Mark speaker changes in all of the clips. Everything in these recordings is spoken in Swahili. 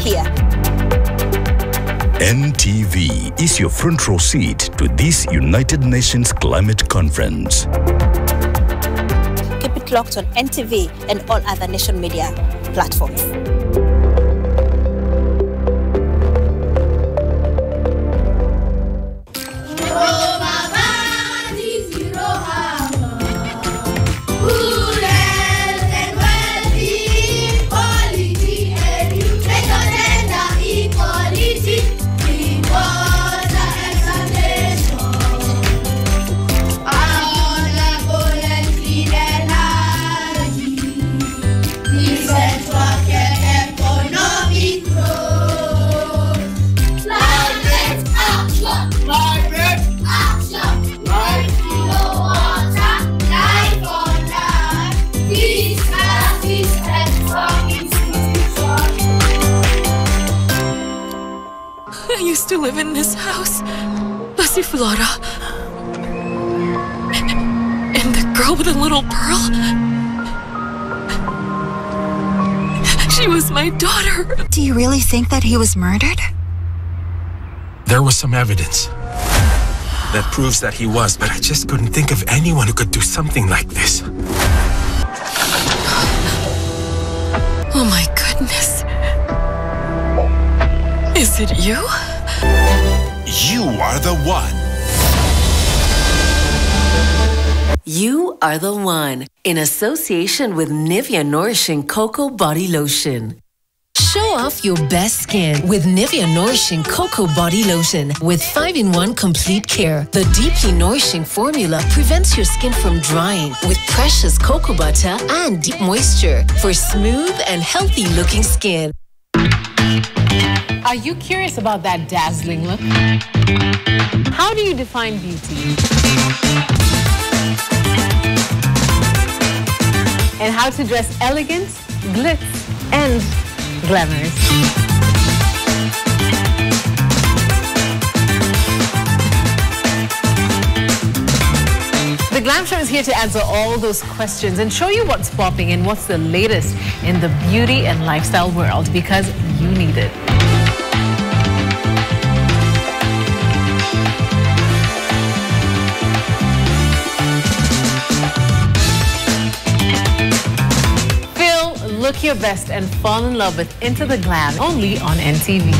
Speaker 1: here.
Speaker 2: NTV is your front row seat to this United Nations Climate Conference.
Speaker 1: Keep it locked on NTV and all other nation media platforms.
Speaker 3: I used to live in this house, Passiflora. And the girl with the little pearl, she was my daughter.
Speaker 4: Do you really think that he was murdered?
Speaker 5: There was some evidence that proves that he was, but I just couldn't think of anyone who could do something like this.
Speaker 3: Oh my goodness. Is it you?
Speaker 6: You are the one.
Speaker 7: You are the one, in association with Nivea Nourishing Cocoa Body Lotion. Show off your best skin with Nivea Nourishing Cocoa Body Lotion with 5-in-1 Complete Care. The deeply nourishing formula prevents your skin from drying with precious cocoa butter and deep moisture for smooth and healthy looking skin.
Speaker 8: Are you curious about that dazzling look? How do you define beauty? And how to dress elegant, glitz, and glamorous. The Glam Show is here to answer all those questions and show you what's popping and what's the latest in the beauty and lifestyle world, because you need it. Look your best and fall in love with Into the Glam, only on NTV.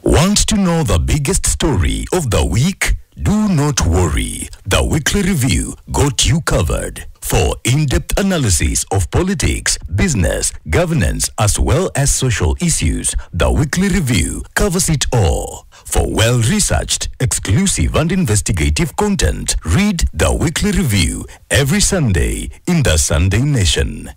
Speaker 2: Want to know the biggest story of the week? Do not worry. The Weekly Review got you covered. For in-depth analysis of politics, business, governance, as well as social issues, the Weekly Review covers it all. For well-researched, exclusive and investigative content, read the Weekly Review every Sunday in the Sunday Nation.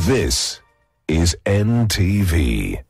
Speaker 6: This is NTV.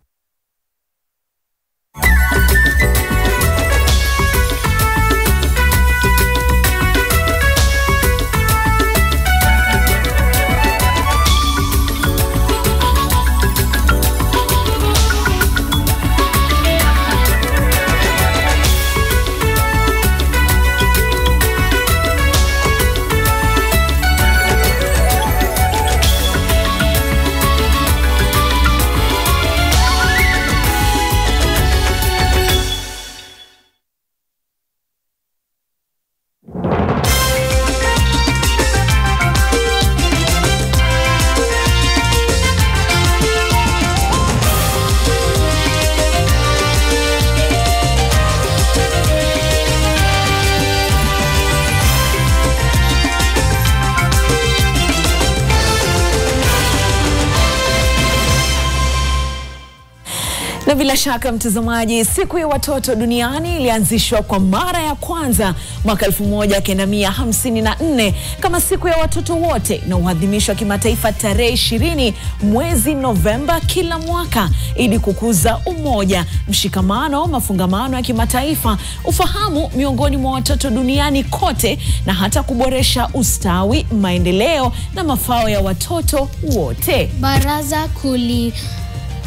Speaker 3: bila shaka mtazamaji, siku ya watoto duniani ilianzishwa kwa mara ya kwanza mwaka 1954 kama siku ya watoto wote, na huadhimishwa kimataifa tarehe 20 mwezi Novemba kila mwaka ili kukuza umoja, mshikamano, mafungamano ya kimataifa, ufahamu miongoni mwa watoto duniani kote, na hata kuboresha ustawi, maendeleo na mafao ya watoto wote.
Speaker 9: Baraza Kuu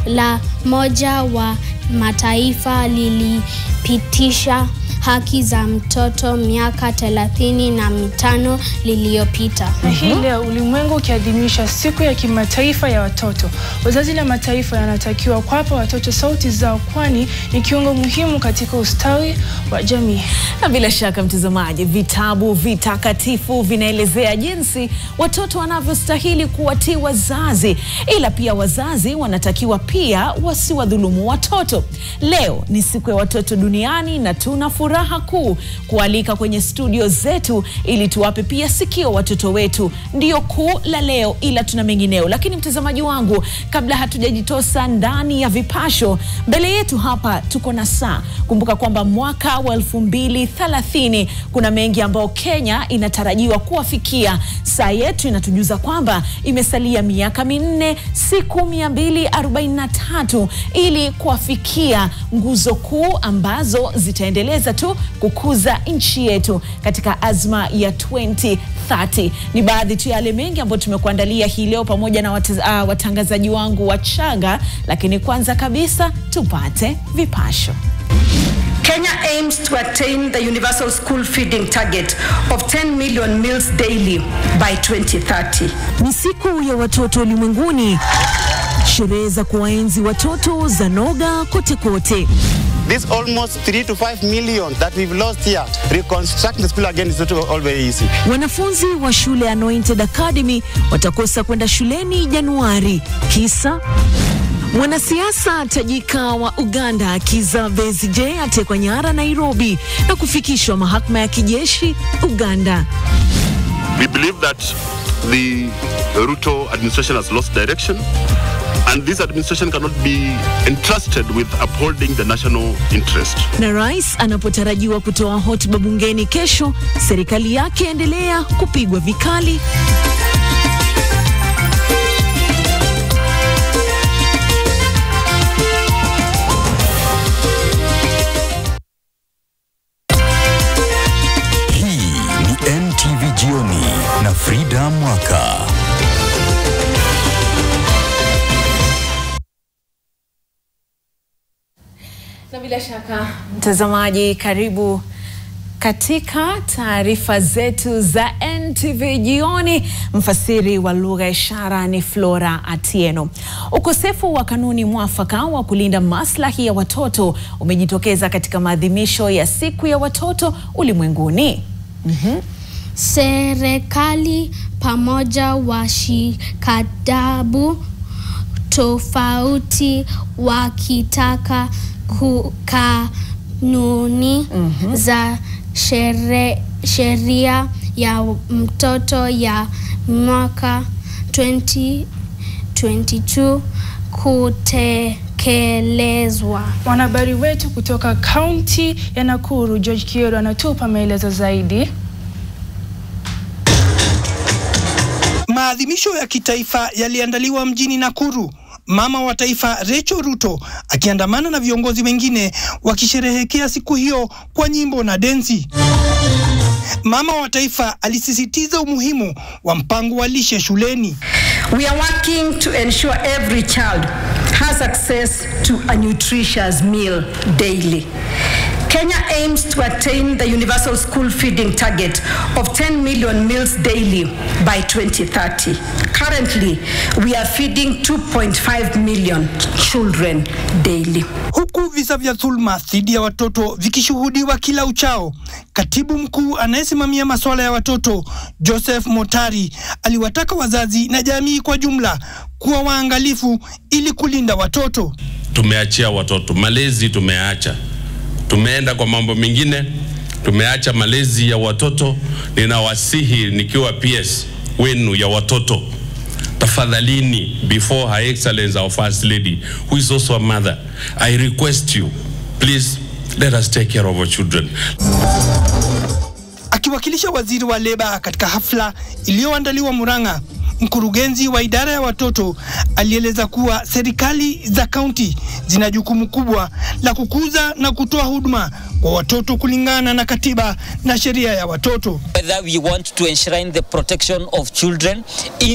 Speaker 9: la Umoja wa Mataifa lilipitisha haki za mtoto miaka 35 liliyopita.
Speaker 10: Na hii leo ulimwengu ukiadhimisha siku ya kimataifa ya watoto, wazazi na mataifa yanatakiwa kuwapa watoto sauti zao, kwani ni kiungo muhimu katika ustawi wa jamii.
Speaker 3: Na bila shaka mtazamaji, vitabu vitakatifu vinaelezea jinsi watoto wanavyostahili kuwatii wazazi, ila pia wazazi wanatakiwa pia wasiwadhulumu watoto. Leo ni siku ya watoto duniani na tuna furaha kuu kualika kwenye studio zetu ili tuwape pia sikio watoto wetu. Ndio kuu la leo, ila tuna mengineo. Lakini mtazamaji wangu, kabla hatujajitosa ndani ya vipasho, mbele yetu hapa tuko na saa. Kumbuka kwamba mwaka wa 2030 kuna mengi ambao Kenya inatarajiwa kuwafikia. Saa yetu inatujuza kwamba imesalia miaka 4, siku 243 ili kuwafikia nguzo kuu ambazo zitaendeleza tu kukuza nchi yetu katika azma ya 2030. Ni baadhi tu ya yale mengi ambayo tumekuandalia hii leo pamoja na watangazaji wangu wachanga, lakini kwanza kabisa tupate vipasho.
Speaker 11: Kenya aims to attain the universal school feeding target of 10 million meals daily by 2030.
Speaker 3: Ni siku ya watoto ulimwenguni. Sherehe za kuwaenzi watoto za noga kote kote.
Speaker 12: This almost 3 to 5 million that we've lost here, reconstructing the school again is not all very easy.
Speaker 3: Wanafunzi wa shule Anointed Academy watakosa kwenda shuleni Januari. Kisa mwanasiasa tajika wa Uganda Kizza Besigye atekwa nyara Nairobi na kufikishwa mahakama ya kijeshi Uganda.
Speaker 13: We believe that the Ruto administration has lost direction, and this administration cannot be entrusted with upholding the national interest.
Speaker 3: Na rais anapotarajiwa kutoa hotuba bungeni kesho, serikali yake endelea kupigwa vikali.
Speaker 2: Hii ni NTV Jioni na Frida Mwaka.
Speaker 3: Na bila shaka mtazamaji, karibu katika taarifa zetu za NTV Jioni. Mfasiri wa lugha ya ishara ni Flora Atieno. Ukosefu wa kanuni mwafaka wa kulinda maslahi ya watoto umejitokeza katika maadhimisho ya siku ya watoto ulimwenguni.
Speaker 9: Serikali pamoja washikadau tofauti wakitaka kanuni za sheria ya mtoto ya mwaka 2022 kutekelezwa.
Speaker 10: Mwanahabari wetu kutoka kaunti ya Nakuru, George Kiero, anatupa maelezo zaidi.
Speaker 14: Maadhimisho ya kitaifa yaliandaliwa mjini Nakuru. Mama wa taifa Rachel Ruto akiandamana na viongozi wengine wakisherehekea siku hiyo kwa nyimbo na densi. Mama wa taifa alisisitiza umuhimu wa mpango wa lishe shuleni.
Speaker 11: We are working to ensure every child has access to a nutritious meal daily. Kenya aims to attain the universal school feeding target of 10 million meals daily by 2030. Currently, we are feeding 2.5 million children daily.
Speaker 14: Huku visa vya dhulma dhidi ya watoto vikishuhudiwa kila uchao, katibu mkuu anayesimamia masuala ya watoto Joseph Motari aliwataka wazazi na jamii kwa jumla kuwa waangalifu ili kulinda watoto.
Speaker 15: Tumeachia watoto malezi, tumeenda kwa mambo mengine, tumeacha malezi ya watoto. Ninawasihi nikiwa PS wenu ya watoto, tafadhalini, before Her Excellency our First Lady, who is also a mother, I request you, please let us take care of our children.
Speaker 14: Akiwakilisha waziri wa leba katika hafla iliyoandaliwa Murang'a, mkurugenzi wa idara ya watoto alieleza kuwa serikali za kaunti zina jukumu kubwa la kukuza na kutoa huduma kwa watoto kulingana na katiba na sheria ya watoto.
Speaker 16: Whether we want to enshrine the protection of children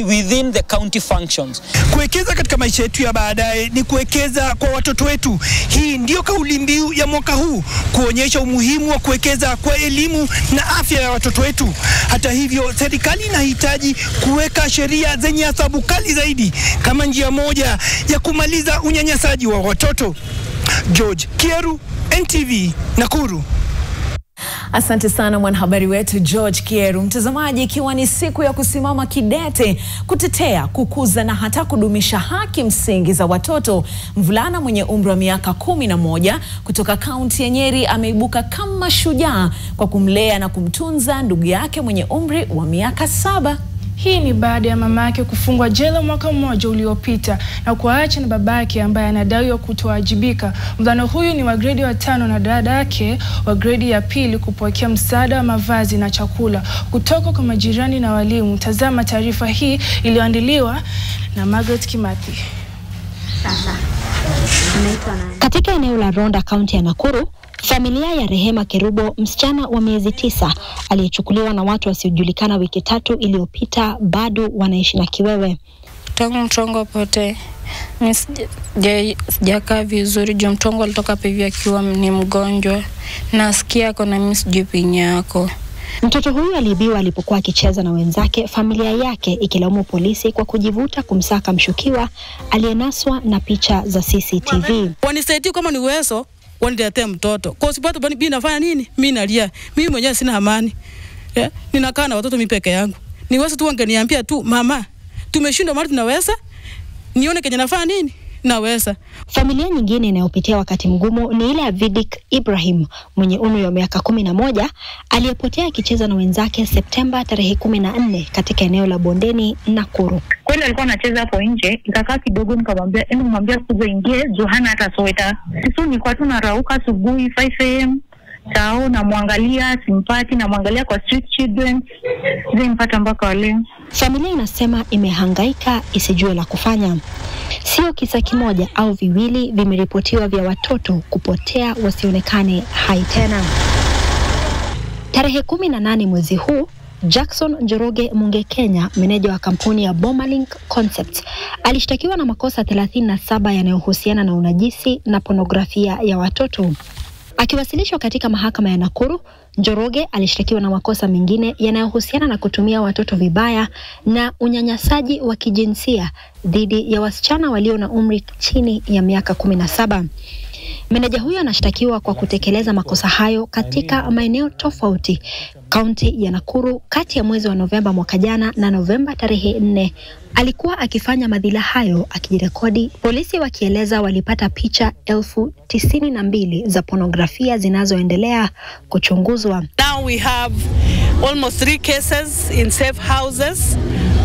Speaker 16: within the county functions.
Speaker 14: Kuwekeza katika maisha yetu ya baadaye ni kuwekeza kwa watoto wetu. Hii ndio kauli mbiu ya mwaka huu, kuonyesha umuhimu wa kuwekeza kwa elimu na afya ya watoto wetu. Hata hivyo, serikali inahitaji kuweka sheria zenye adhabu kali zaidi kama njia moja ya kumaliza unyanyasaji wa watoto. George Kieru, NTV, Nakuru.
Speaker 3: Asante sana mwanahabari wetu George Kieru. Mtazamaji, ikiwa ni siku ya kusimama kidete kutetea, kukuza na hata kudumisha haki msingi za watoto, mvulana mwenye umri wa miaka 11 kutoka kaunti ya Nyeri ameibuka kama shujaa kwa kumlea na kumtunza ndugu yake mwenye umri wa miaka 7.
Speaker 10: Hii ni baada ya mama yake kufungwa jela mwaka mmoja uliopita na kuacha na babake ambaye anadaiwa kutowajibika. Mvulana huyu ni wa gredi ya 5 na dada yake wa gredi ya 2 kupokea msaada wa mavazi na chakula kutoka kwa majirani na walimu. Tazama taarifa hii iliyoandaliwa na Margaret Kimathi.
Speaker 17: Katika eneo la Ronda, kaunti ya Nakuru, familia ya Rehema Kerubo, msichana wa miezi 9 aliyechukuliwa na watu wasiojulikana wiki 3 iliyopita, bado wanaishi na kiwewe.
Speaker 18: Tangu mtongo pote, sijakaa vizuri. Juu mtongo alitoka pivi akiwa ni mgonjwa. Nasikia kuna msijui yako.
Speaker 17: Mtoto huyu aliibiwa alipokuwa akicheza na wenzake, familia yake ikilaumu polisi kwa kujivuta kumsaka mshukiwa aliyenaswa na picha za CCTV.
Speaker 19: Wanisaidie kama ni uwezo, waniletee mtoto. Kwa sababu bani nafanya nini? Mimi nalia. Mimi mwenyewe sina amani. Ninakaa na watoto mimi peke yangu. Niweza tu wangeniambia tu, mama, tumeshindwa mali tunaweza. Nione kenye nafanya nini? Naweza.
Speaker 17: Familia nyingine inayopitia wakati mgumu ni ile ya Vidik Ibrahim mwenye umri wa miaka 11 aliyepotea akicheza na wenzake Septemba tarehe 14 katika eneo la Bondeni, Nakuru.
Speaker 20: Kweli alikuwa anacheza hapo nje, ikakaa kidogo nikamwambia, nimwambia kuja ingie, Johana hata sweta. Sisi nilikuwa tunarauka asubuhi 5 am. Sao na muangalia simpati na muangalia kwa street children mpaka mpaka wale.
Speaker 17: Familia inasema imehangaika isijue la kufanya. Sio kisa kimoja au viwili vimeripotiwa vya watoto kupotea wasionekane hai tena. Tarehe 18 mwezi huu, Jackson Njoroge Munge Kenya, meneja wa kampuni ya Bomalink Concepts, alishtakiwa na makosa 37 yanayohusiana na unajisi na pornografia ya watoto. Akiwasilishwa katika mahakama ya Nakuru, Njoroge alishtakiwa na makosa mengine yanayohusiana na kutumia watoto vibaya na unyanyasaji wa kijinsia dhidi ya wasichana walio na umri chini ya miaka 17. Meneja huyo anashtakiwa kwa kutekeleza makosa hayo katika maeneo tofauti kaunti ya Nakuru kati ya mwezi wa Novemba mwaka jana na Novemba tarehe 4. Alikuwa akifanya madhila hayo akijirekodi, polisi wakieleza walipata picha 92,000 za pornografia zinazoendelea kuchunguzwa.
Speaker 19: Now we have almost 3 cases in safe houses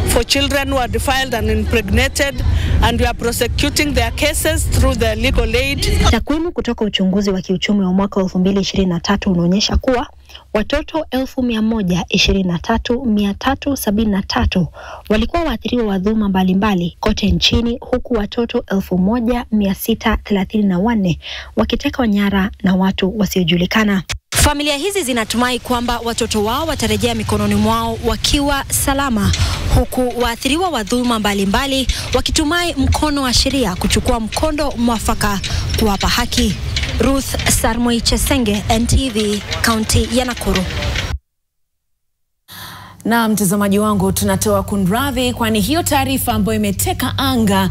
Speaker 19: for children who are defiled and impregnated, and we are prosecuting their cases through the legal aid.
Speaker 17: Takwimu kutoka uchunguzi wa kiuchumi wa mwaka 2023 unaonyesha kuwa watoto 123,373 walikuwa waathiriwa wa dhuluma mbalimbali kote nchini, huku watoto 1,634 wakitekwa nyara na watu wasiojulikana. Familia hizi zinatumai kwamba watoto wao watarejea mikononi mwao wakiwa salama, huku waathiriwa wa dhuluma mbalimbali wakitumai mkono wa sheria kuchukua mkondo mwafaka kuwapa haki. Ruth Sarmoi Chesenge, NTV, kaunti ya Nakuru.
Speaker 3: Na mtazamaji wangu, tunatoa kunradhi kwani hiyo taarifa ambayo imeteka anga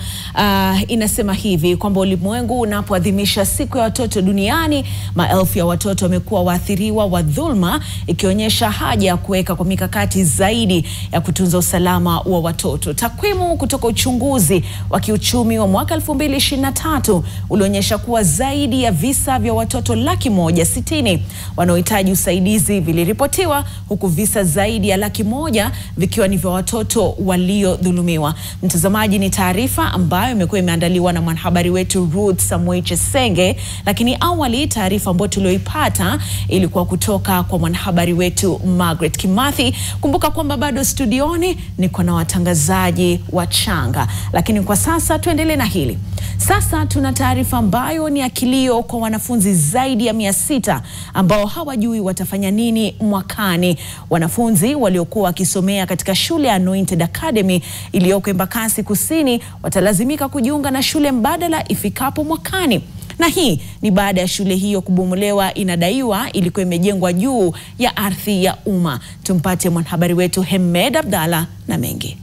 Speaker 3: inasema hivi kwamba ulimwengu unapoadhimisha siku ya watoto duniani, maelfu ya watoto wamekuwa waathiriwa wa dhulma, ikionyesha haja ya kuweka kwa mikakati zaidi ya kutunza usalama wa watoto. Takwimu kutoka uchunguzi wa kiuchumi wa mwaka 2023 ulionyesha kuwa zaidi ya visa vya watoto 160,000 wanaohitaji usaidizi viliripotiwa, huku visa zaidi ya 1 1,000 vikiwa ni vya watoto waliodhulumiwa. Mtazamaji, ni taarifa ambayo imekuwa imeandaliwa na mwanahabari wetu Ruth Samuel Chesenge, lakini awali taarifa ambayo tulioipata ilikuwa kutoka kwa mwanahabari wetu Margaret Kimathi. Kumbuka kwamba bado studioni niko na watangazaji wachanga, lakini kwa sasa tuendelee na hili. Sasa tuna taarifa ambayo ni akilio kwa wanafunzi zaidi ya 600 ambao hawajui watafanya nini mwakani. Wanafunzi waliokuwa wakisomea katika shule ya Anointed Academy iliyoko Embakasi Kusini watalazimika kujiunga na shule mbadala ifikapo mwakani. Na hii ni baada ya shule hiyo kubomolewa, inadaiwa ilikuwa imejengwa juu ya ardhi ya umma. Tumpate mwanahabari wetu Hemed Abdalla na mengi.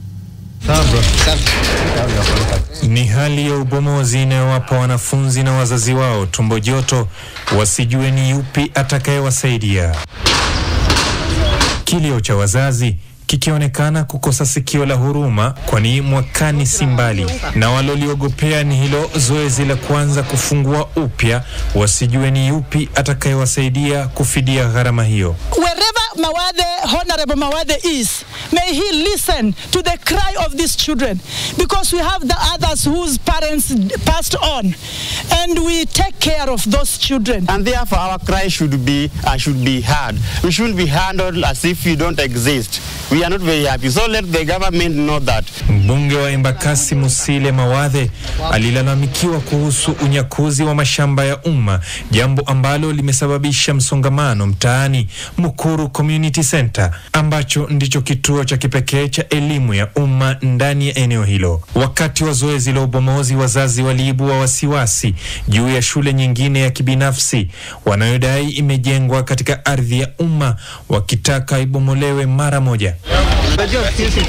Speaker 21: Ni hali ya ubomozi inayowapa wanafunzi na wazazi wao tumbo joto, wasijue ni yupi atakayewasaidia. Kilio cha wazazi kikionekana kukosa sikio la huruma, kwani mwakani si mbali, na waloliogopea ni hilo zoezi la kwanza kufungua upya, wasijue ni yupi atakayewasaidia kufidia gharama hiyo.
Speaker 22: Honorable Mawade is, may he listen to the cry of these children, because we have the others whose parents passed on, and we take care of those children.
Speaker 12: And therefore our cry should be heard. We shouldn't be handled as if you don't exist. We are not very happy, so let the government know that.
Speaker 21: Mbunge wa Embakasi Musile Mawade alilalamikiwa kuhusu unyakuzi wa mashamba ya umma, jambo ambalo limesababisha msongamano mtaani Mukuru Community Center, ambacho ndicho kituo cha kipekee cha elimu ya umma ndani ya eneo hilo. Wakati wa zoezi la ubomozi, wazazi waliibua wasiwasi juu ya shule nyingine ya kibinafsi wanayodai imejengwa katika ardhi ya umma, wakitaka ibomolewe mara moja.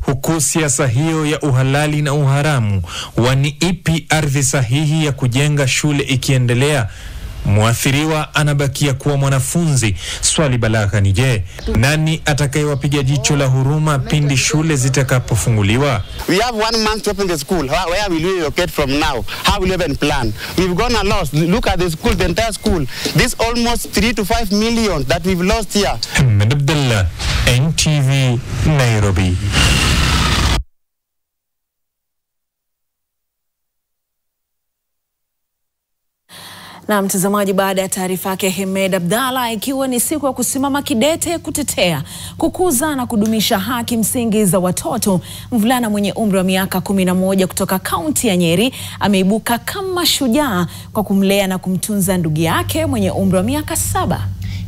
Speaker 21: Huku siasa hiyo ya uhalali na uharamu wani ipi ardhi sahihi ya kujenga shule ikiendelea, muathiriwa anabakia kuwa mwanafunzi. Swali balagha ni je, nani atakayewapiga jicho la huruma pindi shule zitakapofunguliwa?
Speaker 12: We have 1 month to open the school. Where will we locate from now? How will we even plan? We've gone a loss. Look at the school, the entire school. This almost 3 to 5 million that we've lost here.
Speaker 21: Hemed Abdalla, NTV, Nairobi.
Speaker 3: Na mtazamaji, baada ya taarifa yake Hemed Abdalla, ikiwa ni siku ya kusimama kidete kutetea, kukuza na kudumisha haki msingi za watoto, mvulana mwenye umri wa miaka 11 kutoka kaunti ya Nyeri ameibuka kama shujaa kwa kumlea na kumtunza ndugu yake mwenye umri wa miaka 7.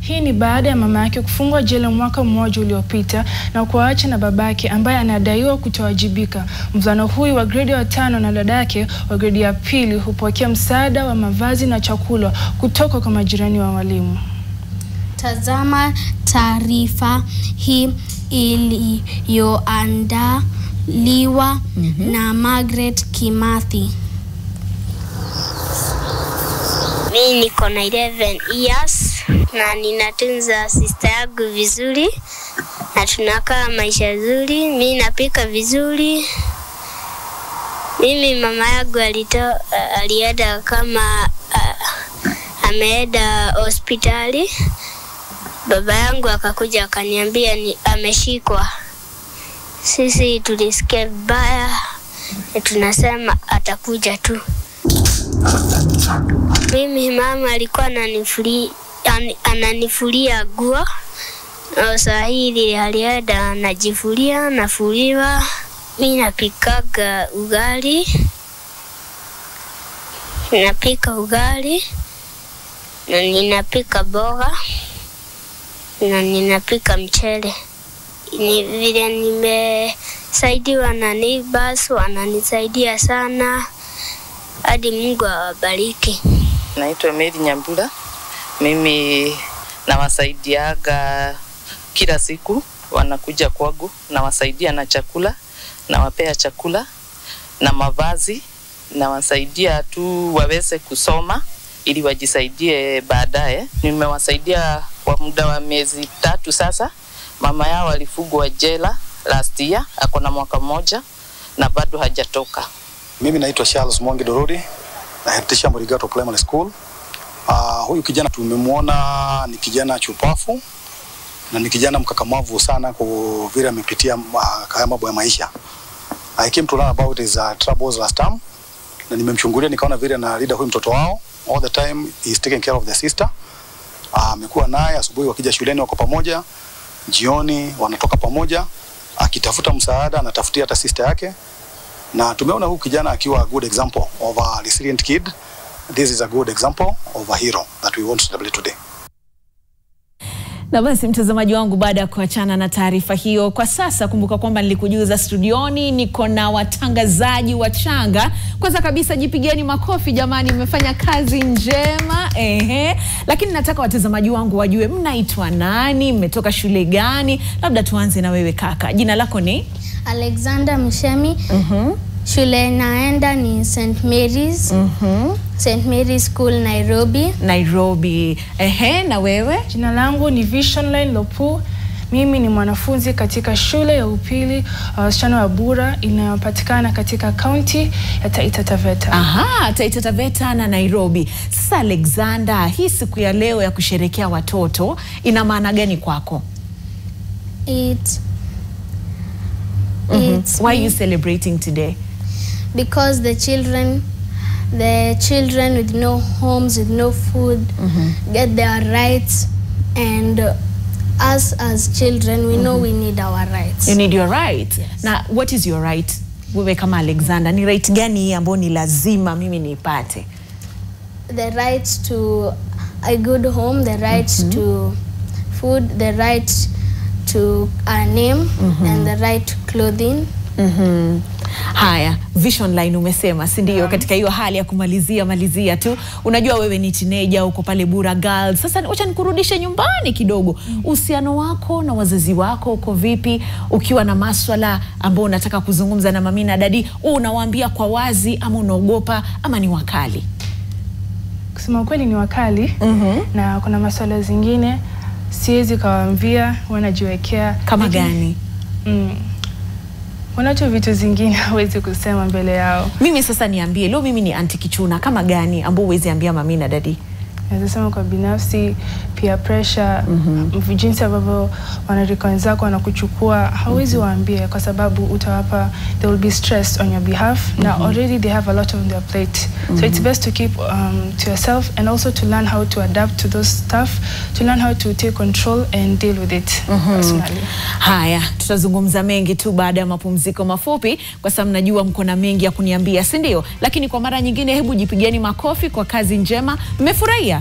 Speaker 10: Hii ni baada ya mama yake kufungwa jela mwaka mmoja uliopita na kuacha na babake ambaye anadaiwa kutowajibika. Mvulana huyu wa gredi ya 5 na dadake wa gredi ya 2 hupokea msaada wa mavazi na chakula kutoka kwa majirani wa walimu.
Speaker 9: Tazama taarifa hii iliyoandaliwa na Margaret Kimathi.
Speaker 23: Mimi niko na 11 years na ninatunza sister yangu vizuri na tunakaa maisha nzuri. Mimi napika vizuri. Mimi mama yangu alienda kama ameenda hospitali. Baba yangu akakuja akaniambia ameshikwa. Sisi tulisikia vibaya, tunasema atakuja tu. Mimi mama alikuwa ananifulia nguo. Sasa hili alienda najifulia, nafuliwa. Mimi napikaga ugali. Napika ugali. Na ninapika boga. Na ninapika mchele. Ni vile nimesaidiwa na neighbors, wananisaidia sana. Hadi Mungu awabariki.
Speaker 24: Naitwa Mary Nyambura. Mimi nawasaidiaga kila siku, wanakuja kwangu, nawasaidia na chakula, nawapea chakula na mavazi, nawasaidia tu waweze kusoma ili wajisaidie baadaye. Nimewasaidia kwa muda wa miezi 3 sasa. Mama yao alifungwa jela last year, ako na mwaka mmoja na bado hajatoka.
Speaker 25: Mimi naitwa Charles Mwangi Dorodi na Heritage Morigato Primary School. Huyu kijana tumemwona ni kijana chupafu na ni kijana mkakamavu sana kwa vile amepitia kaya mambo ya maisha. I came to learn about his troubles last time, na nimemchungulia nikaona vile na leader huyu mtoto wao. All the time he is taking care of the sister. Amekuwa naye asubuhi wakija shuleni wako pamoja, jioni wanatoka pamoja, akitafuta msaada anatafutia hata sister yake. Na tumeona huyu kijana akiwa a good example of a resilient kid. This is a good example of a hero that we want to celebrate today.
Speaker 3: Na basi mtazamaji wangu, baada ya kuachana na taarifa hiyo, kwa sasa kumbuka kwamba nilikujuza studioni niko na watangazaji wachanga. Kwanza kabisa jipigeni makofi jamani, mmefanya kazi njema. Lakini nataka watazamaji wangu wajue mnaitwa nani, mmetoka shule gani? Labda tuanze na wewe kaka. Jina lako ni?
Speaker 9: Alexander Mshemi. Shule naenda ni St. Mary's. St. Mary's School Nairobi.
Speaker 3: Nairobi. Na wewe?
Speaker 10: Jina langu ni Vision Line Lopu. Mimi ni mwanafunzi katika shule ya upili wasichana wa Bura inayopatikana katika county ya Taita Taveta.
Speaker 3: Taita Taveta na Nairobi. Sasa Alexander, hii siku ya leo ya kusherehekea watoto ina maana gani kwako? Why are you celebrating today?
Speaker 9: Because the children with no homes, with no food, get their rights, and us as children, we know we need our rights.
Speaker 3: You need your right.
Speaker 9: Yes.
Speaker 3: Now, what is your right? Wewe kama Alexander, ni right gani ambayo ni lazima mimi nipate?
Speaker 9: The right to a good home, the right to food, the right to a name, and the right to clothing.
Speaker 3: Haya, Vision Line umesema, si ndio? Katika hiyo hali ya kumalizia tu, unajua wewe ni teenager uko pale Bura Girls. Sasa wacha nikurudishe nyumbani kidogo. Uhusiano wako na wazazi wako uko vipi? Ukiwa na maswala ambao unataka kuzungumza na mami na dadi, unawaambia kwa wazi ama unaogopa ama ni wakali?
Speaker 10: Kusema kweli ni wakali. Na kuna maswala zingine siwezi kawaambia, wanajiwekea.
Speaker 3: Kama gani?
Speaker 10: Wanacho vitu zingine hawezi kusema mbele yao.
Speaker 3: Mimi sasa niambie, leo mimi ni Auntie Kichuna, kama gani ambao huwezi ambia mami na dadi?
Speaker 10: Naweza sema kwa binafsi, peer pressure, jinsi ambavyo wanarika wenzako wanakuchukua, hawezi waambie kwa sababu utawapa, they will be stressed on your behalf. Now already they have a lot on their plate. So it's best to keep to yourself, and also to learn how to adapt to those stuff, to learn how to take control and deal with it personally.
Speaker 3: Haya, tutazungumza mengi tu baada ya mapumziko mafupi, kwa sababu najua mko na mengi ya kuniambia, si ndio? Lakini kwa mara nyingine, hebu jipigeni makofi kwa kazi njema. Mmefurahia?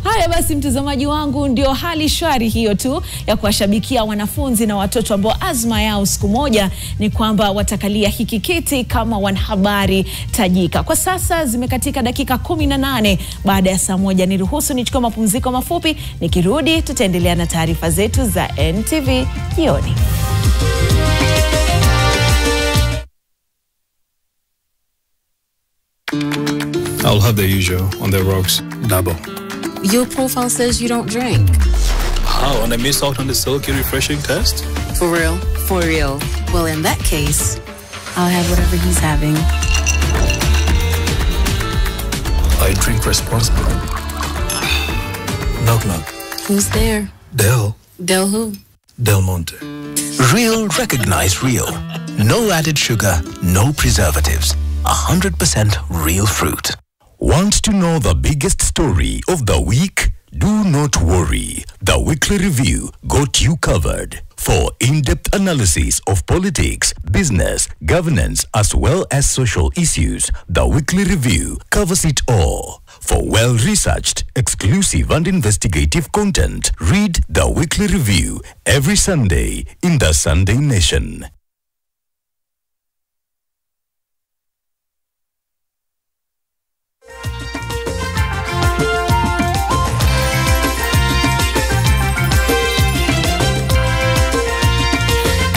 Speaker 3: Haya basi mtazamaji wangu, ndio hali shwari hiyo tu ya kuwashabikia wanafunzi na watoto ambao azma yao siku moja ni kwamba watakalia hiki kiti kama wanahabari tajika. Kwa sasa zimekatika dakika 18 baada ya saa 1. Niruhusu nichukue mapumziko mafupi, nikirudi tutaendelea na taarifa zetu za NTV jioni.
Speaker 1: I'll have the usual on the rocks, double.
Speaker 4: Your profile says you don't drink.
Speaker 1: How? And I miss out on the silky refreshing test?
Speaker 4: For real? For real. Well, in that case, I'll have whatever he's having.
Speaker 1: I drink responsibly. Knock knock.
Speaker 4: Who's there?
Speaker 1: Del.
Speaker 4: Del who?
Speaker 1: Del Monte.
Speaker 2: Real, recognize real. No added sugar, no preservatives. 100% real fruit. Want to know the biggest story of the week? Do not worry. The Weekly Review got you covered. For in-depth analysis of politics, business, governance, as well as social issues, the Weekly Review covers it all. For well-researched, exclusive and investigative content, read the Weekly Review every Sunday in the Sunday Nation.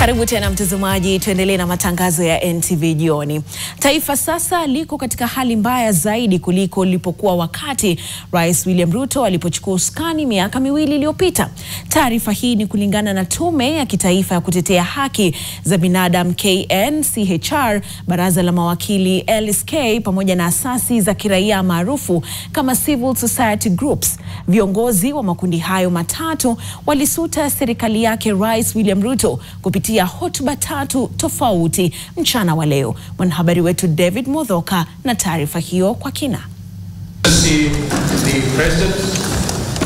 Speaker 3: Karibu tena mtazamaji, tuendelee na matangazo ya NTV jioni. Taifa sasa liko katika hali mbaya zaidi kuliko lilipokuwa wakati Rais William Ruto alipochukua usukani miaka miwili iliyopita. Taarifa hii ni kulingana na Tume ya Kitaifa ya Kutetea Haki za Binadamu KNCHR, Baraza la Mawakili LSK pamoja na asasi za kiraia maarufu kama civil society groups. Viongozi wa makundi hayo matatu walisuta serikali yake Rais William Ruto kupitia hotuba tatu tofauti mchana wa leo. Mwanahabari wetu David Mudhoka na taarifa hiyo kwa kina.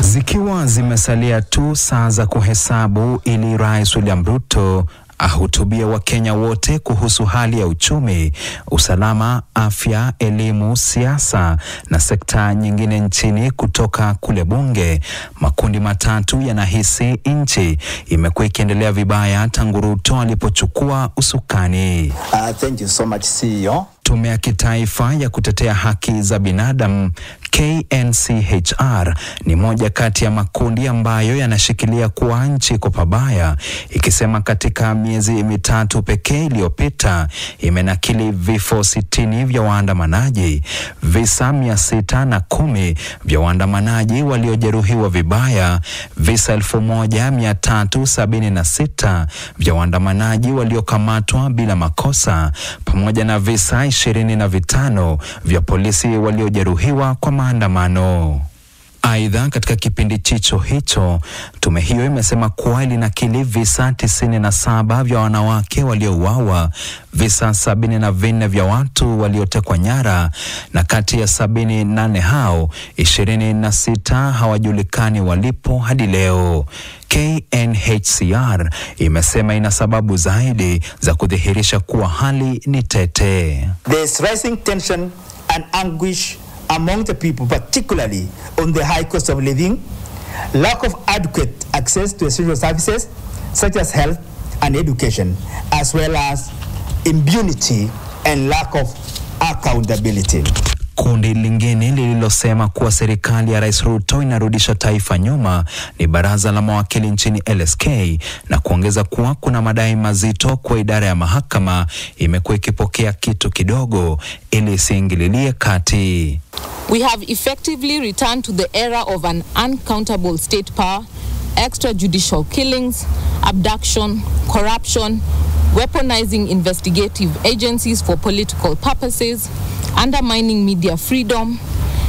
Speaker 5: Zikiwa zimesalia tu saa za kuhesabu ili Rais William Ruto ahutubia Wakenya wote kuhusu hali ya uchumi, usalama, afya, elimu, siasa na sekta nyingine nchini kutoka kule bunge, makundi matatu yanahisi nchi imekuwa ikiendelea vibaya tangu Ruto alipochukua usukani.
Speaker 6: Thank you so much, CEO.
Speaker 5: Tume ya Kitaifa ya Kutetea Haki za Binadamu KNCHR ni moja kati ya makundi ambayo yanashikilia kuwa nchi iko pabaya, ikisema katika miezi mitatu pekee iliyopita imenakili vifo 60 vya waandamanaji, visa 610 vya waandamanaji waliojeruhiwa vibaya, visa 1376 vya waandamanaji waliokamatwa bila makosa, pamoja na visa 25 vya polisi waliojeruhiwa kwa maandamano. Aidha, katika kipindi chicho hicho, tume hiyo imesema kuwa ilinakili visa 97 vya wanawake waliouawa, visa 74 vya watu waliotekwa nyara, na kati ya 78 hao 26 hawajulikani walipo hadi leo. KNHCR imesema ina sababu zaidi za kudhihirisha kuwa hali ni tete.
Speaker 6: There's rising tension and anguish among the people, particularly on the high cost of living, lack of adequate access to essential services such as health and education, as well as impunity and lack of accountability.
Speaker 5: Kundi lingine lililosema kuwa serikali ya Rais Ruto inarudisha taifa nyuma ni Baraza la Mawakili nchini LSK, na kuongeza kuwa kuna madai mazito kwa idara ya mahakama imekuwa ikipokea kitu kidogo ili isiingililie kati.
Speaker 7: We have effectively returned to the era of an uncountable state power, extrajudicial killings, abduction, corruption, weaponizing investigative agencies for political purposes, undermining media freedom,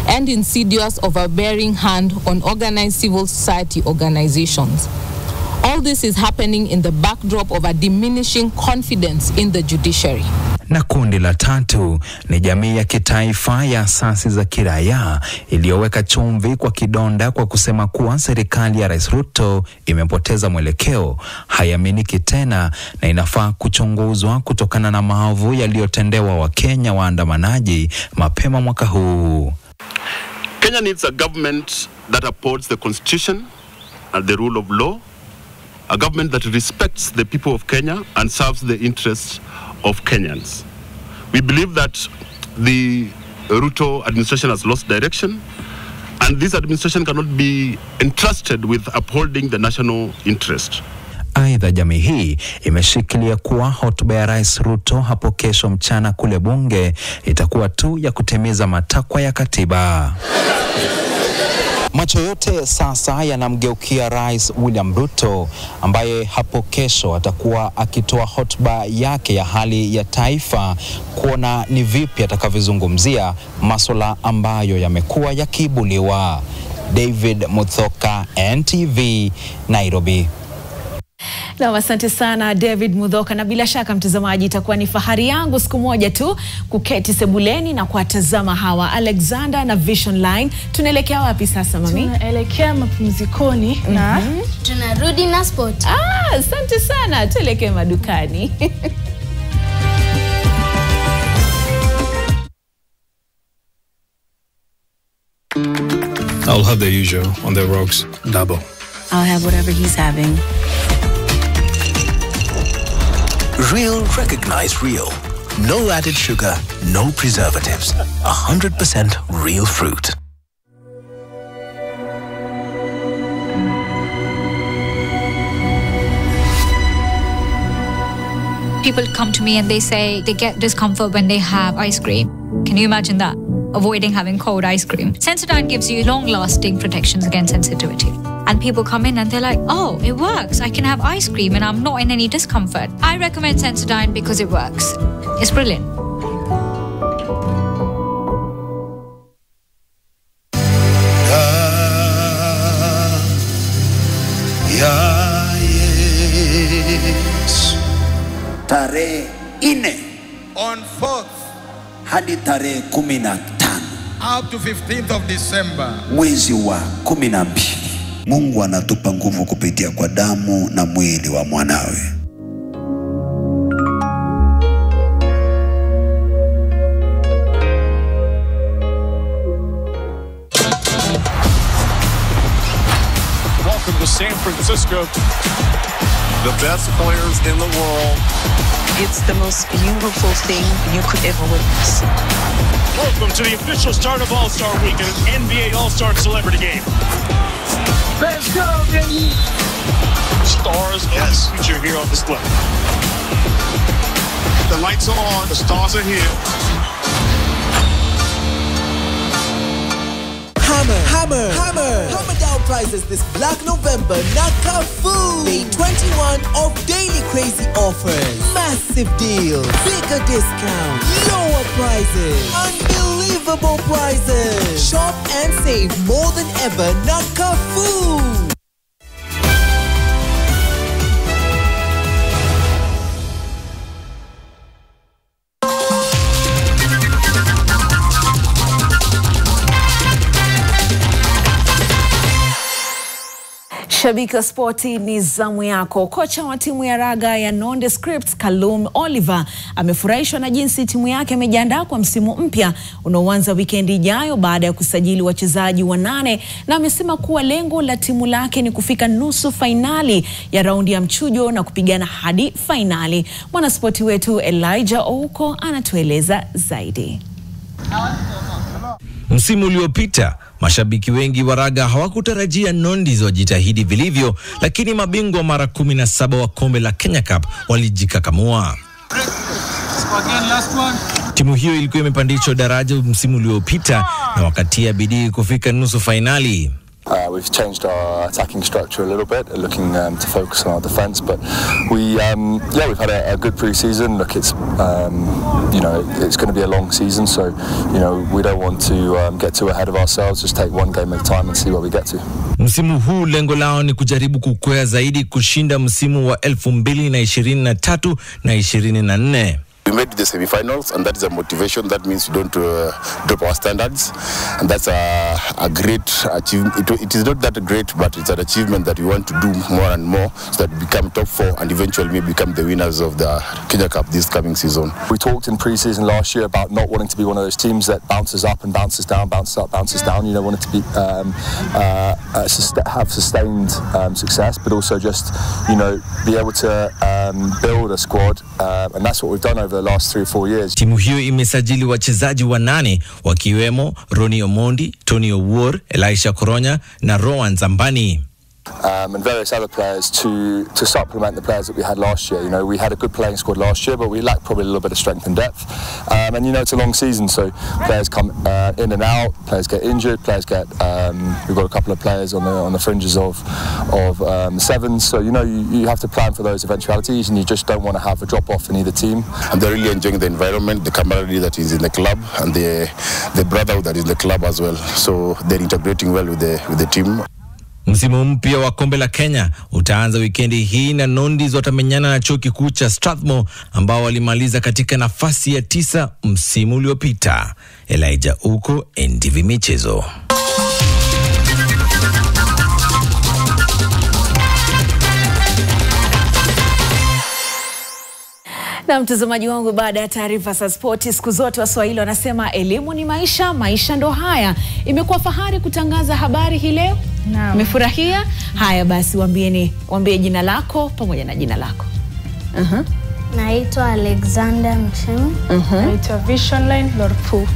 Speaker 7: and insidious overbearing hand on organized civil society organizations. All this is happening in the backdrop of a diminishing confidence in the judiciary.
Speaker 5: Na kundi la tatu ni jamii ya kitaifa ya asasi za kiraia iliyoweka chumvi kwa kidonda kwa kusema kuwa serikali ya Rais Ruto imepoteza mwelekeo, haiaminiki tena na inafaa kuchunguzwa kutokana na maovu yaliyotendewa Wakenya waandamanaji mapema mwaka huu.
Speaker 8: Kenya needs a government that upholds the constitution and the rule of law, a government that respects the people of Kenya and serves the interests of Kenyans. We believe that the Ruto administration has lost direction, and this administration cannot be entrusted with upholding the national interest.
Speaker 5: Aidha, jamii hii imeshikilia kuwa hotuba ya Rais Ruto hapo kesho mchana kule bunge itakuwa tu ya kutimiza matakwa ya katiba. Macho yote sasa yanamgeukia Rais William Ruto ambaye hapo kesho atakuwa akitoa hotuba yake ya hali ya taifa, kuona ni vipi atakavyozungumzia masuala ambayo yamekuwa yakiibuliwa. David Mudhoka, NTV, Nairobi.
Speaker 3: Na asante sana David Mudhoka, na bila shaka mtazamaji, itakuwa ni fahari yangu siku moja tu kuketi sebuleni na kuwatazama hawa Alexander na Vision Line. Tunaelekea wapi sasa mami?
Speaker 10: Tunaelekea mapumzikoni na
Speaker 9: tunarudi na sport.
Speaker 3: Asante sana, tuelekee madukani.
Speaker 1: I'll have the usual on the rocks, double.
Speaker 4: I'll have whatever he's having.
Speaker 2: Real, recognize real. No added sugar, no preservatives. 100% real fruit.
Speaker 11: people come to me and they say they get discomfort when they have ice cream. Can you imagine that? Avoiding having cold ice cream. Sensodyne gives you long-lasting protections against sensitivity. And people come in and they're like, oh, it works. I can have ice cream and I'm not in any discomfort. I recommend Sensodyne because it works. It's brilliant.
Speaker 13: Tarehe 4
Speaker 14: on 4th
Speaker 13: hadi tarehe 15
Speaker 14: up to 15th of December
Speaker 13: mwezi wa 12 Mungu anatupa nguvu kupitia kwa damu na mwili wa mwanawe.
Speaker 15: Welcome to San Francisco. The best players in the world.
Speaker 16: It's the most beautiful thing you could ever witness.
Speaker 15: Welcome to the official start of All-Star Weekend, an NBA All-Star Celebrity Game.
Speaker 14: Let's go, baby!
Speaker 15: Stars yes. Feature here on display. The lights are on, the stars are here.
Speaker 26: Hammer down prices this Black November. Naka full Day 21 of daily crazy offers. Massive deals, bigger discounts, lower prices, unbelievable prices. Shop and save more than ever. Naka full.
Speaker 3: Shabiki wa spoti, ni zamu yako. Kocha wa timu ya raga ya Nondescript Callum Oliver amefurahishwa na jinsi timu yake imejiandaa kwa msimu mpya unaoanza wikendi ijayo baada ya kusajili wachezaji 8, na amesema kuwa lengo la timu lake ni kufika nusu fainali ya raundi ya mchujo na kupigana hadi fainali. Mwanaspoti wetu Elijah Ouko anatueleza zaidi.
Speaker 27: Msimu uliopita mashabiki wengi wa raga hawakutarajia Nondis wajitahidi vilivyo, lakini mabingwa mara 17 wa kombe la Kenya Cup walijikakamua. Timu hiyo ilikuwa imepandishwa daraja msimu uliopita na wakatia bidii kufika nusu fainali.
Speaker 28: We've changed our attacking structure a little bit, looking to focus on our defense. But we've had a good pre-season. Look, it's it's going to be a long season, so we don't want to get too ahead of ourselves. Just take one game at a time and see where we get to.
Speaker 27: Msimu huu lengo lao ni kujaribu kukwea zaidi kushinda msimu wa 2023 na 24.
Speaker 29: We made the semi-finals, and that is a motivation. That means we don't drop our standards, and that's a great achievement. It is not that great, but it's an achievement that we want to do more and more, so that we become top 4 and eventually maybe become the winners of the Kenya Cup this coming season.
Speaker 28: We talked in pre-season last year about not wanting to be one of those teams that bounces up and bounces down, bounces up, bounces down. Wanted to be have sustained success, but also just be able to build a squad, and that's what we've done over the last 3 or 4 years.
Speaker 27: Timu hiyo imesajili wachezaji 8 wakiwemo Ronnie Omondi, Tony Owuor, Elisha Koronya na Rowan Zambani.
Speaker 28: And various other players to supplement the players that we had last year. We had a good playing squad last year, but we lacked probably a little bit of strength and depth. And it's a long season, so players come in and out, players get injured, players get. We've got a couple of players on the fringes of sevens, so you have to plan for those eventualities, and you just don't want to have a drop off in either team.
Speaker 29: And they're really enjoying the environment, the camaraderie that is in the club, and the brotherhood that is in the club as well. So they're integrating well with the team.
Speaker 27: Msimu mpya wa kombe la Kenya utaanza wikendi hii na Nondis watamenyana na chuo kikuu cha Strathmore ambao walimaliza katika nafasi ya 9 msimu uliopita. Elijah Ouko, NTV Michezo.
Speaker 3: Na mtazamaji wangu, baada ya taarifa za spoti, siku zote Waswahili wanasema elimu ni maisha, maisha ndo haya. Imekuwa fahari kutangaza habari hii leo.
Speaker 10: Naam.
Speaker 3: Umefurahia? Haya basi, waambie jina lako pamoja na jina lako.
Speaker 9: Naitwa Alexander Mchemi.
Speaker 10: Naitwa Visionline Lorpu.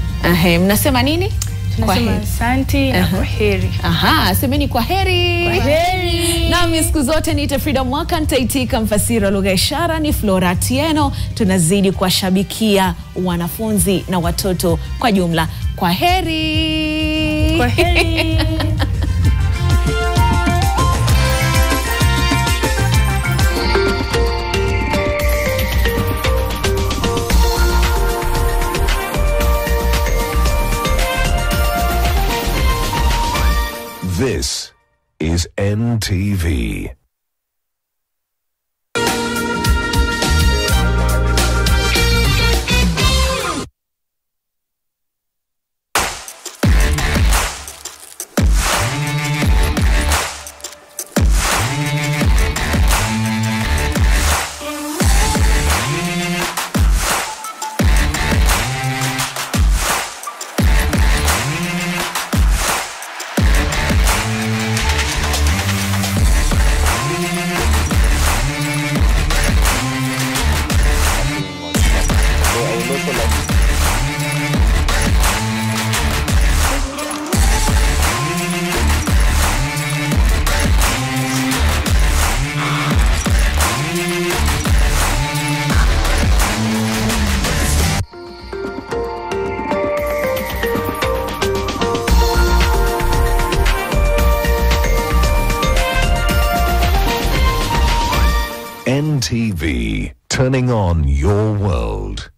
Speaker 3: Mnasema nini?
Speaker 10: Tunasema asante na kwaheri.
Speaker 3: Aha, semeni kwaheri.
Speaker 10: Kwaheri.
Speaker 3: Nami siku zote niite Frida Mwaka, nitaitika mfasiri wa lugha ishara ni Flora Tieno. Tunazidi kuwashabikia wanafunzi na watoto kwa jumla. Kwaheri.
Speaker 10: Kwaheri.
Speaker 2: This is NTV. NTV, turning on your world.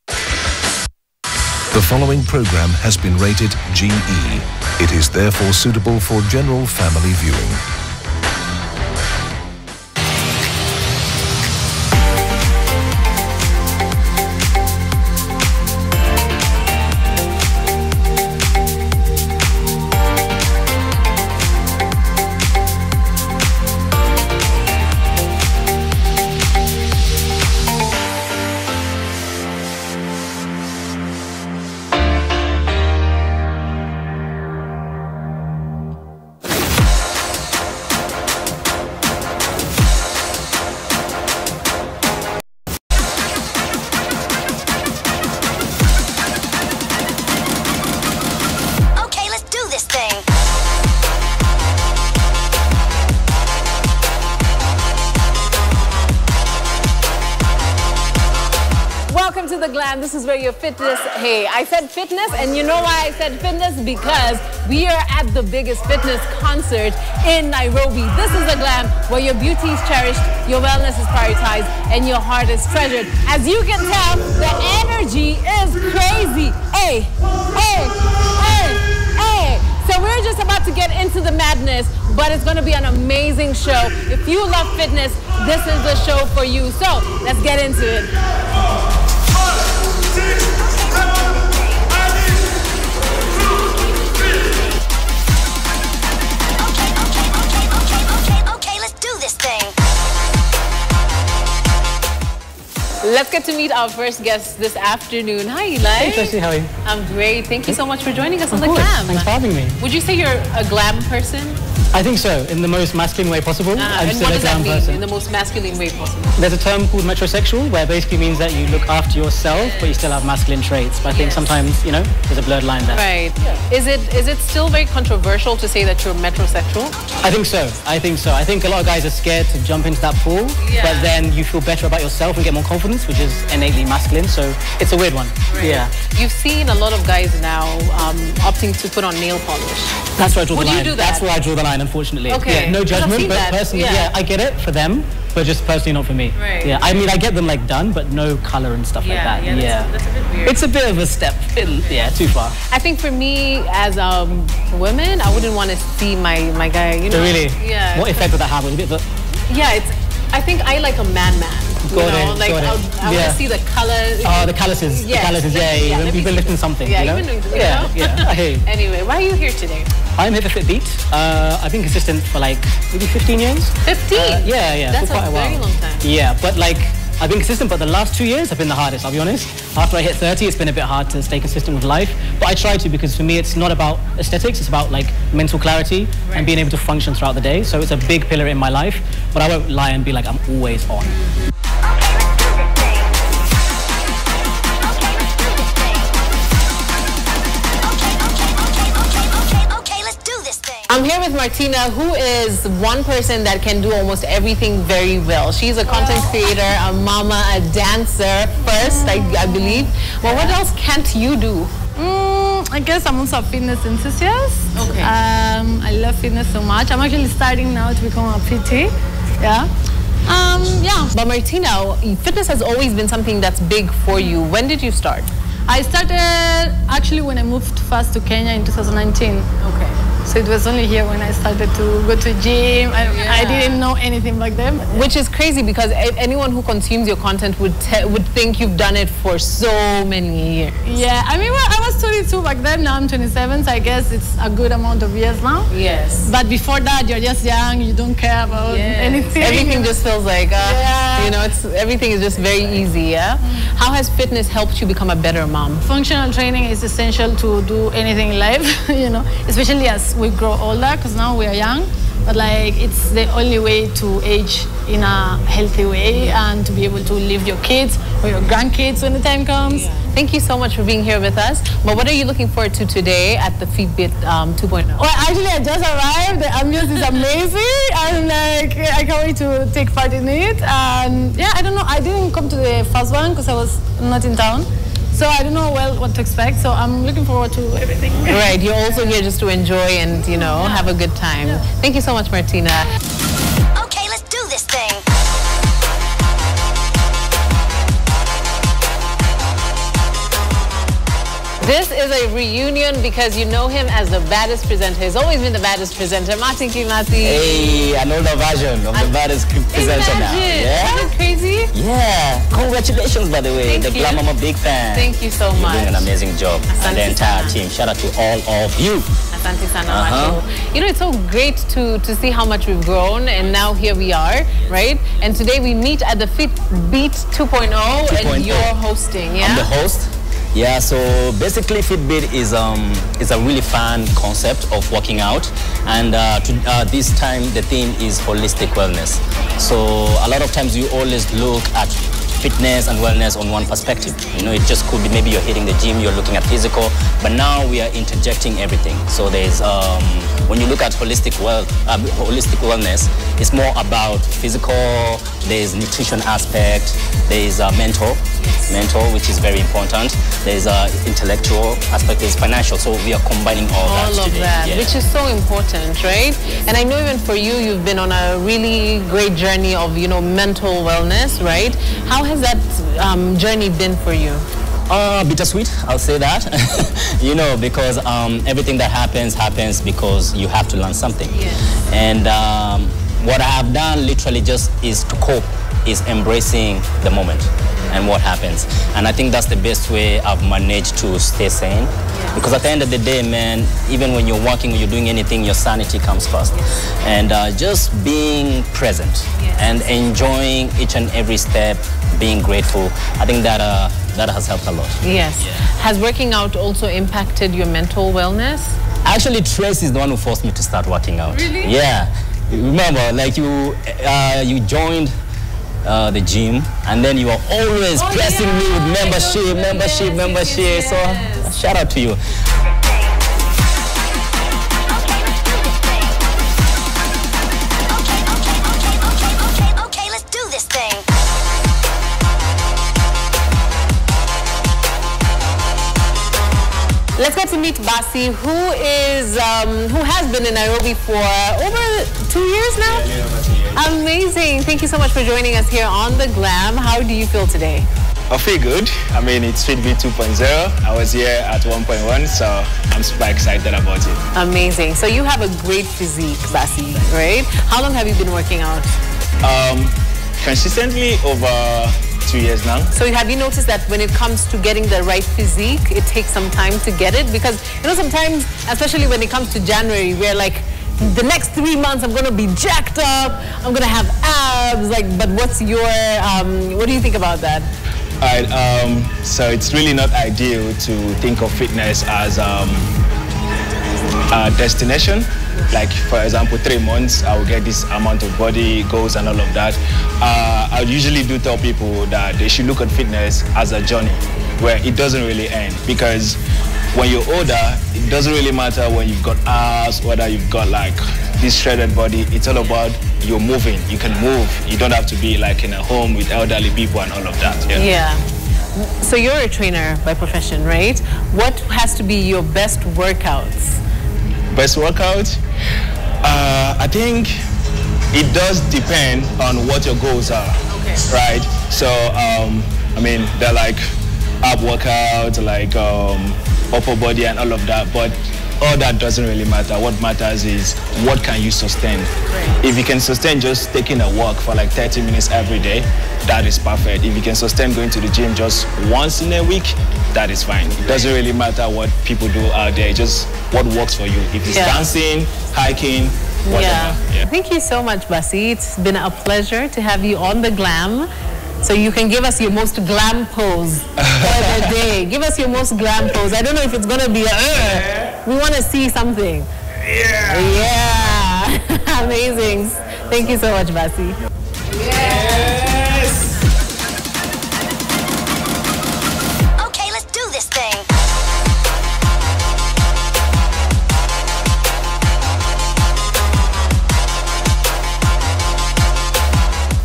Speaker 2: The following program has been rated GE. It is therefore suitable for general family viewing.
Speaker 3: The Glam. This is where your fitness, hey, I said fitness, and you know why I said fitness? Because we are at the biggest fitness concert in Nairobi. This is The Glam, where your beauty is cherished, your wellness is prioritized, and your heart is treasured. As you can tell, the energy is crazy. Hey, hey, hey, hey. So we're just about to get into the madness, but it's going to be an amazing show. If you love fitness, this is the show for you. So let's get into it. Let's get to meet our first guest this afternoon. Hi, Eli.
Speaker 12: Hey, Tracy, how are you?
Speaker 3: I'm great. Thank you so much for joining us on The Glam.
Speaker 12: Thanks for having me.
Speaker 3: Would you say you're a glam person?
Speaker 12: I think so, in the most masculine way possible. I'm
Speaker 3: and
Speaker 12: still
Speaker 3: what
Speaker 12: a
Speaker 3: does that
Speaker 12: glam
Speaker 3: mean,
Speaker 12: person.
Speaker 3: in the most masculine way possible?
Speaker 12: There's a term called metrosexual, where basically means that you look after yourself, but you still have masculine traits. But I think sometimes, you know, there's a blurred line there.
Speaker 3: Right. Yeah. Is it still very controversial to say that you're metrosexual?
Speaker 12: I think so. I think so. I think a lot of guys are scared to jump into that pool, but then you feel better about yourself and get more confidence, which is innately masculine. So it's a weird one.
Speaker 3: Right.
Speaker 12: Yeah.
Speaker 3: You've seen a lot of guys now opting to put on nail polish.
Speaker 12: That's where I draw the line.
Speaker 3: Would you do that?
Speaker 12: That's where I draw the line, unfortunately.
Speaker 3: Okay.
Speaker 12: Yeah, no judgment, but personally,
Speaker 3: yeah,
Speaker 12: I get it for them, but just personally not for me.
Speaker 3: Right.
Speaker 12: Yeah, I mean, I get them like done, but no color and stuff like that.
Speaker 3: Yeah, that's a bit weird.
Speaker 12: It's a bit of a step, too far.
Speaker 3: I think for me, as a woman, I wouldn't want to see my guy, you know.
Speaker 12: Really?
Speaker 3: Yeah.
Speaker 12: What effect would that have? A bit of a...
Speaker 3: Yeah, I think I like a man.
Speaker 12: Got it.
Speaker 3: Like I want to see the color.
Speaker 12: Oh, the calluses.
Speaker 3: Yes.
Speaker 12: The calluses, yeah. You've been lifting something,
Speaker 3: yeah,
Speaker 12: you know? Yeah, I hear you.
Speaker 3: Anyway, why are you here today?
Speaker 12: I'm here for Fitbeat. I've been consistent for like maybe 15 years.
Speaker 3: 15?
Speaker 12: Yeah.
Speaker 3: That's
Speaker 12: for quite
Speaker 3: a
Speaker 12: a while.
Speaker 3: very long time.
Speaker 12: Yeah, but like I've been consistent, but the last 2 years have been the hardest, I'll be honest. After I hit 30, it's been a bit hard to stay consistent with life. But I try to, because for me, it's not about aesthetics, it's about like mental clarity and being able to function throughout the day. So it's a big pillar in my life, but I won't lie and be like, I'm always on.
Speaker 17: I'm here with Martina, who is one person that can do almost everything very well. She's a content creator, a mama, a dancer first, I believe. Well, what else can't you do?
Speaker 18: I guess I'm also a fitness enthusiast.
Speaker 17: Okay.
Speaker 18: I love fitness so much. I'm actually starting now to become a PT. Yeah. Yeah.
Speaker 17: But Martina, fitness has always been something that's big for you. When did you start?
Speaker 18: I started actually when I moved first to Kenya in 2019.
Speaker 17: Okay.
Speaker 18: So it was only here when I started to go to gym. I didn't know anything back then.
Speaker 17: Which is crazy because anyone who consumes your content would think you've done it for so many years.
Speaker 18: Yeah, I mean, well, I was 22 back then. Now I'm 27, so I guess it's a good amount of years now.
Speaker 17: Yes.
Speaker 18: But before that, you're just young. You don't care about anything.
Speaker 17: Everything just feels like, you know, everything is just very easy. Yeah. How has fitness helped you become a better mom?
Speaker 18: Functional training is essential to do anything in life, you know, especially as we grow older, because now we are young, but like it's the only way to age in a healthy way and to be able to live your kids or your grandkids when the time comes.
Speaker 17: Yeah. Thank you so much for being here with us. But what are you looking forward to today at the Fitbit 2.0?
Speaker 18: Well, actually, I just arrived. The ambience is amazing. I'm like, I can't wait to take part in it. And yeah, I don't know. I didn't come to the first one because I was not in town. So I don't know well what to expect. So I'm looking forward to everything.
Speaker 17: Right. You're also here just to enjoy and, you know, have a good time. Yeah. Thank you so much, Martina.
Speaker 19: Okay, let's do this thing.
Speaker 17: This is a reunion because you know him as the baddest presenter. He's always been the baddest presenter. Martin Kimati.
Speaker 20: Hey, an older version of the baddest presenter now. Yeah?
Speaker 17: Isn't it crazy?
Speaker 20: Yeah. Congratulations, by the way.
Speaker 17: Thank you.
Speaker 20: Glam, I'm a big fan.
Speaker 17: Thank you so much.
Speaker 20: You're doing an amazing job.
Speaker 17: Asante
Speaker 20: and the entire
Speaker 17: sana.
Speaker 20: team. Shout out to all of you.
Speaker 17: Asante sana, Macho. You know, it's so great to see how much we've grown, and now here we are, right? And today we meet at the Fitbit 2.0, and you're hosting, yeah?
Speaker 20: I'm the host. Yeah, so basically Fitbit is a really fun concept of working out, and this time the theme is holistic wellness. So a lot of times you always look at fitness and wellness on one perspective. You know, it just could be maybe you're hitting the gym, you're looking at physical, but now we are interjecting everything. So there's, when you look at holistic wellness, it's more about physical, there's nutrition aspect, there's mental, which is very important. There's intellectual aspect, there's financial. So we are combining all that
Speaker 17: of
Speaker 20: today.
Speaker 17: that,
Speaker 20: Yeah.
Speaker 17: which is so important, right?
Speaker 20: Yes.
Speaker 17: And I know even for you, you've been on a really great journey of, you know, mental wellness, right? How has that journey been for you?
Speaker 20: Bittersweet, I'll say that. You know, because everything that happens because you have to learn something.
Speaker 17: Yes.
Speaker 20: And what I have done literally just is to cope, is embracing the moment and what happens. And I think that's the best way I've managed to stay sane. Yes. Because at the end of the day, man, even when you're working, when you're doing anything, your sanity comes first. Yes. And just being present, yes, and enjoying each and every step, being grateful, I think that that has helped a lot.
Speaker 17: Yes. Yeah. Has working out also impacted your mental wellness?
Speaker 20: Actually, Trace is the one who forced me to start working out.
Speaker 17: Really?
Speaker 20: Yeah. Remember, like you joined the gym, and then you were always pressing me with membership. So shout out to you.
Speaker 19: Okay, let's do this thing.
Speaker 17: Let's get to meet Basi, who has been in Nairobi for over 2 years now?
Speaker 21: Yeah, over 2 years.
Speaker 17: Amazing. Thank you so much for joining us here on The Glam. How do you feel today?
Speaker 21: I feel good. I mean, it's Fitbit 2.0. I was here at 1.1, so I'm super excited about it.
Speaker 17: Amazing. So you have a great physique, Basi, right? How long have you been working out?
Speaker 21: Consistently over 2 years now.
Speaker 17: So have you noticed that when it comes to getting the right physique, it takes some time to get it? Because, you know, sometimes, especially when it comes to January, we're like, the next 3 months I'm going to be jacked up, I'm going to have abs, like, but what's your, what do you think about that?
Speaker 21: All right, so it's really not ideal to think of fitness as a destination. Like, for example, 3 months, I will get this amount of body goals and all of that. I usually do tell people that they should look at fitness as a journey where it doesn't really end, because when you're older, it doesn't really matter when you've got abs, whether you've got like this shredded body. It's all about you're moving. You can move. You don't have to be like in a home with elderly people and all of that.
Speaker 17: Yeah. So you're a trainer by profession, right? What has to be your best workouts?
Speaker 21: Best workout? I think it does depend on what your goals are, right? So, I mean, they're like ab workouts, like upper body and all of that, but all that doesn't really matter. What matters is what can you sustain. If you can sustain just taking a walk for like 30 minutes every day, that is perfect. If you can sustain going to the gym just once in a week, that is fine. It doesn't really matter what people do out there, just what works for you. If it's dancing, hiking, whatever. Yeah.
Speaker 17: Thank you so much, Basi. It's been a pleasure to have you on the Glam. So you can give us your most glam pose for the day. Give us your most glam pose. I don't know if it's going to be a we want to see something. Yeah. Amazing. Thank you so much, Basi.
Speaker 19: Yes. Okay, let's do this thing.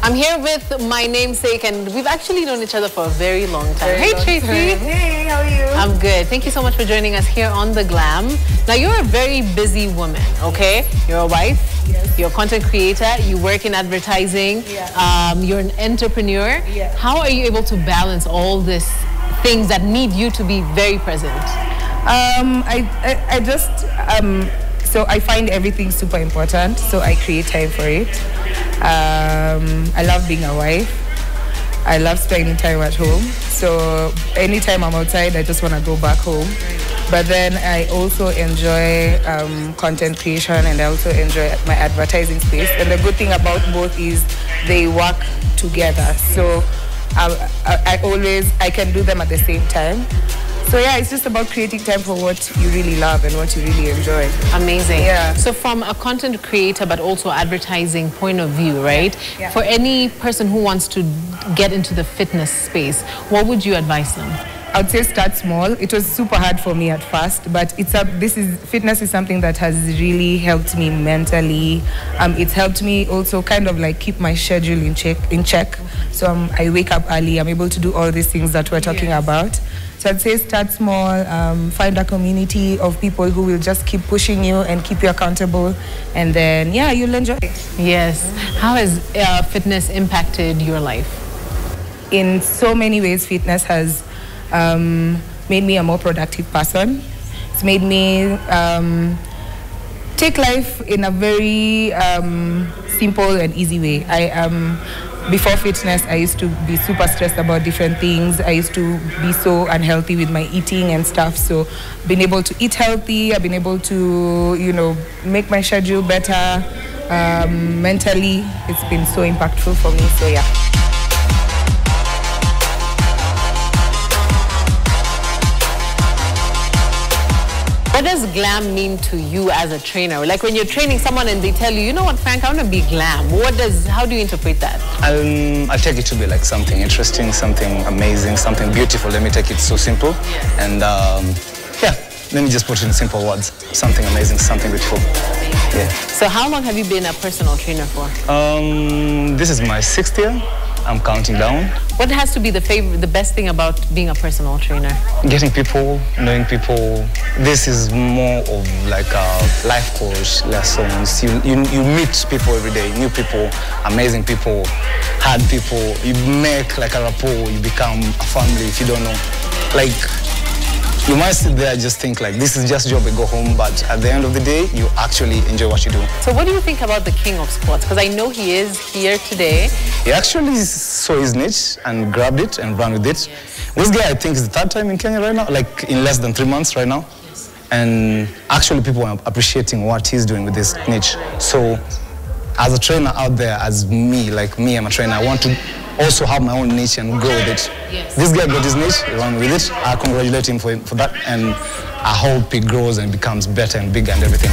Speaker 17: I'm here with my namesake, and we've actually known each other for a very long time. Hey, Tracy.
Speaker 1: Hey, how are you?
Speaker 17: I'm good. Thank you so much for joining us here on The Glam. Now, you're a very busy woman, okay? You're a wife. Yes. You're a content creator. You work in advertising. Yeah. You're an entrepreneur. Yeah. How are you able to balance all these things that need you to be very present?
Speaker 1: So I find everything super important, so I create time for it. I love being a wife. I love spending time at home. So anytime I'm outside, I just want to go back home. But then I also enjoy content creation, and I also enjoy my advertising space. And the good thing about both is they work together. So I can do them at the same time. So yeah, it's just about creating time for what you really love and what you really enjoy.
Speaker 17: Amazing.
Speaker 1: Yeah.
Speaker 17: So from a content creator but also advertising point of view, right?
Speaker 1: Yeah.
Speaker 17: For any person who wants to get into the fitness space, what would you advise them?
Speaker 1: I would say start small. It was super hard for me at first, but fitness is something that has really helped me mentally. It's helped me also kind of like keep my schedule in check. So I wake up early. I'm able to do all these things that we're talking about. So I'd say start small, find a community of people who will just keep pushing you and keep you accountable, and then, yeah, you'll enjoy it.
Speaker 17: Yes. How has fitness impacted your life?
Speaker 1: In so many ways, fitness has made me a more productive person. It's made me take life in a very simple and easy way. Before fitness, I used to be super stressed about different things. I used to be so unhealthy with my eating and stuff. So being able to eat healthy, I've been able to, make my schedule better. Mentally, it's been so impactful for me, so yeah.
Speaker 17: What does glam mean to you as a trainer? Like when you're training someone and they tell you, you know what, Frank, I want to be glam. How do you interpret that?
Speaker 21: I take it to be like something interesting, something amazing, something beautiful. Let me take it so simple. Yes. And let me just put it in simple words. Something amazing, something beautiful. Yeah.
Speaker 17: So how long have you been a personal trainer for?
Speaker 21: This is my 6th year. I'm counting down.
Speaker 17: What has to be the best thing about being a personal trainer?
Speaker 21: Getting people, knowing people. This is more of like a life coach lessons. You meet people every day, new people, amazing people, hard people. You make like a rapport, you become a family if you don't know. Like, you might sit there and just think like, this is just a job, I go home, but at the end of the day, you actually enjoy what you do.
Speaker 17: So what do you think about the king of sports? Because I know he is here today.
Speaker 21: He actually saw his niche and grabbed it and ran with it. Yes. This guy, I think, is the 3rd time in Kenya right now, like in less than 3 months right now. Yes. And actually people are appreciating what he's doing with this niche. So as a trainer out there, as me, I'm a trainer, I want to also have my own niche and grow with it. Yes. This guy got his niche, he ran with it. I congratulate him for that, and I hope he grows and becomes better and bigger and everything.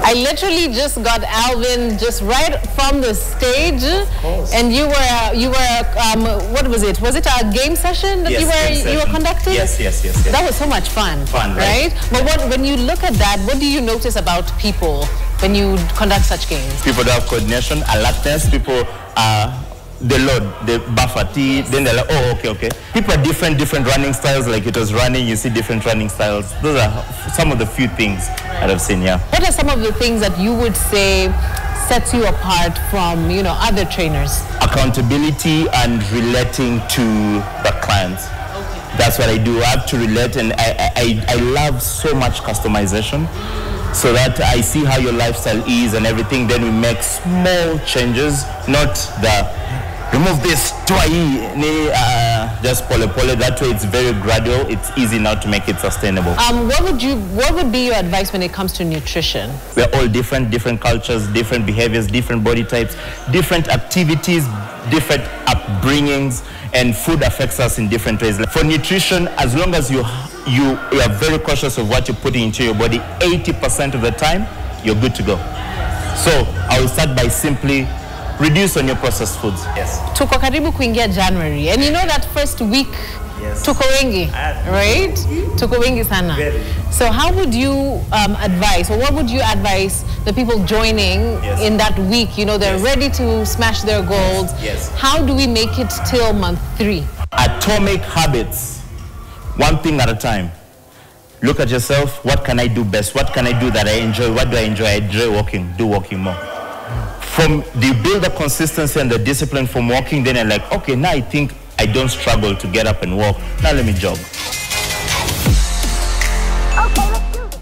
Speaker 17: I literally just got Alvin just right from the stage, and you were what was it? Was it a game session that you were conducting?
Speaker 20: Yes.
Speaker 17: That was so much fun. Right? But when you look at that, what do you notice about people when you conduct such games?
Speaker 21: People that have coordination, alertness. People the load, the buffer T, then they're like, oh, okay. People are different running styles. Like it was running, you see different running styles. Those are some of the few things that I've seen, yeah.
Speaker 17: What are some of the things that you would say sets you apart from, other trainers?
Speaker 21: Accountability and relating to the clients. That's what I do. I have to relate, and I love so much customization, so that I see how your lifestyle is and everything. Then we make small changes, not the remove this, just pole. That way it's very gradual. It's easy now to make it sustainable.
Speaker 17: What would be your advice when it comes to nutrition?
Speaker 21: We're all different cultures, different behaviors, different body types, different activities, different upbringings, and food affects us in different ways. For nutrition, as long as you are very cautious of what you're putting into your body, 80% of the time, you're good to go. So I will start by simply reduce on your processed foods. Yes.
Speaker 17: Tuko karibu kuingia January, and that first week, tuko wengi, right? Tuko wengi sana. So how would you advise, or what would you advise the people joining in that week? They're ready to smash their goals.
Speaker 21: Yes.
Speaker 17: How do we make it till month 3?
Speaker 21: Atomic habits, one thing at a time. Look at yourself. What can I do best? What can I do that I enjoy? What do I enjoy? I enjoy walking. Do walking more. You build the consistency and the discipline from walking, then you're like, okay, now I think I don't struggle to get up and walk. Now let me jog.
Speaker 19: Okay, let's do this.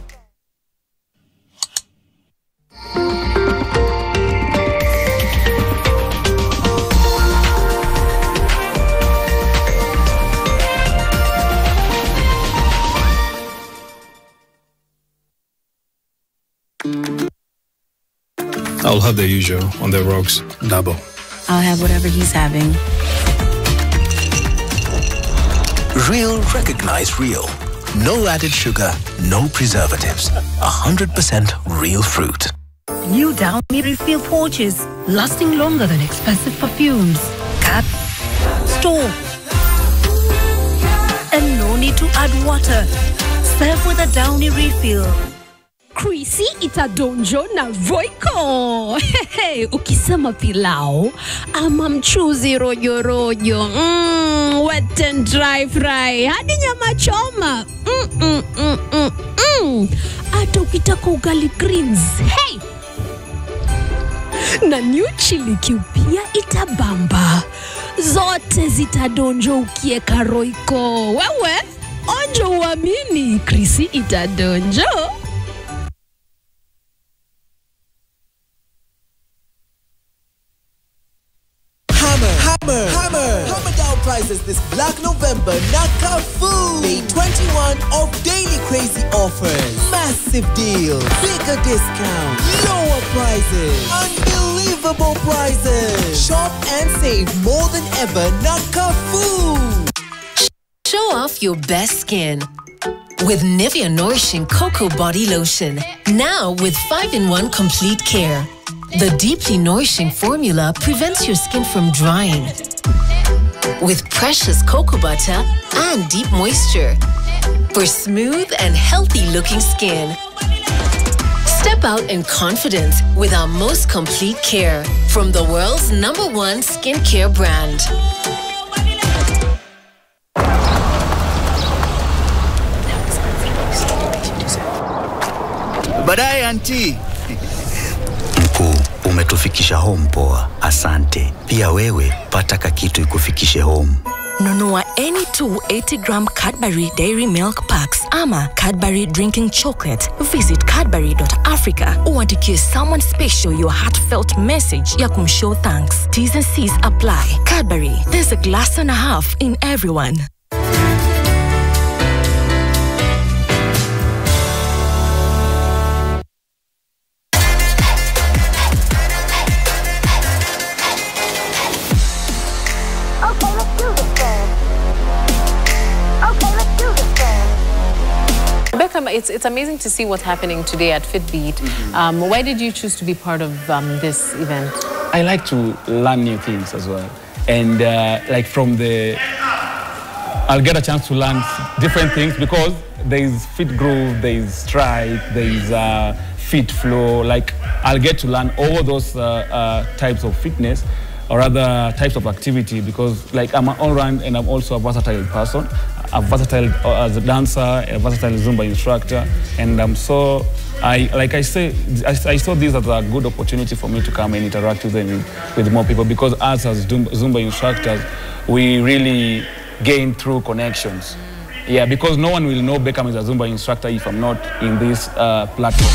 Speaker 4: I'll have the usual on the rocks, double.
Speaker 5: I'll have whatever he's having.
Speaker 2: Real recognize real. No added sugar, no preservatives. 100% real fruit.
Speaker 6: New Downy refill pouches, lasting longer than expensive perfumes. Cut, store, and no need to add water. Serve with a Downy refill.
Speaker 7: Chrissy itadonjo na Voiko. Hey, ukisema pilau ama mchuzi rojo rojo, wet and dry fry hadi nyama choma, hata ukitaka ugali greens, hey, na new chili cube pia itabamba. Zote zitadonjo ukieka Royco. Wewe onjo uamini, Chrissy itadonjo.
Speaker 26: Hammer down prices this Black November. Naka Food. Day 21 of daily crazy offers. Massive deals. Bigger discount. Lower prices. Unbelievable prices. Shop and save more than ever. Naka Food.
Speaker 8: Show off your best skin with Nivea Nourishing Cocoa Body Lotion. Now with 5-in-1 complete care. The deeply nourishing formula prevents your skin from drying with precious cocoa butter and deep moisture for smooth and healthy looking skin. Step out in confidence with our most complete care from the world's #1 skincare brand.
Speaker 22: Baadaye auntie.
Speaker 23: Mkuu, umetufikisha home poa. Asante. Pia wewe pata kakitu ikufikishe home.
Speaker 7: Nunua any 2 80-gram Cadbury Dairy Milk Packs ama Cadbury Drinking Chocolate. Visit cadbury.africa uandikie someone special your heartfelt message ya kumshow thanks. T's and C's apply. Cadbury, there's a glass and a half in everyone.
Speaker 17: it's amazing to see what's happening today at Fitbeat. Why did you choose to be part of this event?
Speaker 11: I like to learn new things as well. And like from the, I'll get a chance to learn different things because there is fit groove, there is strike, there is fit flow. Like I'll get to learn all those types of fitness or other types of activity because like I'm an all-round and I'm also a versatile person. I'm versatile as a dancer, a versatile Zumba instructor, and I'm so, I saw this as a good opportunity for me to come and interact with more people because us as Zumba instructors, we really gain through connections. Yeah, because no one will know Beckham is a Zumba instructor if I'm not in this platform.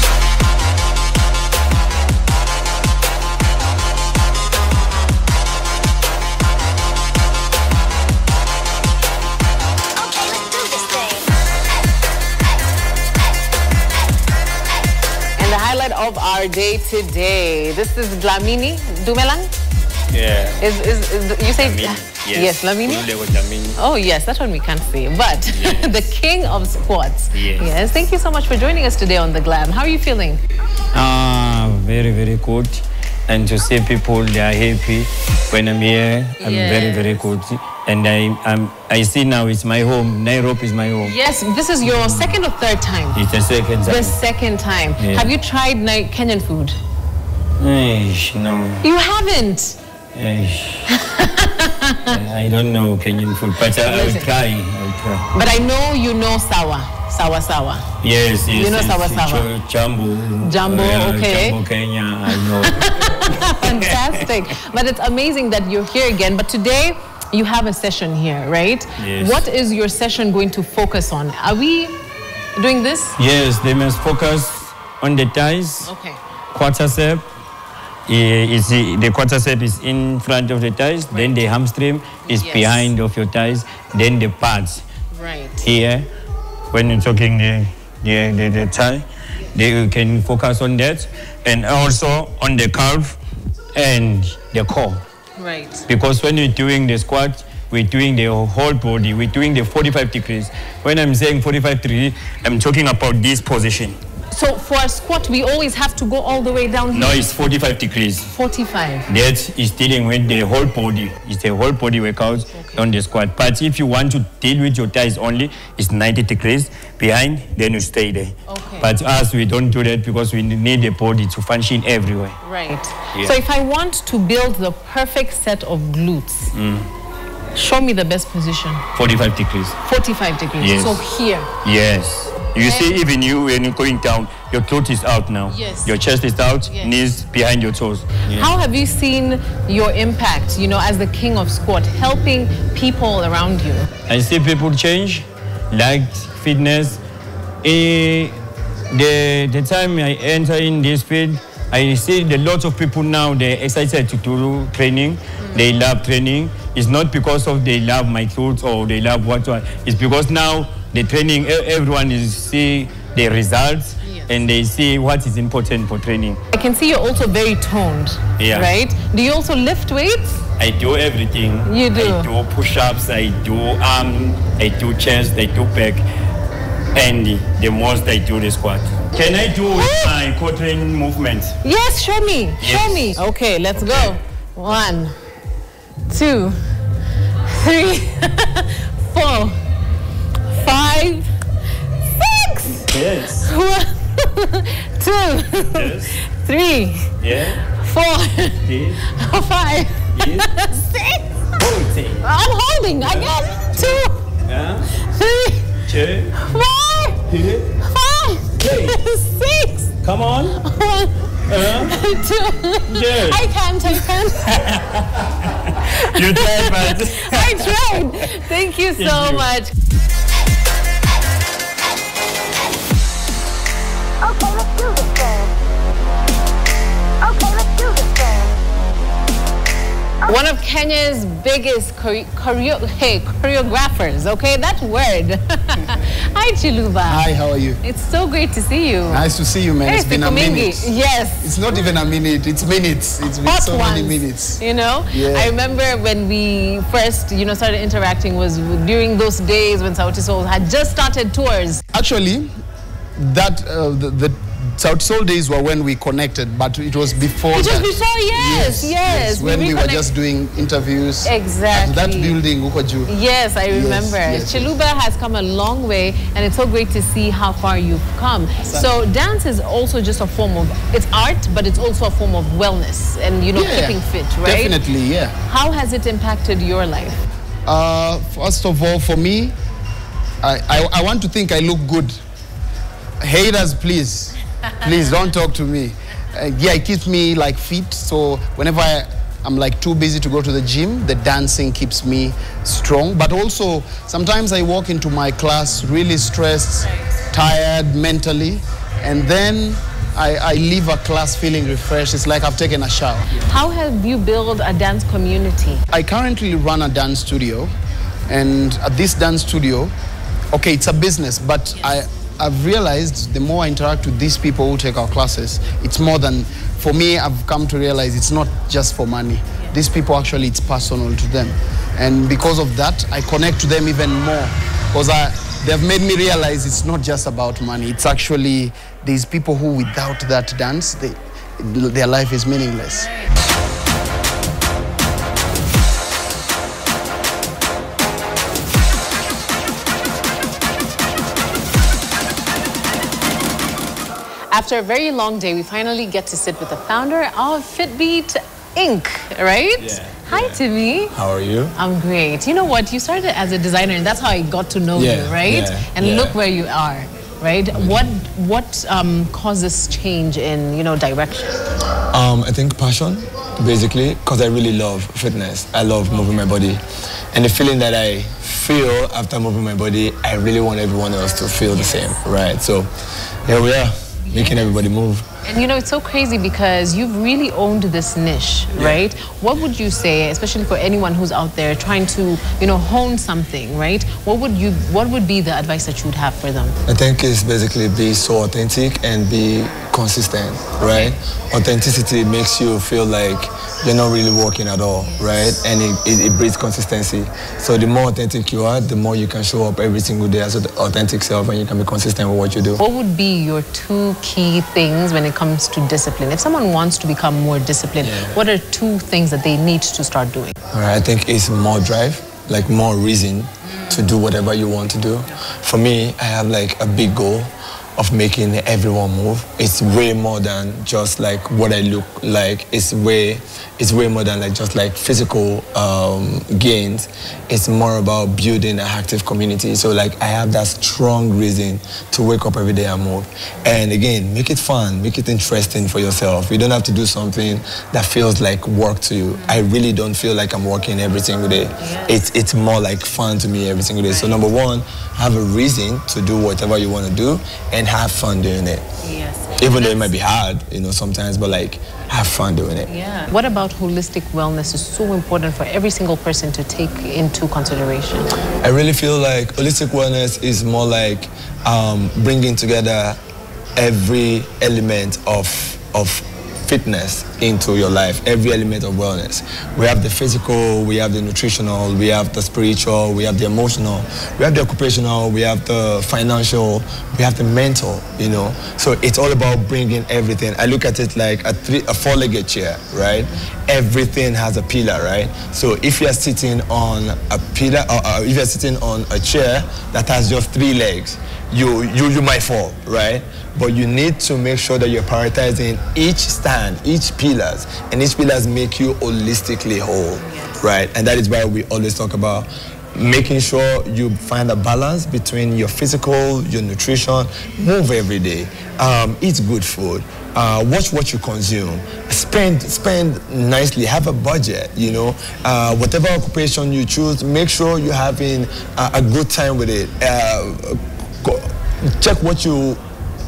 Speaker 17: Of our day today. This is Dlamini Dumelang?
Speaker 13: Yeah.
Speaker 17: You say
Speaker 13: yes,
Speaker 17: Dlamini? Oh yes, that one we can't say. But yes. The king of squats. Yes. Thank you so much for joining us today on The Glam. How are you feeling?
Speaker 13: Very, very good. And to see people, they are happy when I'm here. I'm very, very good. And I see now it's my home. Nairobi is my home.
Speaker 17: Yes, this is your second or third time?
Speaker 13: It's the second time.
Speaker 17: The second time.
Speaker 13: Yeah.
Speaker 17: Have you tried Kenyan food?
Speaker 13: No.
Speaker 17: You haven't?
Speaker 13: I don't know Kenyan food, but I'll try.
Speaker 17: But I know you know sawa.
Speaker 13: Yes.
Speaker 17: You know sawa.
Speaker 13: Jambo,
Speaker 17: okay.
Speaker 13: Jambo Kenya, I know.
Speaker 17: Fantastic. But it's amazing that you're here again. But today, you have a session here, right?
Speaker 13: Yes.
Speaker 17: What is your session going to focus on? Are we doing this?
Speaker 13: Yes, they must focus on the thighs.
Speaker 17: Okay.
Speaker 13: Quadricep. The quadricep is in front of the thighs. Right. Then the hamstring is behind of your thighs. Then the pads.
Speaker 17: Right.
Speaker 13: Here, when you're talking the thigh, they can focus on that, and also on the calf and the core.
Speaker 17: Right.
Speaker 13: Because when you're doing the squat, we're doing the whole body. We're doing the 45 degrees. When I'm saying 45 degrees, I'm talking about this position.
Speaker 17: So for a squat, we always have to go all the way down here?
Speaker 13: No, it's 45 degrees.
Speaker 17: 45.
Speaker 13: That is dealing with the whole body. It's the whole body workout on the squat. But if you want to deal with your thighs only, it's 90 degrees behind, then you stay there.
Speaker 17: Okay.
Speaker 13: But us, we don't do that because we need the body to function everywhere.
Speaker 17: Right.
Speaker 13: Yeah.
Speaker 17: So if I want to build the perfect set of glutes, show me the best position.
Speaker 13: 45 degrees.
Speaker 17: 45 degrees.
Speaker 13: Yes.
Speaker 17: So here.
Speaker 13: Yes. You see, even you, when you're going down, your throat is out now.
Speaker 17: Yes.
Speaker 13: Your chest is out,
Speaker 17: yes.
Speaker 13: Knees behind your toes. Yeah.
Speaker 17: How have you seen your impact, as the king of squat, helping people around you?
Speaker 13: I see people change, like fitness. The time I enter in this field, I see a lot of people now, they're excited to do training. They love training. It's not because of they love my clothes or they love what. It's because now the training, everyone is see the results and they see what is important for training.
Speaker 17: I can see you're also very toned, right? Do you also lift weights?
Speaker 13: I do everything.
Speaker 17: You do?
Speaker 13: I do push-ups, I do arm, I do chest, I do back, and the most I do the squat. Can I do my core-training movements?
Speaker 17: Yes, show me.
Speaker 13: Yes.
Speaker 17: Show me. Okay, let's go. 1, 2, 3, 4, 5, 6.
Speaker 13: Yes.
Speaker 17: 1, 2,
Speaker 13: yes.
Speaker 17: 3, 4, 5, 6. I'm holding again. 2, 3, 4, 5, 6.
Speaker 13: Come on.
Speaker 17: 1, 2.
Speaker 13: Yes.
Speaker 17: I can't.
Speaker 13: You tried, but
Speaker 17: I tried. Thank you so much.
Speaker 19: Okay, let's do this then. Okay, let's do this then.
Speaker 17: One of Kenya's biggest choreographers, okay? That word. Hi, Chiluba.
Speaker 14: Hi, how are you?
Speaker 17: It's so great to see you.
Speaker 14: Nice to see you, man. It's been a minute.
Speaker 17: Yes.
Speaker 14: It's not even a minute, it's minutes. It's been
Speaker 17: Hot
Speaker 14: so
Speaker 17: ones,
Speaker 14: many minutes.
Speaker 17: Yeah. I remember when we first, started interacting was during those days when Sauti Sol had just started tours.
Speaker 14: Actually, the South Soul days were when we connected, but it was before.
Speaker 17: It was
Speaker 14: that.
Speaker 17: before, yes.
Speaker 14: When we were just doing interviews.
Speaker 17: Exactly.
Speaker 14: At that building, Ukoju.
Speaker 17: Yes, I remember.
Speaker 14: Yes.
Speaker 17: Chiluba has come a long way, and it's so great to see how far you've come. So dance is also just a form of, it's art, but it's also a form of wellness and, you know, keeping fit, right?
Speaker 14: Definitely, yeah.
Speaker 17: How has it impacted your life?
Speaker 14: First of all, for me, I want to think I look good. Haters, please don't talk to me. Yeah, it keeps me like fit. So whenever I'm like too busy to go to the gym, the dancing keeps me strong. But also sometimes I walk into my class really stressed, tired mentally, and then I leave a class feeling refreshed. It's like I've taken a shower.
Speaker 17: How have you built a dance community?
Speaker 14: I currently run a dance studio, and at this dance studio, okay, it's a business, but I've realized the more I interact with these people who take our classes, it's more than, for me, I've come to realize it's not just for money. These people actually, it's personal to them. And because of that, I connect to them even more. Because they've made me realize it's not just about money. It's actually, these people who without that dance, their life is meaningless.
Speaker 17: After a very long day, we finally get to sit with the founder of Fitbeat Inc., right?
Speaker 21: Yeah.
Speaker 17: Hi, Timmy.
Speaker 21: How are you?
Speaker 17: I'm great. You know what? You started as a designer, and that's how I got to know you, right? And look where you are, right? What caused this change in, you know, direction?
Speaker 21: I think passion, basically, because I really love fitness. I love moving my body. And the feeling that I feel after moving my body, I really want everyone else to feel the same, right? So here we are, making everybody move.
Speaker 17: And you know, it's so crazy because you've really owned this niche, right? What would you say, especially for anyone who's out there trying to, you know, hone something, right? What would be the advice that you would have for them?
Speaker 21: I think it's basically be so authentic and be consistent, right? Authenticity makes you feel like you're not really working at all, right? And it breeds consistency. So the more authentic you are, the more you can show up every single day as an authentic self, and you can be consistent with what you do.
Speaker 17: What would be your 2 key things when it comes to discipline? If someone wants to become more disciplined, what are 2 things that they need to start doing?
Speaker 21: All right, I think it's more drive, like more reason to do whatever you want to do. For me, I have like a big goal of making everyone move. It's way more than just like what I look like. It's way more than like just like physical gains. It's more about building an active community. So like I have that strong reason to wake up every day and move. And again, make it fun, make it interesting for yourself. You don't have to do something that feels like work to you. I really don't feel like I'm working every single day. It's more like fun to me every single day. So number 1, have a reason to do whatever you want to do and have fun doing it.
Speaker 17: Yes.
Speaker 21: Even though it might be hard, you know, sometimes, but like have fun doing it.
Speaker 17: Yeah. What about holistic wellness is so important for every single person to take into consideration?
Speaker 21: I really feel like holistic wellness is more like bringing together every element of fitness into your life, every element of wellness. We have the physical, we have the nutritional, we have the spiritual, we have the emotional, we have the occupational, we have the financial, we have the mental, you know. So it's all about bringing everything. I look at it like a 4-legged chair, right? Everything has a pillar, right? So if you're sitting on a pillar, or if you're sitting on a chair that has just 3 legs, you might fall, right? But you need to make sure that you're prioritizing each stand, each pillars, and each pillars make you holistically whole, right? And that is why we always talk about making sure you find a balance between your physical, your nutrition, move every day, eat good food, watch what you consume, spend nicely, have a budget, you know, whatever occupation you choose, make sure you're having a good time with it. Check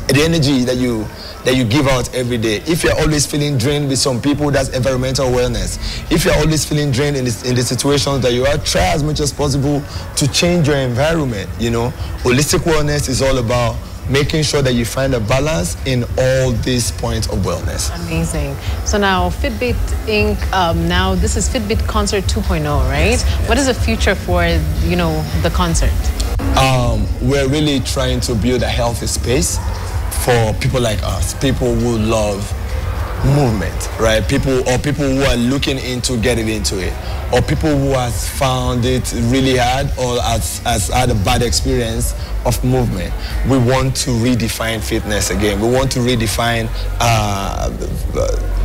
Speaker 21: the energy that you give out every day. If you're always feeling drained with some people, that's environmental wellness. If you're always feeling drained in the situations that you are, try as much as possible to change your environment, you know. Holistic wellness is all about making sure that you find a balance in all these points of wellness.
Speaker 17: Amazing. So now Fitbeat Inc., now this is Fitbeat Concert 2.0, right? Yes. What is the future for, you know, the concert?
Speaker 21: we're really trying to build a healthy space for people like us, people who love movement, right? People who are looking into getting into it, or people who has found it really hard or has had a bad experience of movement. We want to redefine fitness again. We want to redefine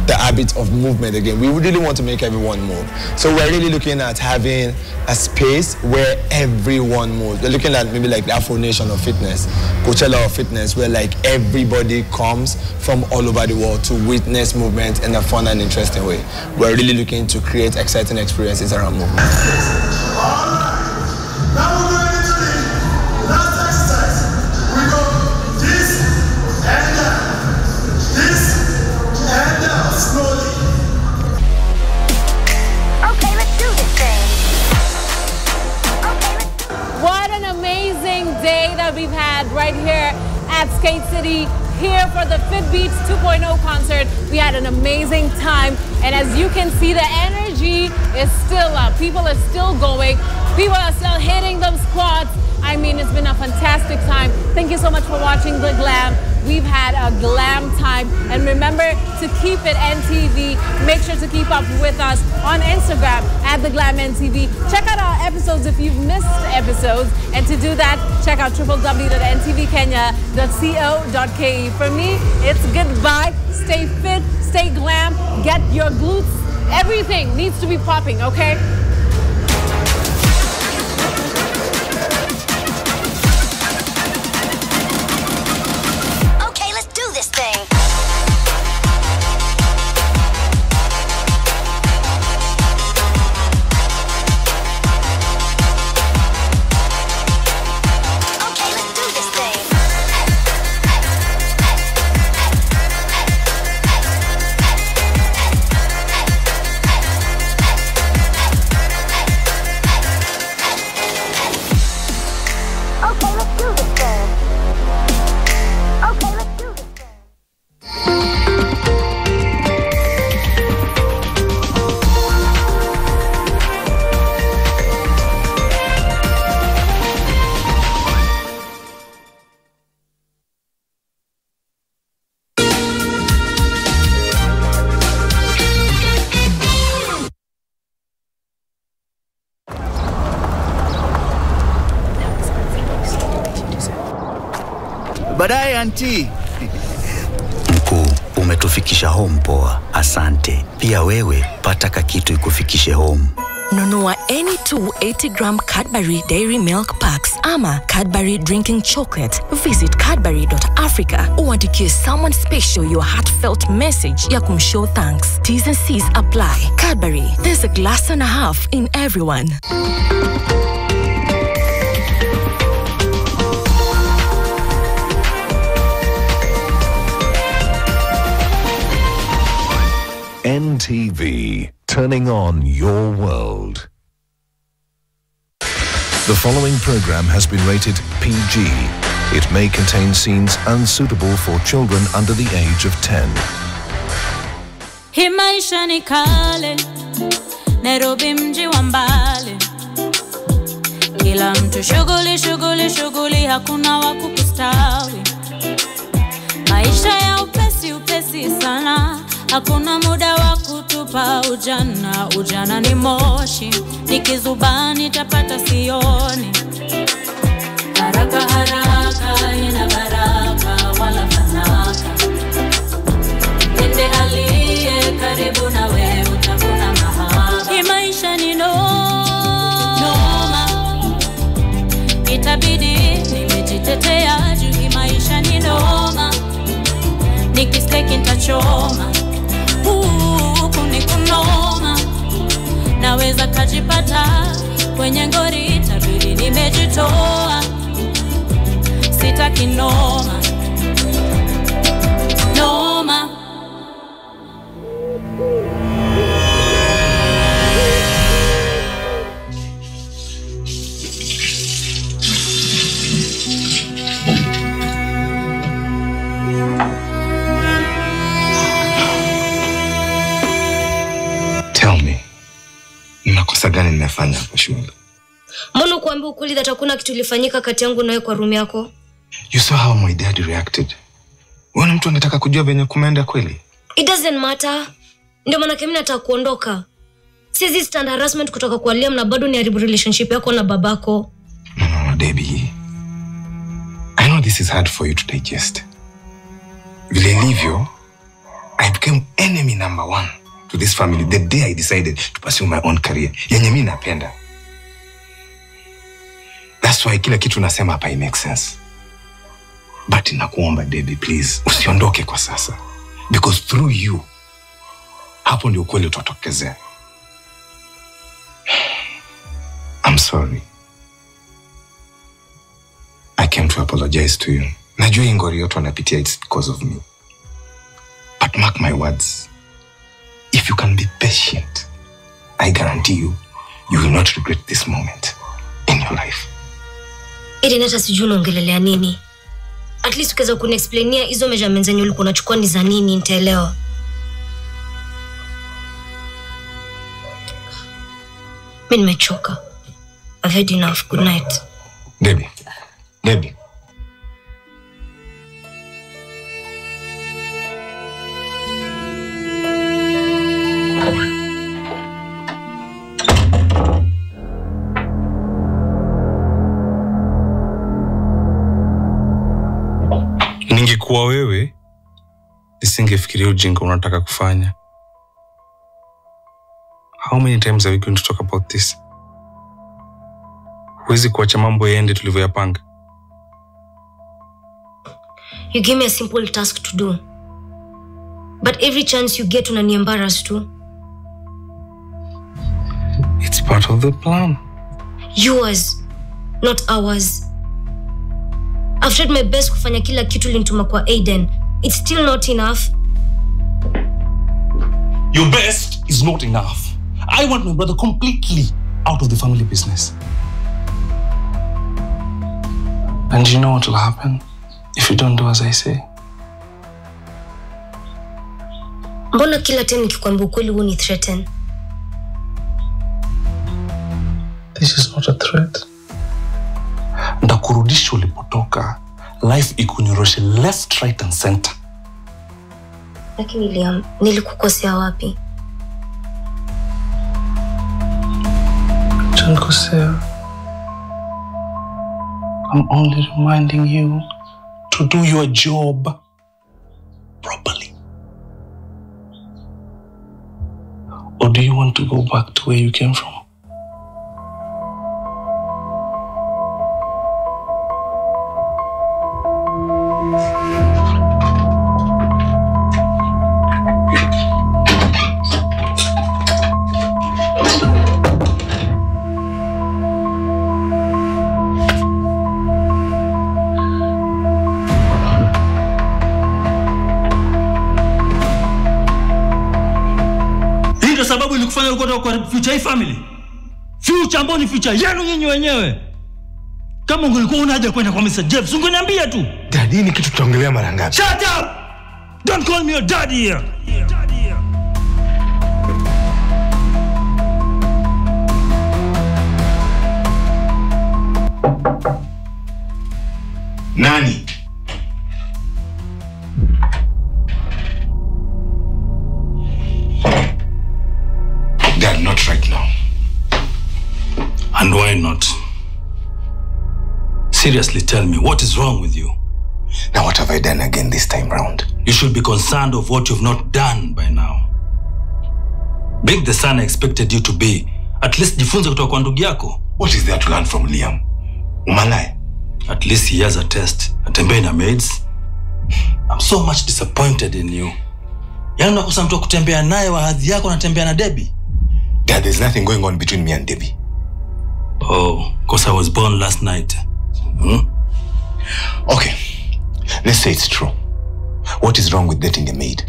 Speaker 21: the habit of movement again. We really want to make everyone move. So we're really looking at having a space where everyone moves. We're looking at maybe like the Afro Nation of fitness, Coachella of fitness, where like everybody comes from all over the world to witness movement in a fun and interesting way. We're really looking to create exciting experiences around movement.
Speaker 17: What an amazing day that we've had right here at Skate City, here for the Fit Beats 2.0 concert. We had an amazing time, and as you can see, the energy is still up. People are still going. People are still hitting them squats. I mean, it's been a fantastic time. Thank you so much for watching The Glam. We've had a glam time, and remember to keep it NTV. Make sure to keep up with us on Instagram at The Glam NTV. Check out our episodes if you've missed episodes, and to do that, check out www.ntvkenya.co.ke. For me, it's goodbye. Stay fit, stay glam, get your glutes. Everything needs to be popping, okay?
Speaker 19: This thing.
Speaker 23: Baadaye auntie. Mkuu, umetufikisha home poa. Asante. Pia wewe pata kakitu ikufikishe home.
Speaker 7: Nunua any 280-gram Cadbury Dairy Milk Packs ama Cadbury Drinking Chocolate. Visit Cadbury.Africa uandikie someone special your heartfelt message ya kumshow thanks. T's and C's apply. Cadbury, there's a glass and a half in everyone.
Speaker 2: NTV, turning on your world. The following program has been rated PG. It may contain scenes unsuitable for children under the age of 10.
Speaker 9: Hii maisha ni kale, Nairobi mji wa mbali. Kila mtu shughuli, shughuli, shughuli, hakuna wa kukustawi. Maisha ya upesi, upesi sana. Hakuna muda wa kutupa ujana, ujana ni moshi, nikizubani tapata sioni. Haraka haraka ina baraka wala fanaka. Nende aliye karibu na wewe utavuna mahaba. Hii maisha ni noma, itabidi nimejitetea juu. Hii maisha ni noma, nikisteki nitachoma. Kuni kunoma, naweza kajipata kwenye ngori, itabidi nimejitoa. Sitaki noma, noma.
Speaker 15: Tell me, ni makosa gani nimefanya hapo shule?
Speaker 10: Mbona kuambia ukweli that hakuna kitu kilifanyika kati yangu na wewe kwa room yako?
Speaker 15: You saw how my dad reacted. Wewe mtu anataka kujua venye kumeenda kweli?
Speaker 10: It doesn't matter. Ndio maana mimi nataka kuondoka. Sizi stand harassment kutoka kwa Liam na bado ni haribu relationship yako na babako.
Speaker 15: No, Debbie. I know this is hard for you to digest. Vile livyo, I became enemy number 1 to this family the day I decided to pursue my own career. Yenye mimi napenda. That's why kila kitu nasema hapa it makes sense. But nakuomba Debbie, please, usiondoke kwa sasa. Because through you, hapo ndio kweli utatokezea. I'm sorry. I came to apologize to you. Najua ingori yote wanapitia it's because of me. But mark my words. If you can be patient, I guarantee you, you will not regret this moment in your life.
Speaker 10: Ili nata sijui unaongelelea nini. At least ukaweza kuniexplainia hizo measurements zenye ulikuwa unachukua ni za nini nitaelewa. Mimi nimechoka. I've had enough. Good night.
Speaker 15: Debbie. Ningekuwa wewe, nisingefikiria ujinga unataka kufanya. How many times are we going to talk about this? Huwezi kuacha mambo yaende tulivyoyapanga.
Speaker 10: You give me a simple task to do. But every chance you get unani-embarrass too.
Speaker 15: It's part of the plan.
Speaker 10: Yours, not ours. I've tried my best kufanya kila kitu linituma kwa Aiden. It's still not enough.
Speaker 16: Your best is not enough. I want my brother completely out of the family business.
Speaker 15: And you know what will happen if you don't do as I say?
Speaker 10: Mbona kila time nikikwambia ukweli huni threaten?
Speaker 15: This is not a threat.
Speaker 16: Ndakurudisha ulipotoka. Life ikunyoroshe left, right and center.
Speaker 10: Lakini Liam, nilikukosea wapi?
Speaker 15: Chankosea. I'm only reminding you
Speaker 16: to do your job properly.
Speaker 15: Or do you want to go back to where you came from?
Speaker 16: Sababu ilikufanya uko kwa future family. Future ambao ni future yenu nyinyi wenyewe. Kama ungekuwa una haja kwenda kwa Mr. Jeff, ungeniambia tu.
Speaker 15: Daddy, ni kitu tutaongelea mara ngapi?
Speaker 16: Shut up! Don't call me your daddy here.
Speaker 15: Nani? Dad, not right now.
Speaker 16: And why not? Seriously, tell me, what is wrong with you?
Speaker 15: Now, what have I done again this time round?
Speaker 16: You should be concerned of what you've not done by now. Being the son I expected you to be, at least jifunze kutoka kwa ndugu yako.
Speaker 15: What is there to learn from Liam? Umalai?
Speaker 16: At least he has a test. Atembea na maids. I'm so much disappointed in you. Yaani unakosa mtu kutembea naye wa hadhi yako unatembea na Debbie.
Speaker 15: Dad, there's nothing going on between me and Debbie.
Speaker 16: Oh, because I was born last night.
Speaker 15: Okay, let's say it's true. What is wrong with dating a maid?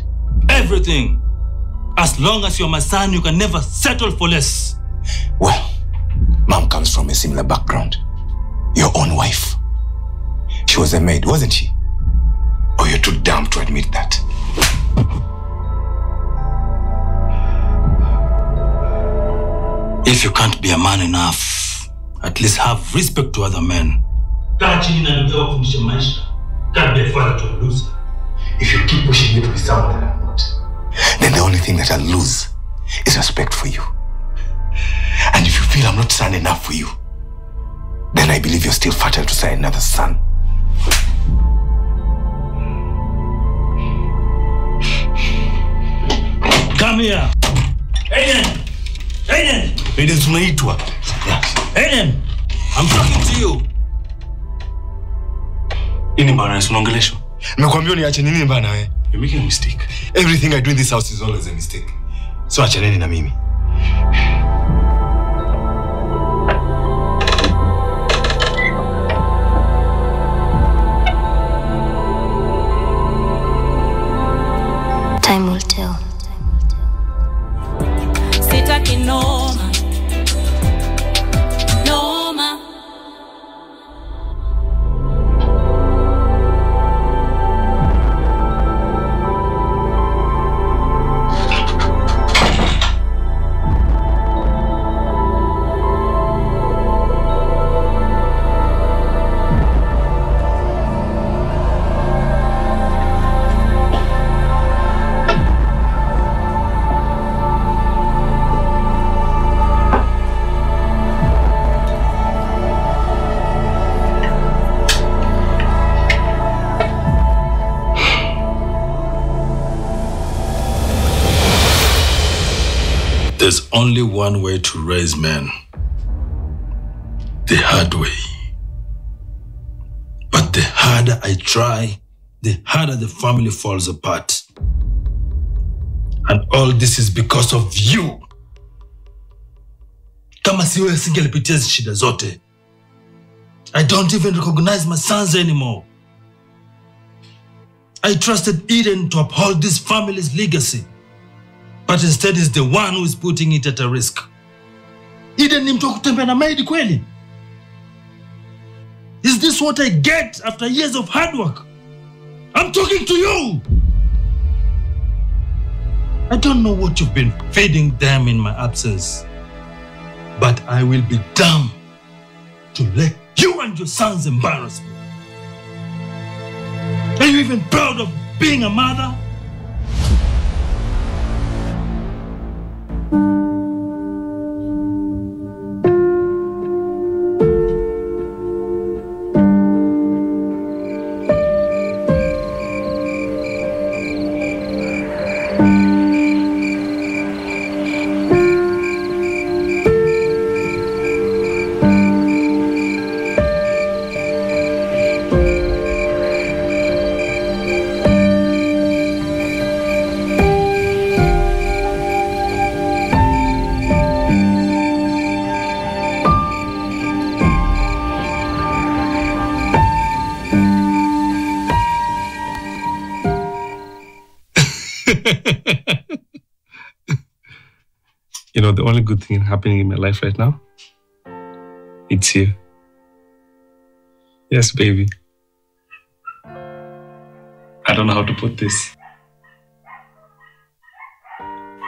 Speaker 16: Everything. As long as you're my son, you can never settle for less.
Speaker 15: Well, Mom comes from a similar background. Your own wife. She was a maid, wasn't she? Or you're too dumb to admit that?
Speaker 16: If you can't be a man enough At least have respect to other men.
Speaker 3: If you keep pushing me to be someone that I'm not,
Speaker 15: then the only thing that I'll lose is respect for you. And if you feel I'm not son enough for you, then I believe you're still fertile to say another son.
Speaker 3: Come here. Aiden! Aiden!
Speaker 15: Aiden, tunaitwa.
Speaker 3: Aiden! I'm talking to you.
Speaker 15: Ini bana, unaongelesha. Nimekuambia niache nini bana wewe? You're making a mistake. Everything I do in this house is always a mistake. So acha nini na mimi.
Speaker 10: Time will tell.
Speaker 9: Sitaki noma. Noma.
Speaker 16: There's only one way to raise men. The hard way. But the harder I try, the harder the family falls apart. And all this is because of you. Kama siwe singelipitia hizi shida zote. I don't even recognize my sons anymore. I trusted Eden to uphold this family's legacy. But instead is the one who is putting it at a risk. Eden ni mtu wa kutembea na maidi kweli? Is this what I get after years of hard work? I'm talking to you! I don't know what you've been feeding them in my absence. But I will be damned to let you and your sons embarrass me. Are you even proud of being a mother?
Speaker 12: You know, the only good thing happening in my life right now, it's you. Yes, baby. I don't know how to put this.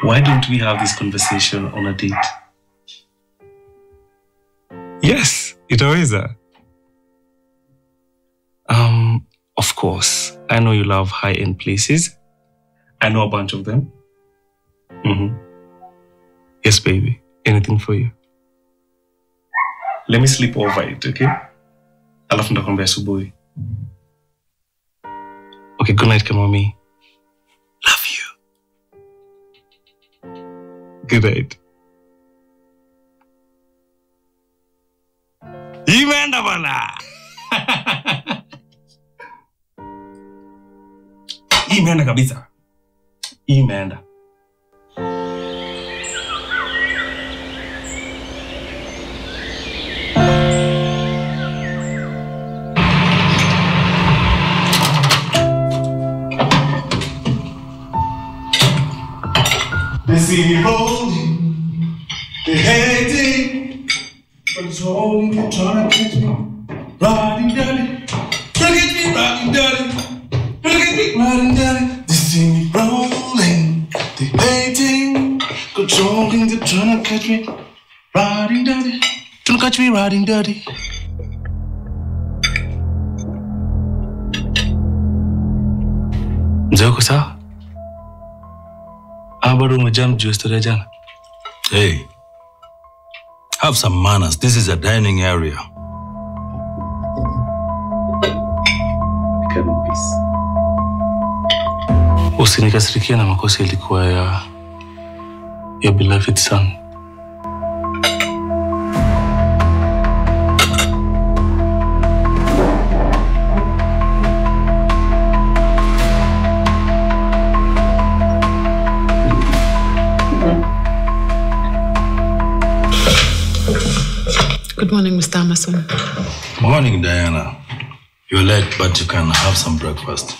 Speaker 12: Why don't we have this conversation on a date? Yes, itaweza. Of course, I know you love high-end places. I know a bunch of them. Yes, baby. Anything for you. Let me sleep over it, okay? Alafu ndakwambia asubuhi. Okay, good night, Kamami. Love you. Good night. Imeenda bana. Imeenda kabisa. Imeenda.
Speaker 3: They see me holding, they hating, controlling, they're trying to catch me. Riding dirty, look at me riding dirty, look at me riding dirty. They see me rolling, they hating, controlling, they're trying to catch me. Riding dirty. Don't catch me riding dirty.
Speaker 12: Mzee sawa? Bado umejam juu story jana.
Speaker 16: Hey. Have some manners. This is a dining area.
Speaker 12: Usinikasirikia na makosa ilikuwa ya your beloved son.
Speaker 1: Good morning, Mr. Amason.
Speaker 16: Morning, Diana. You're late, but you can have some breakfast.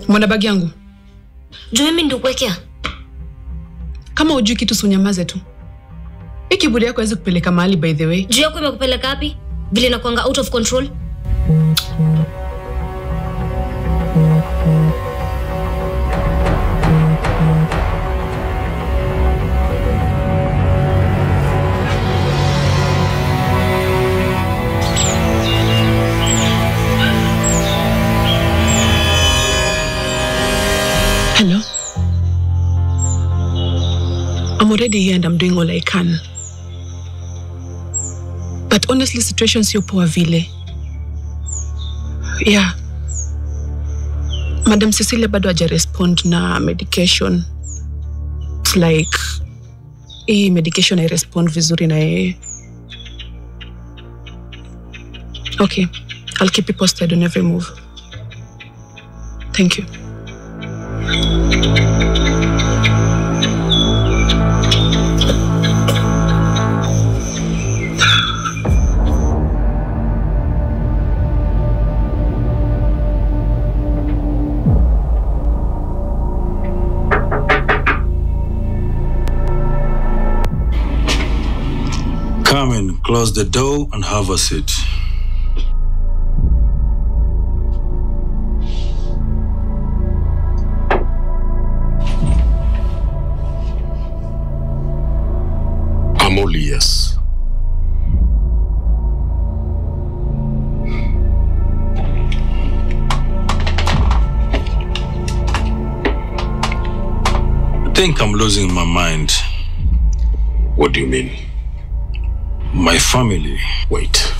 Speaker 1: Mwana bagi yangu.
Speaker 10: Juu mimi ndo kuwekea.
Speaker 1: Kama hujui kitu usinyamaze tu. Hii kiburi yako haiwezi kupeleka mahali by the way.
Speaker 10: Juu yako imekupeleka wapi? Vile nakuanga out of control.
Speaker 1: Hello. I'm already here and I'm doing all I can. But honestly, situations sio poa vile. Yeah. Madam Cecilia bado haja respond na medication. It's like hii medication I respond vizuri na yeye. Okay. I'll keep you posted on every move. Thank you.
Speaker 16: Come in, close the door and have a seat.
Speaker 18: I'm all ears.
Speaker 16: I think I'm losing my mind.
Speaker 18: What do you mean?
Speaker 16: My family.
Speaker 18: Wait.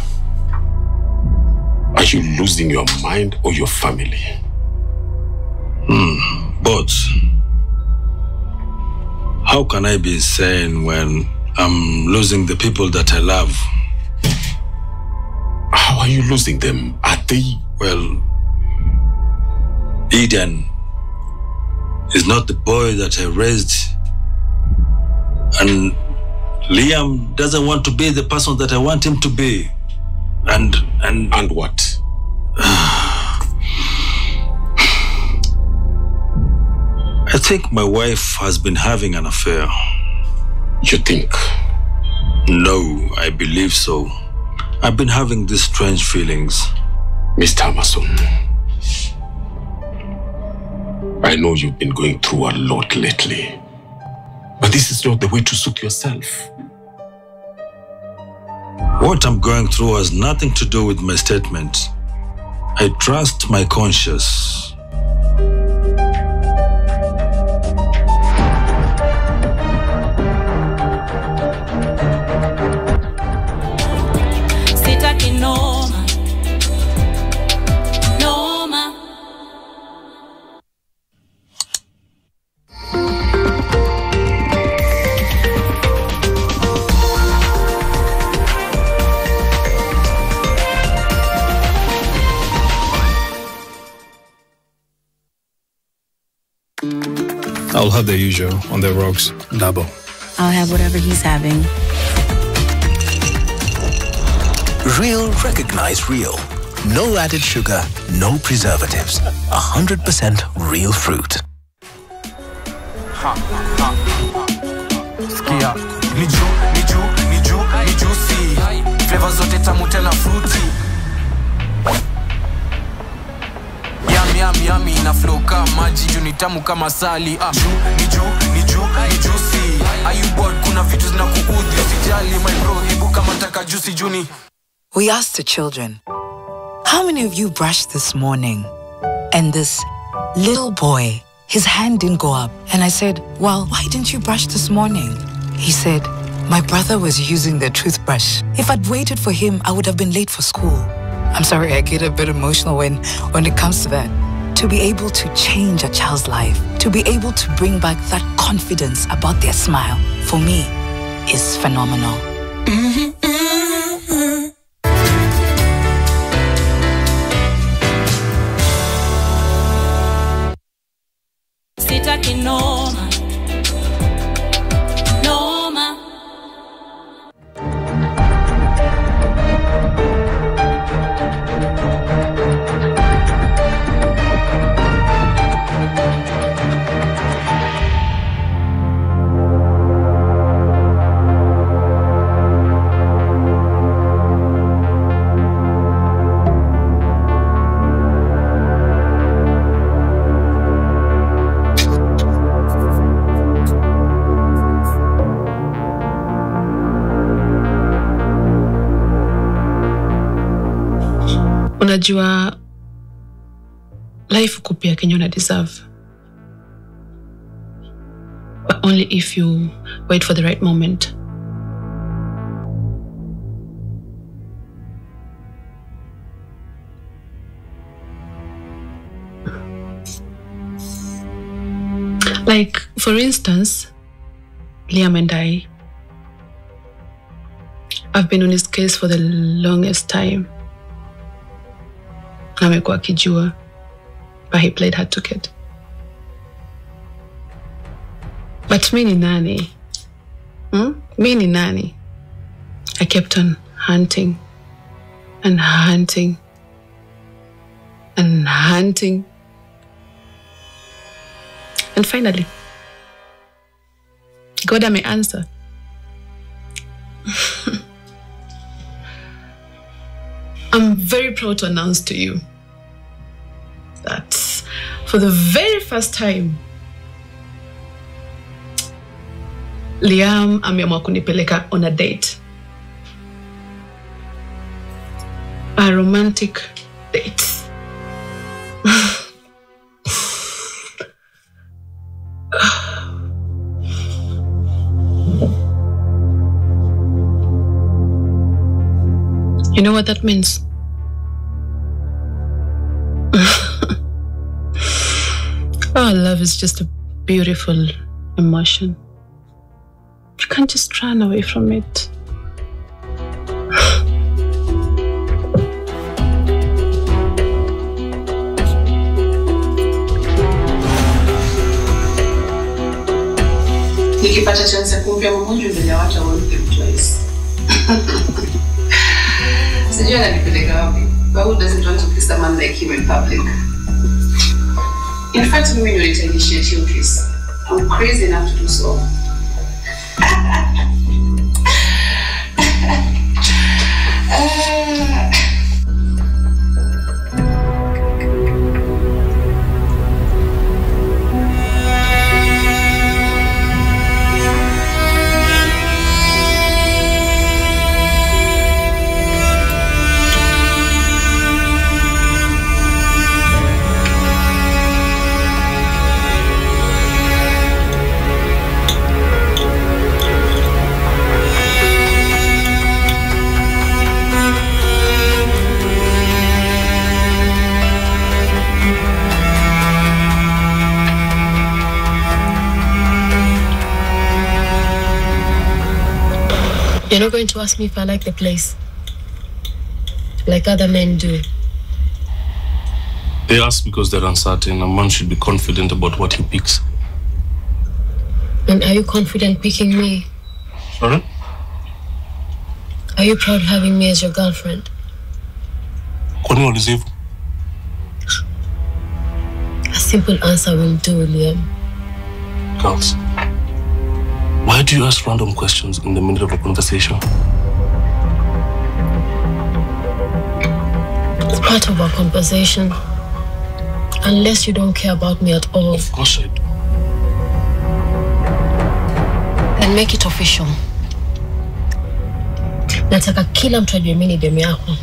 Speaker 18: Are you losing your mind or your family?
Speaker 16: Both. How can I be insane when I'm losing the people that I love?
Speaker 18: How are you losing them? Are they?
Speaker 16: Well, Eden is not the boy that I raised. And Liam doesn't want to be the person that I want him to be. And
Speaker 18: what?
Speaker 16: I think my wife has been having an affair.
Speaker 18: You think?
Speaker 16: No, I believe so. I've been having these strange feelings.
Speaker 18: Mr. Amason, I know you've been going through a lot lately. But this is not the way to suit yourself.
Speaker 16: What I'm going through has nothing to do with my statement. I trust my conscience.
Speaker 9: Sitaki noma. Noma.
Speaker 4: I'll have the usual on the rocks, double.
Speaker 5: I'll have whatever he's having.
Speaker 2: Real recognize real. No added sugar, no preservatives. 100% real fruit.
Speaker 20: Skia. Ni juicy. Flavor zote tamu tena fruity. Yummy na flow kama maji juu ni tamu kama sali. Ni juicy. Are you bored? Kuna vitu zinakuudhi. Usijali my bro, hebu kama taka juicy juni.
Speaker 22: We asked the children, how many of you brushed this morning? And this little boy, his hand didn't go up. And I said, well, why didn't you brush this morning? He said, my brother was using the toothbrush. If I'd waited for him, I would have been late for school. I'm sorry, I get a bit emotional when it comes to that. To be able to change a child's life, to be able to bring back that confidence about their smile, for me, is phenomenal.
Speaker 9: Sitaki noma. Noma.
Speaker 1: Unajua life kupia Kenya una deserve, but only if you wait for the right moment. Like, for instance, Liam and I've been on his case for the longest time. Amekuwa akijua, but he played hard to get. But mi ni nani? Mi ni nani? I kept on hunting and hunting and hunting. And finally, God may answer. I'm very proud to announce to you that for the very first time, Liam ameamua kunipeleka on a date. A romantic date. You know what that means? Oh, love is just a beautiful emotion. You can't just run away from it. Nikipata chance kumpia mmoja mbele ya watu won't think twice. Sijui ananipeleka wapi. But who doesn't want to kiss a man like him in public? In fact, mimi ndio nitainitiate your kiss. I'm crazy enough to do so.
Speaker 10: You're not going to ask me if I like the place, like other men do.
Speaker 12: They ask because they're uncertain. A man should be confident about what he picks.
Speaker 10: And are you confident picking me?
Speaker 12: Sorry?
Speaker 10: Are you proud having me as your girlfriend? A simple answer will do, Liam.
Speaker 12: Girls, why do you ask random questions in the middle of a conversation?
Speaker 10: It's part of our conversation. Unless you don't care about me at all.
Speaker 12: Of course I do.
Speaker 10: Then make it official. Nataka kila mtu ajue mimi ni demu yako.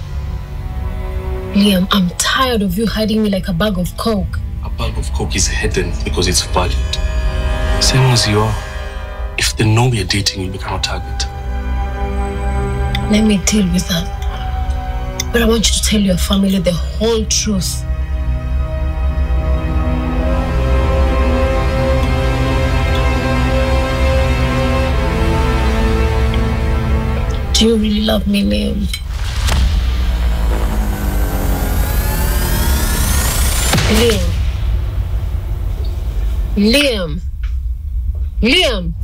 Speaker 10: Liam, I'm tired of you hiding me like a bag of coke.
Speaker 12: A bag of coke is hidden because it's valued. Same as you are. If they know we're dating, you become a target.
Speaker 10: Let me deal with that. But I want you to tell your family the whole truth. Do you really love me, Liam? Liam. Liam.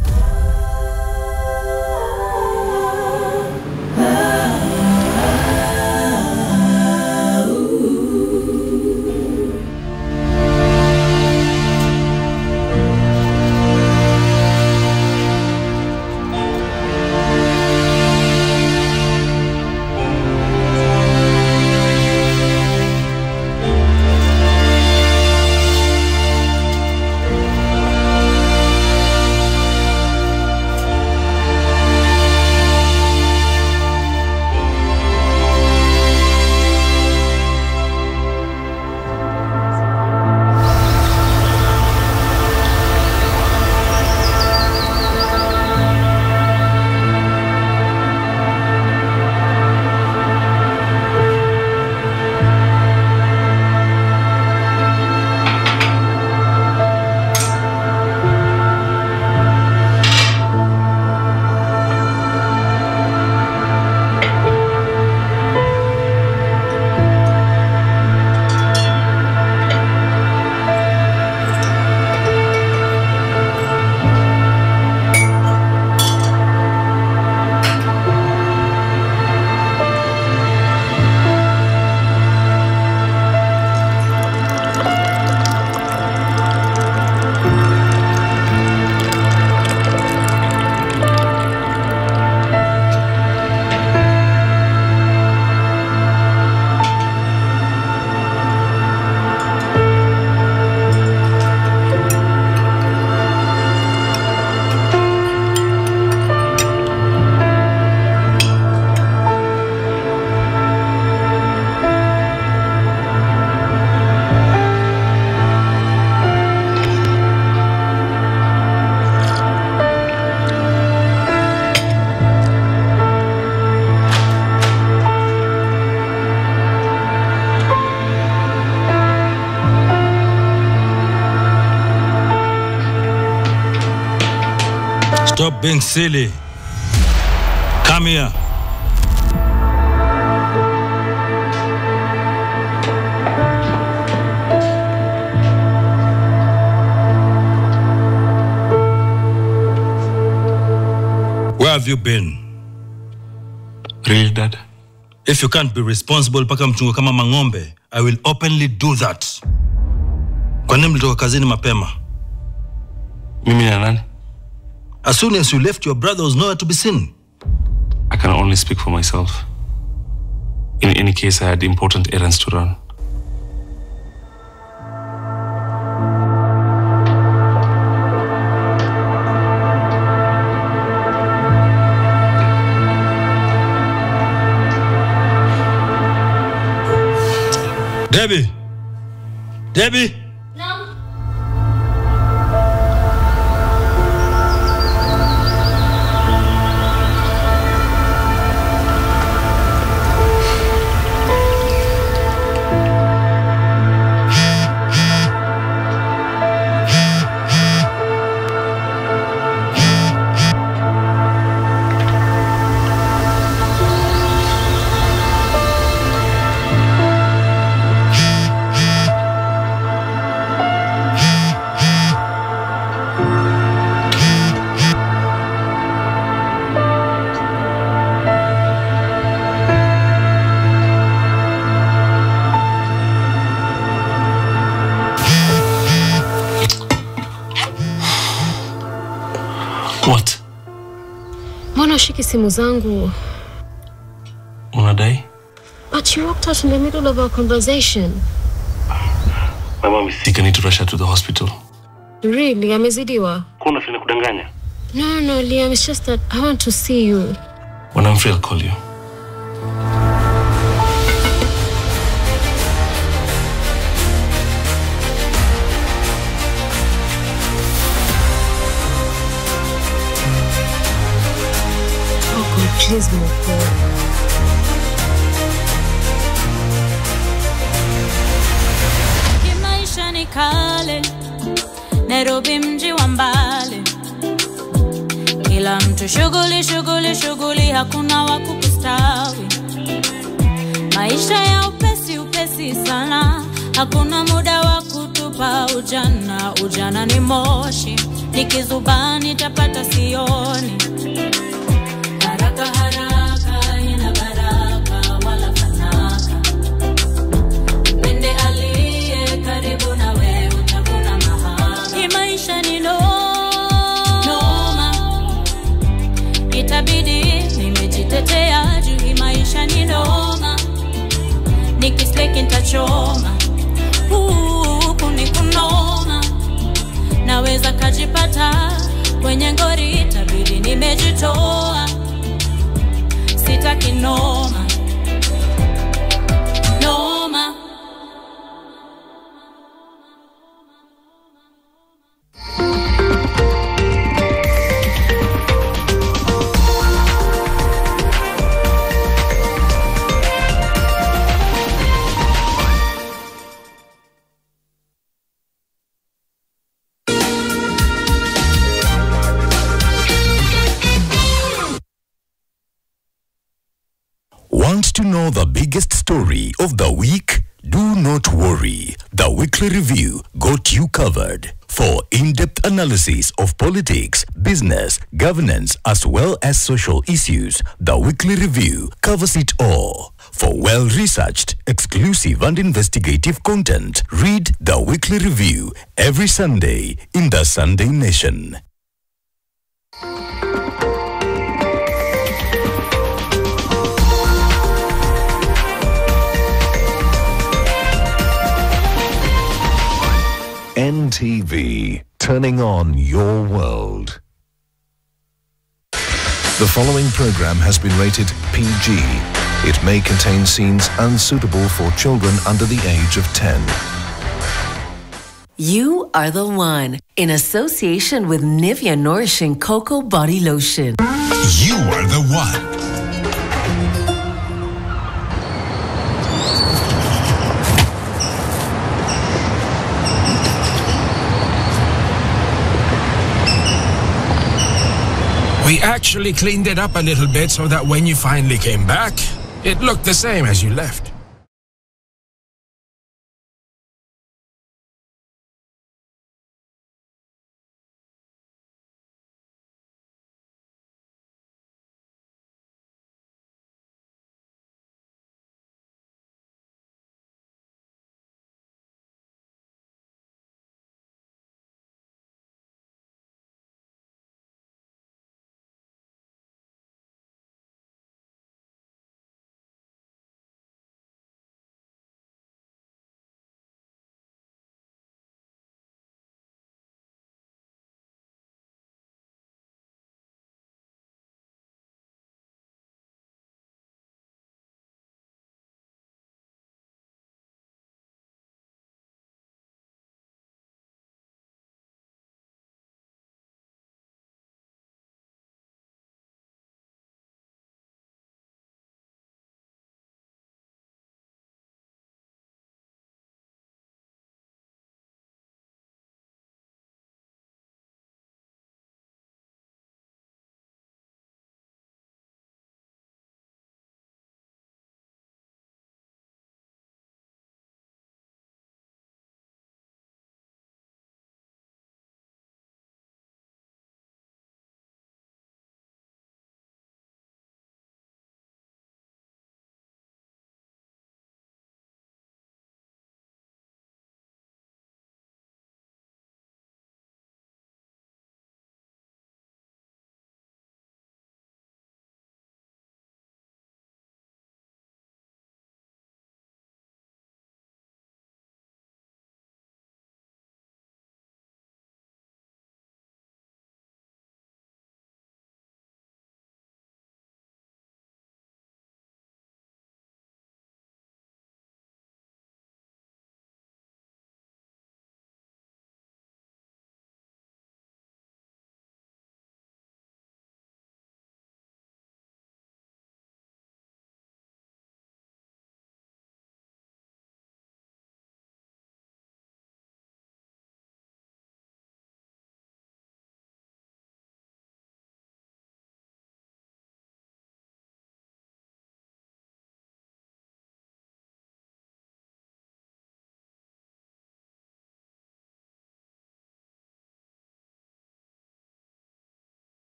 Speaker 16: Stop being silly. Come here. Where have you been?
Speaker 12: Real, Dad?
Speaker 16: If you can't be responsible paka mchungo kama mang'ombe, I will openly do that. Kwa nini mlitoka kazini mapema?
Speaker 12: Mimi na nani?
Speaker 16: As soon as you left, your brother was nowhere to be seen.
Speaker 12: I can only speak for myself. In any case, I had important errands to run.
Speaker 16: Debbie! Debbie!
Speaker 12: What?
Speaker 10: Mbona ushiki simu zangu?
Speaker 12: Unadai?
Speaker 10: But you walked out in the middle of our conversation.
Speaker 12: My mom is sick. I need to rush her to the hospital.
Speaker 10: Really? Amezidiwa?
Speaker 12: Kuna feel kudanganya?
Speaker 10: No, Liam. It's just that I want to see you.
Speaker 12: When I'm free, I'll call you.
Speaker 10: Oh God, please, Moko.
Speaker 9: Kimaisha ni kale, Nairobi mji wa mbali. Kila mtu shughuli, hakuna wa kukustawi. Maisha ya upesi sana, hakuna muda wa kutupa ujana. Ujana ni moshi, nikizubani tapata sioni. Haraka ina baraka wala fanaka. Pende aliye karibu na wewe utakuna mahaba. Hii maisha ni noma, itabidi nimejitetea juu hii maisha ni noma. Nikisleki nitachoma, huku ni kunoma. Naweza kajipata kwenye ngori, itabidi nimejitoa. Sitaki noma.
Speaker 2: Want to know the biggest story of the week? Do not worry. The Weekly Review got you covered. For in-depth analysis of politics, business, governance, as well as social issues, the Weekly Review covers it all. For well-researched, exclusive and investigative content, read the Weekly Review every Sunday in the Sunday Nation.
Speaker 6: NTV, turning on your world. The following program has been rated PG. It may contain scenes unsuitable for children under the age of 10.
Speaker 8: You are the one, in association with Nivea Nourishing Cocoa Body Lotion.
Speaker 6: You are the one.
Speaker 11: We actually cleaned it up a little bit so that when you finally came back, it looked the same as you left.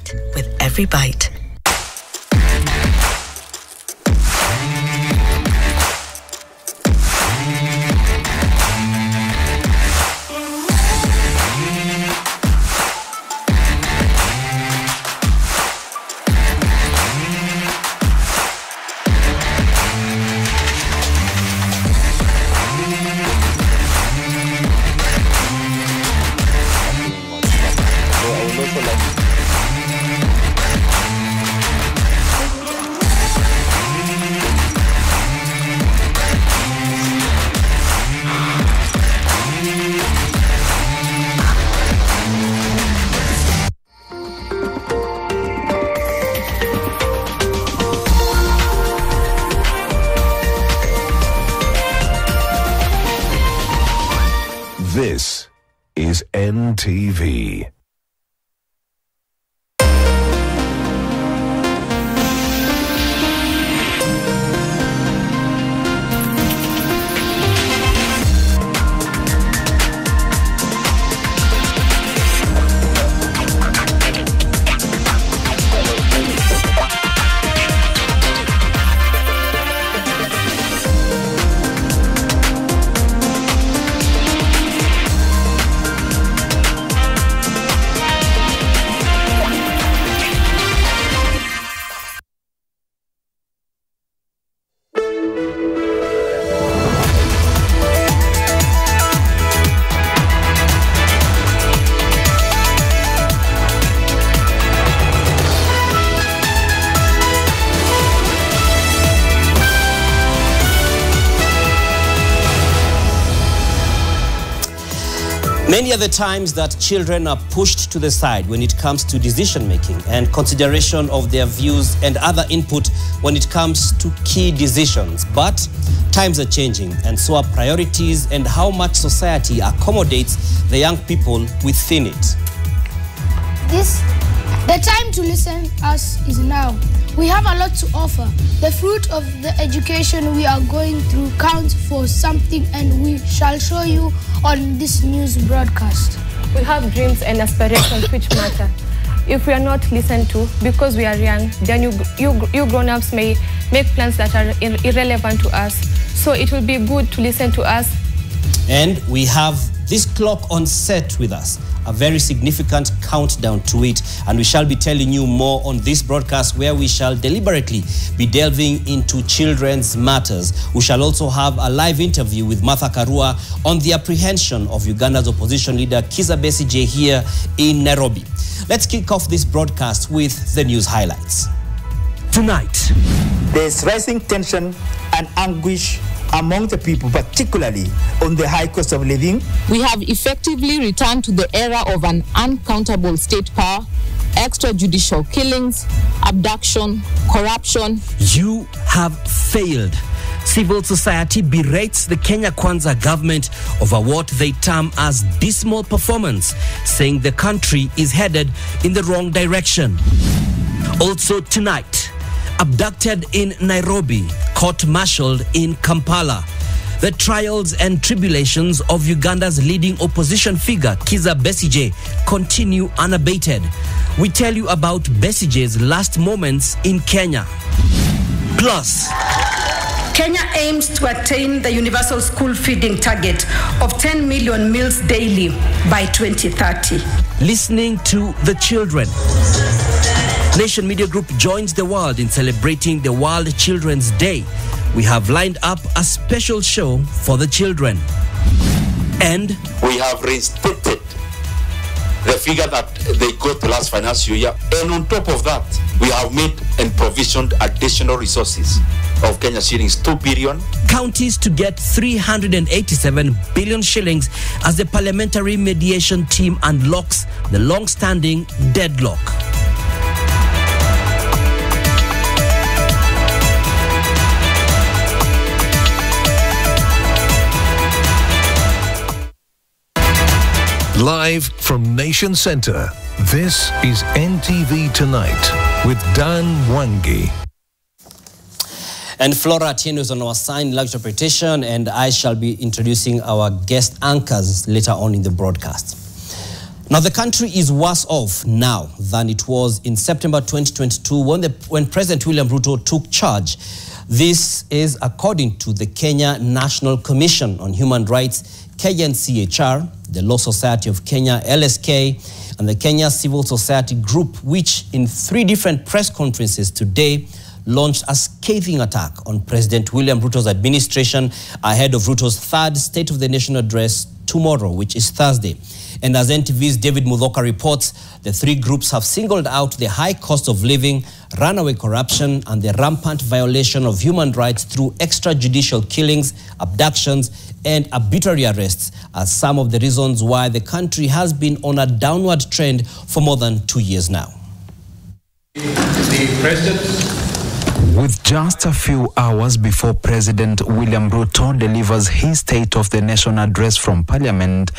Speaker 22: sweet with every bite.
Speaker 6: This is NTV.
Speaker 13: Many are the times that children are pushed to the side when it comes to decision making and consideration of their views and other input when it comes to key decisions. But times are changing, and so are priorities and how much society accommodates the young people within it.
Speaker 14: The time to listen us is now. We have a lot to offer. The fruit of the education we are going through counts for something, and we shall show you on this news broadcast.
Speaker 21: We have dreams and aspirations which matter. If we are not listened to because we are young, then you grown-ups may make plans that are irrelevant to us. So it will be good to listen to us.
Speaker 13: And we have this clock on set with us, a very significant countdown to it, and we shall be telling you more on this broadcast, where we shall deliberately be delving into children's matters. We shall also have a live interview with Martha Karua on the apprehension of Uganda's opposition leader Kizza Besigye here in Nairobi. Let's kick off this broadcast with the news highlights.
Speaker 24: Tonight, there's rising tension and anguish among the people, particularly on the high cost of living.
Speaker 25: We have effectively returned to the era of an uncountable state power, extrajudicial killings, abduction, corruption.
Speaker 13: You have failed. Civil society berates the Kenya Kwanza government over what they term as dismal performance, saying the country is headed in the wrong direction. Also tonight, abducted in Nairobi, court-martialed in Kampala. The trials and tribulations of Uganda's leading opposition figure, Kizza Besigye, continue unabated. We tell you about Besigye's last moments in Kenya. Plus,
Speaker 26: Kenya aims to attain the universal school feeding target of 10 million meals daily by 2030.
Speaker 13: Listening to the children. Nation Media Group joins the world in celebrating the World Children's Day. We have lined up a special show for the children. And
Speaker 27: we have reinstated the figure that they got the last financial year. And on top of that, we have made and provisioned additional resources of Kenya shillings 2 billion.
Speaker 13: Counties to get 387 billion shillings as the parliamentary mediation team unlocks the long-standing deadlock.
Speaker 6: Live from Nation Center, this is NTV Tonight with Dan Wangi.
Speaker 13: And Flora Atieno is on our sign language interpretation, and I shall be introducing our guest anchors later on in the broadcast. Now, the country is worse off now than it was in September 2022 when President William Ruto took charge. This is according to the Kenya National Commission on Human Rights, KNCHR, the Law Society of Kenya, LSK, and the Kenya Civil Society Group, which in 3 different press conferences today launched a scathing attack on President William Ruto's administration ahead of Ruto's 3rd State of the Nation address tomorrow, which is Thursday. And as NTV's David Mudhoka reports, the 3 groups have singled out the high cost of living, runaway corruption, and the rampant violation of human rights through extrajudicial killings, abductions, and arbitrary arrests as some of the reasons why the country has been on a downward trend for more than 2 years now.
Speaker 3: The President.
Speaker 7: With just a few hours before President William Ruto delivers his State of the Nation address from Parliament,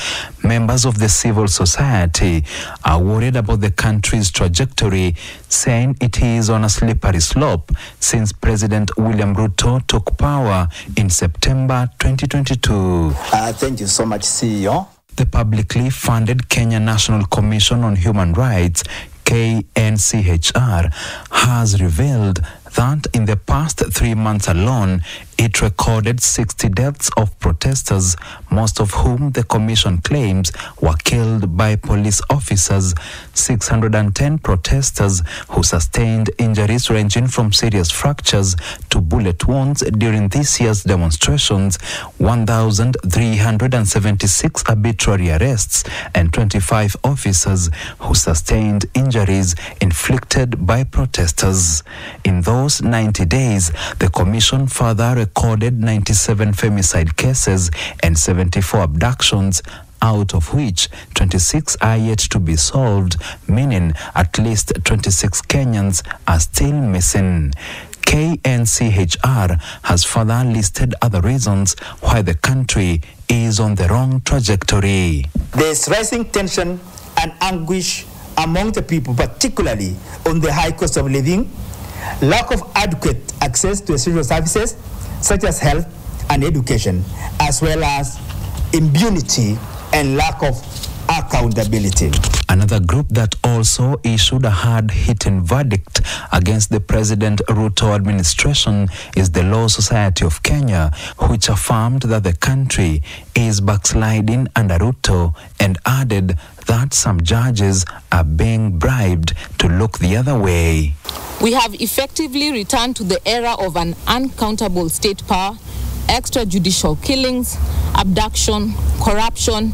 Speaker 7: members of the civil society are worried about the country's trajectory, saying it is on a slippery slope since President William Ruto took power in September 2022.
Speaker 24: Thank you so much, CEO.
Speaker 7: The publicly funded Kenya National Commission on Human Rights, KNCHR, has revealed that in the past 3 months alone, it recorded 60 deaths of protesters, most of whom the commission claims were killed by police officers, 610 protesters who sustained injuries ranging from serious fractures to bullet wounds during this year's demonstrations, 1,376 arbitrary arrests, and 25 officers who sustained injuries inflicted by protesters. In those 90 days, the commission further recorded 97 femicide cases and 74 abductions, out of which 26 are yet to be solved, meaning at least 26 Kenyans are still missing. KNCHR has further listed other reasons why the country is on the wrong trajectory.
Speaker 24: There's rising tension and anguish among the people, particularly on the high cost of living, lack of adequate access to essential services such as health and education, as well as impunity and lack of accountability.
Speaker 7: Another group that also issued a hard-hitting verdict against the President Ruto administration is the Law Society of Kenya, which affirmed that the country is backsliding under Ruto and added that some judges are being bribed to look the other way.
Speaker 25: We have effectively returned to the era of an uncountable state power, extrajudicial killings, abduction, corruption,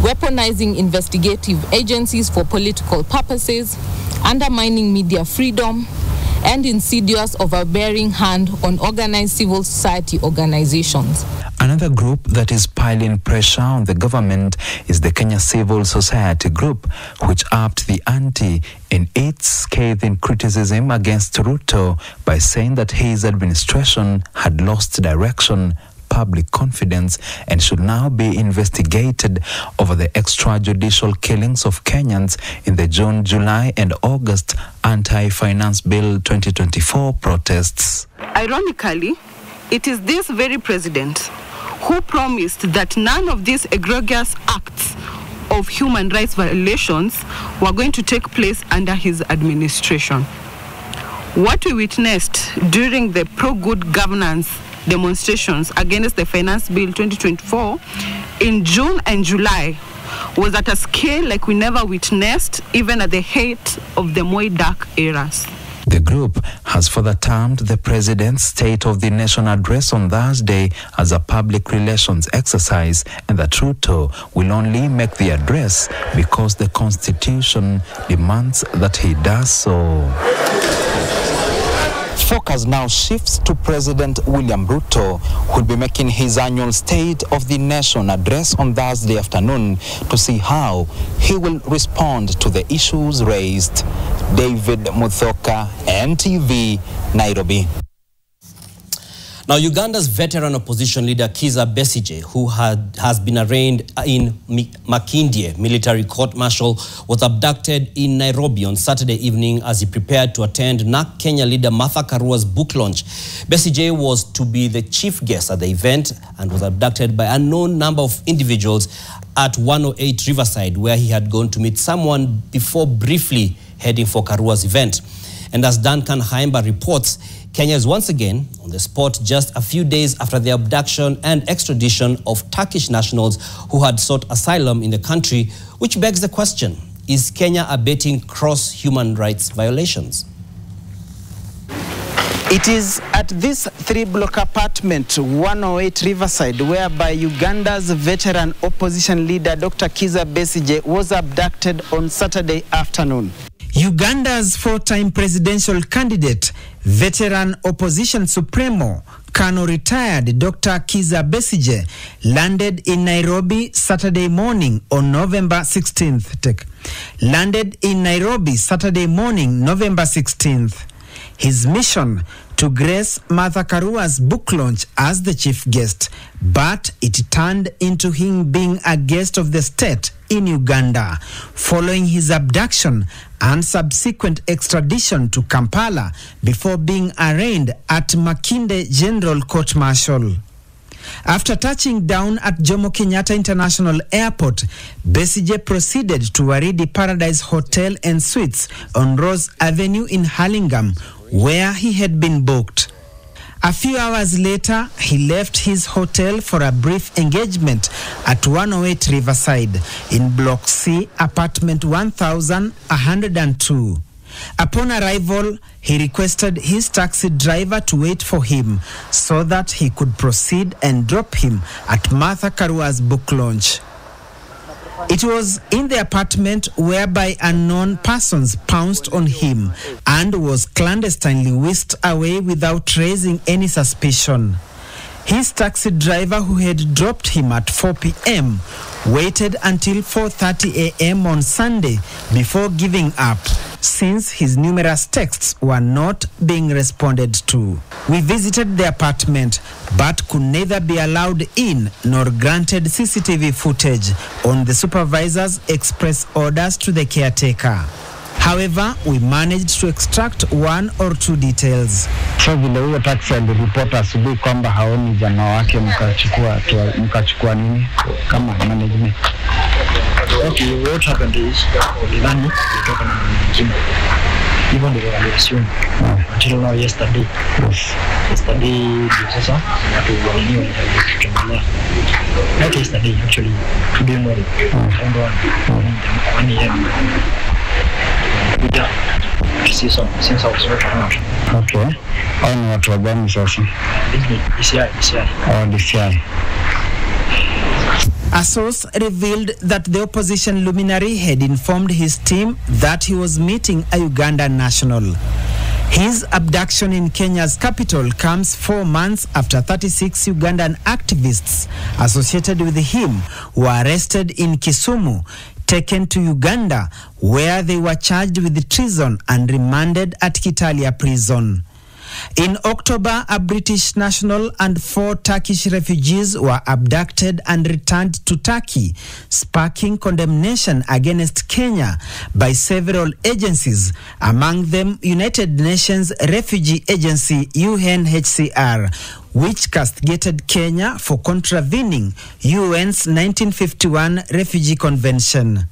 Speaker 25: weaponizing investigative agencies for political purposes, undermining media freedom, and insidious overbearing hand on organized civil society organizations.
Speaker 7: Another group that is piling pressure on the government is the Kenya Civil Society Group, which upped the ante in its scathing criticism against Ruto by saying that his administration had lost direction, public confidence, and should now be investigated over the extrajudicial killings of Kenyans in the June, July, and August Anti-Finance Bill 2024 protests.
Speaker 15: Ironically, it is this very president who promised that none of these egregious acts of human rights violations were going to take place under his administration. What we witnessed during the pro-good governance demonstrations against the Finance Bill 2024 in June and July was at a scale like we never witnessed even at the height of the Moi dark eras.
Speaker 7: The group has further termed the president's State of the Nation address on Thursday as a public relations exercise, and that Ruto will only make the address because the Constitution demands that he does so. Focus now shifts to President William Ruto, who will be making his annual State of the Nation address on Thursday afternoon to see how he will respond to the issues raised. David Mudhoka, NTV, Nairobi.
Speaker 13: Now, Uganda's veteran opposition leader Kizza Besigye, who has been arraigned in Makindye military court-martial, was abducted in Nairobi on Saturday evening as he prepared to attend NARC Kenya leader Martha Karua's book launch. Besigye was to be the chief guest at the event and was abducted by an unknown number of individuals at 108 Riverside, where he had gone to meet someone before briefly heading for Karua's event. And as Duncan Haimba reports, Kenya is once again on the spot just a few days after the abduction and extradition of Turkish nationals who had sought asylum in the country, which begs the question, is Kenya abating human rights violations?
Speaker 3: It is at this 3-block apartment, 108 Riverside, whereby Uganda's veteran opposition leader Dr. Kizza Besigye was abducted on Saturday afternoon. Uganda's 4-time presidential candidate, veteran opposition supremo, Colonel retired Dr. Kizza Besigye, landed in Nairobi Saturday morning on November 16th. Landed in Nairobi Saturday morning, November 16th. His mission to grace Martha Karua's book launch as the chief guest, but it turned into him being a guest of the state in Uganda, following his abduction and subsequent extradition to Kampala before being arraigned at Makindye General Court Martial. After touching down at Jomo Kenyatta International Airport, Besigye proceeded to Waridi Paradise Hotel and Suites on Rose Avenue in Hurlingham, where he had been booked. A few hours later, he left his hotel for a brief engagement at 108 Riverside in Block C, apartment 1102. Upon arrival, he requested his taxi driver to wait for him so that he could proceed and drop him at Martha Karua's book launch. It was in the apartment whereby unknown persons pounced on him and was clandestinely whisked away without raising any suspicion. His taxi driver, who had dropped him at 4 p.m., waited until 4:30 a.m. on Sunday before giving up, since his numerous texts were not being responded to. We visited the apartment, but could neither be allowed in nor granted CCTV footage on the supervisor's express orders to the caretaker. However, we managed to extract 1 or 2 details.
Speaker 4: So vile huyo taxi aliripota asubuhi kwamba haoni jamaa wake, mkachukua nini kama management?
Speaker 5: Okay, what happened is Lidani kutoka na mwingine. Hivyo ndio waliassume until now yesterday. Yesterday sasa watu walio walitembelea. Not yesterday, actually today morning. Around 1 a.m. Yeah. See some since I was working out.
Speaker 4: Okay. Hao ni watu gani sasa? DCI. Oh, DCI.
Speaker 3: A source revealed that the opposition luminary had informed his team that he was meeting a Ugandan national. His abduction in Kenya's capital comes 4 months after 36 Ugandan activists associated with him were arrested in Kisumu, taken to Uganda, where they were charged with treason and remanded at Kitalia prison. In October, a British national and 4 Turkish refugees were abducted and returned to Turkey, sparking condemnation against Kenya by several agencies, among them United Nations Refugee Agency UNHCR, which castigated Kenya for contravening UN's 1951 Refugee Convention.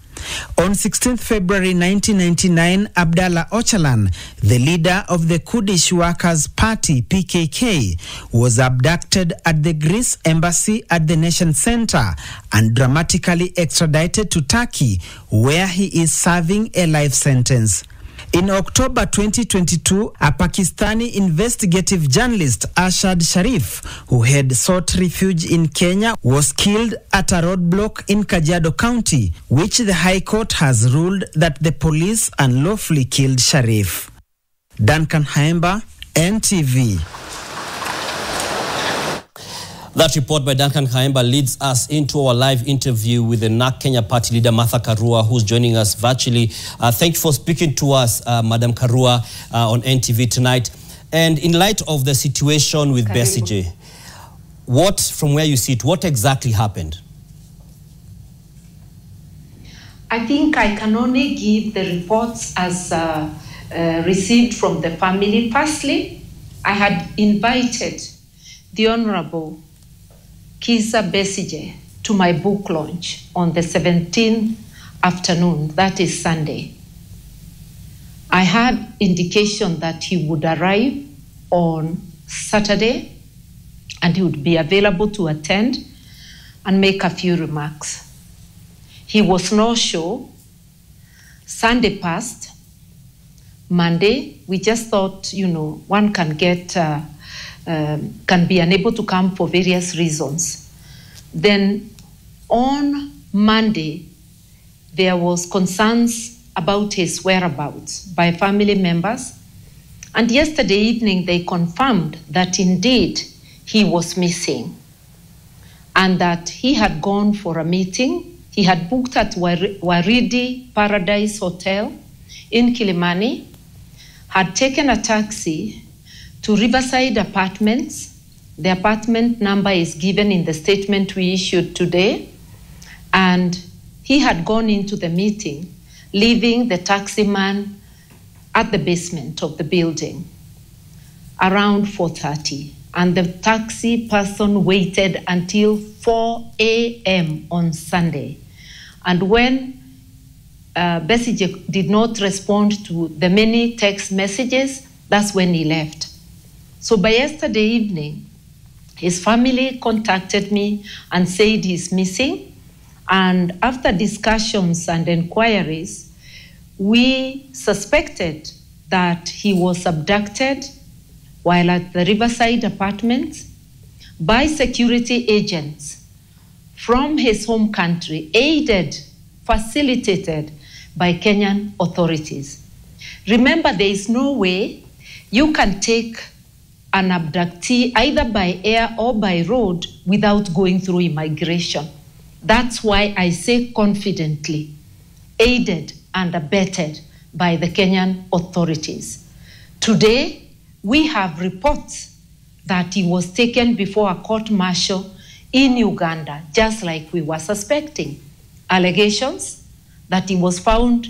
Speaker 3: On 16th February 1999, Abdallah Öcalan, the leader of the Kurdish Workers' Party PKK, was abducted at the Greece embassy at the Nation Center and dramatically extradited to Turkey, where he is serving a life sentence. In October 2022, a Pakistani investigative journalist, Ashad Sharif, who had sought refuge in Kenya, was killed at a roadblock in Kajiado County, which the High Court has ruled that the police unlawfully killed Sharif. Duncan Haimba, NTV.
Speaker 13: That report by Duncan Haimba leads us into our live interview with the NARC Kenya party leader, Martha Karua, who's joining us virtually. Thank you for speaking to us, Madam Karua, on NTV tonight. And in light of the situation with Besigye, what, from where you sit, what exactly happened?
Speaker 1: I think I can only give the reports as received from the family. Firstly, I had invited the Honorable Kizza Besigye to my book launch on the 17th afternoon, that is Sunday. I had indication that he would arrive on Saturday and he would be available to attend and make a few remarks. He was no show. Sunday passed. Monday, we just thought, one can be unable to come for various reasons. Then on Monday, there was concerns about his whereabouts by family members. And yesterday evening, they confirmed that indeed he was missing and that he had gone for a meeting. He had booked at Waridi Paradise Hotel in Kilimani, had taken a taxi to Riverside Apartments. The apartment number is given in the statement we issued today. And he had gone into the meeting, leaving the taxi man at the basement of the building around 4:30. And the taxi person waited until 4 a.m. on Sunday. And when Besigye did not respond to the many text messages, that's when he left. So by yesterday evening, his family contacted me and said he's missing. And after discussions and inquiries, we suspected that he was abducted while at the Riverside Apartments by security agents from his home country, aided, facilitated by Kenyan authorities. Remember, there is no way you can take an abductee either by air or by road without going through immigration. That's why I say confidently, aided and abetted by the Kenyan authorities. Today, we have reports that he was taken before a court-martial in Uganda, just like we were suspecting. Allegations that he was found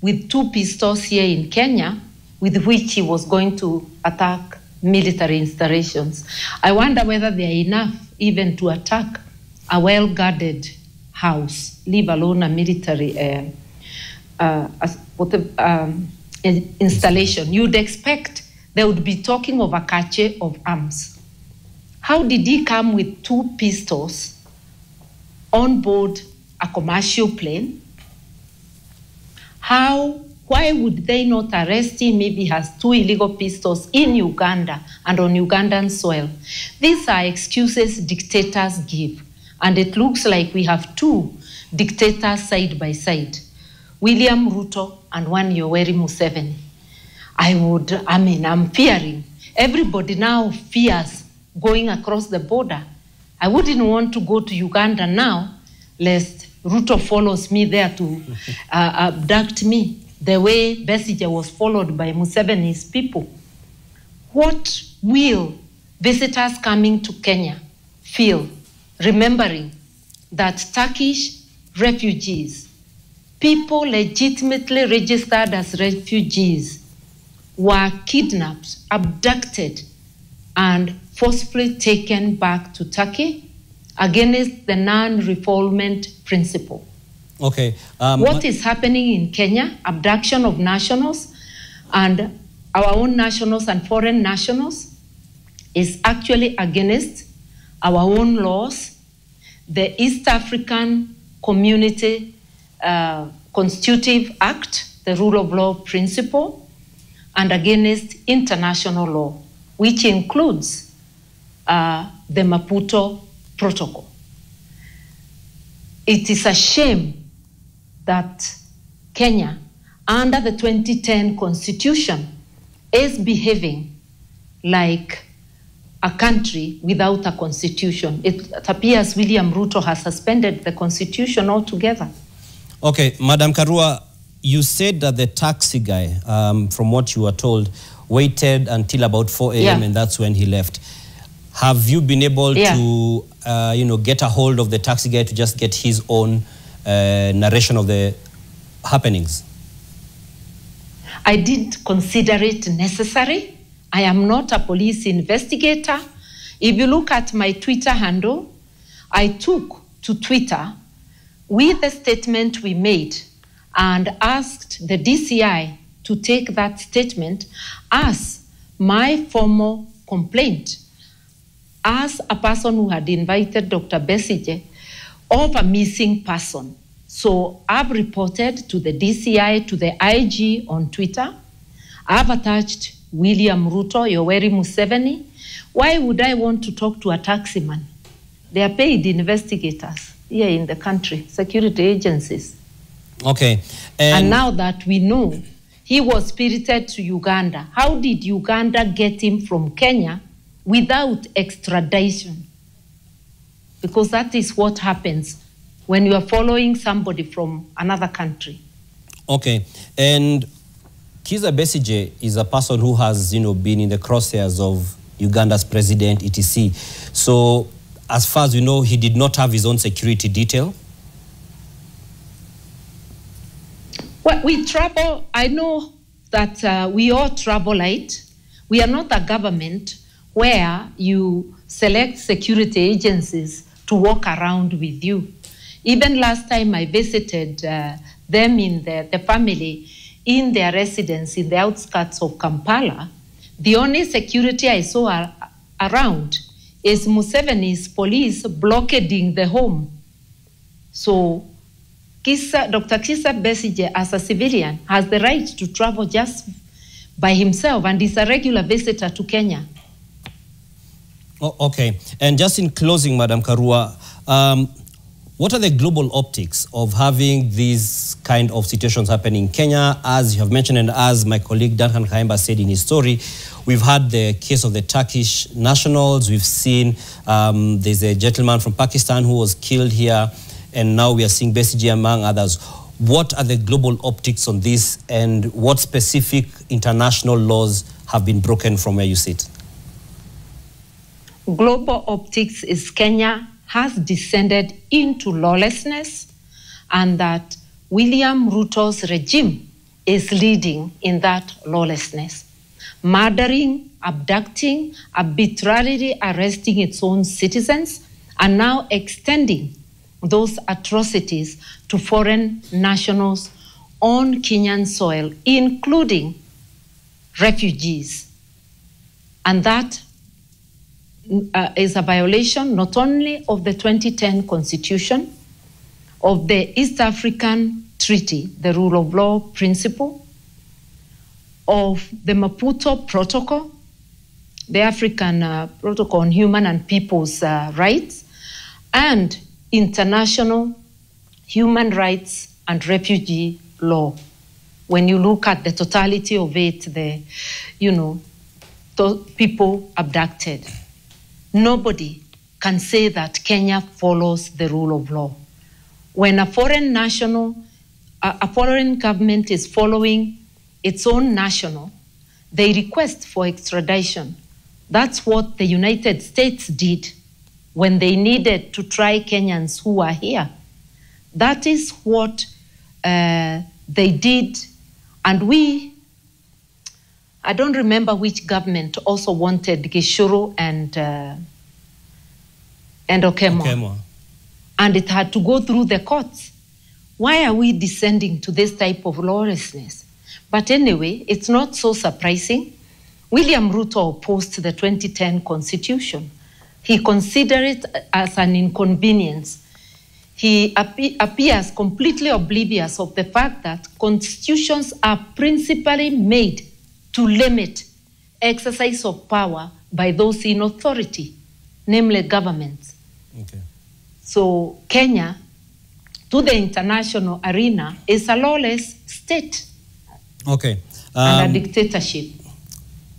Speaker 1: with 2 pistols here in Kenya, with which he was going to attack military installations. I wonder whether they are enough even to attack a well-guarded house, leave alone a military installation. You'd expect they would be talking of a cache of arms. How did he come with 2 pistols on board a commercial plane? Why would they not arrest him if he has 2 illegal pistols in Uganda and on Ugandan soil? These are excuses dictators give. And it looks like we have 2 dictators side by side, William Ruto and one Yoweri Museveni. I'm fearing. Everybody now fears going across the border. I wouldn't want to go to Uganda now, lest Ruto follows me there to abduct me, the way Besigye was followed by Museveni's people. What will visitors coming to Kenya feel, remembering that Turkish refugees, people legitimately registered as refugees, were kidnapped, abducted, and forcibly taken back to Turkey against the non-refoulement principle?
Speaker 13: Okay.
Speaker 1: What is happening in Kenya, abduction of nationals and our own nationals and foreign nationals, is actually against our own laws, the East African Community Constitutive Act, the rule of law principle, and against international law, which includes the Maputo Protocol. It is a shame that Kenya, under the 2010 Constitution, is behaving like a country without a constitution. It appears William Ruto has suspended the constitution altogether.
Speaker 13: Okay, Madam Karua,
Speaker 12: you said that the taxi guy, from what you were told, waited until about 4 a.m. and that's when he left. Have you been able to, get a hold of the taxi guy to just get his own narration of the happenings?
Speaker 1: I didn't consider it necessary. I am not a police investigator. If you look at my Twitter handle, I took to Twitter with the statement we made and asked the DCI to take that statement as my formal complaint as a person who had invited Dr. Besigye of a missing person. So I've reported to the DCI, to the IG on Twitter. I've attached William Ruto, Yoweri Museveni. Why would I want to talk to a taximan? They are paid investigators here in the country, security agencies.
Speaker 12: Okay.
Speaker 1: And now that we know he was spirited to Uganda, how did Uganda get him from Kenya without extradition? Because that is what happens when you are following somebody from another country.
Speaker 12: Okay. And Kizza Besigye is a person who has, been in the crosshairs of Uganda's president, etc. So, as far as we know, he did not have his own security detail.
Speaker 1: Well, we travel, I know that we all travel light. We are not a government where you select security agencies to walk around with you. Even last time I visited them in the family in their residence in the outskirts of Kampala, the only security I saw around is Museveni's police blockading the home. So Dr. Kizza Besigye, as a civilian, has the right to travel just by himself and is a regular visitor to Kenya.
Speaker 12: Oh, okay. And just in closing, Madam Karua, what are the global optics of having these kind of situations happening in Kenya? As you have mentioned, and as my colleague Duncan Kaimba said in his story, we've had the case of the Turkish nationals. We've seen there's a gentleman from Pakistan who was killed here, and now we are seeing Besigye among others. What are the global optics on this, and what specific international laws have been broken from where you sit?
Speaker 1: Global optics is Kenya has descended into lawlessness, and that William Ruto's regime is leading in that lawlessness. Murdering, abducting, arbitrarily arresting its own citizens, and now extending those atrocities to foreign nationals on Kenyan soil, including refugees. And that is a violation not only of the 2010 Constitution, of the East African Treaty, the rule of law principle, of the Maputo Protocol, the African Protocol on Human and People's Rights, and international human rights and refugee law. When you look at the totality of it, people abducted. Nobody can say that Kenya follows the rule of law. When a foreign government is following its own national, they request for extradition. That's what the United States did when they needed to try Kenyans who are here. That is what they did. And I don't remember which government also wanted Gishuru and Okemo. And it had to go through the courts. Why are we descending to this type of lawlessness? But anyway, it's not so surprising. William Ruto opposed the 2010 Constitution. He considered it as an inconvenience. He appears completely oblivious of the fact that constitutions are principally made to limit exercise of power by those in authority, namely governments.
Speaker 12: Okay.
Speaker 1: So Kenya, to the international arena, is a lawless state.
Speaker 12: Okay.
Speaker 1: And a dictatorship.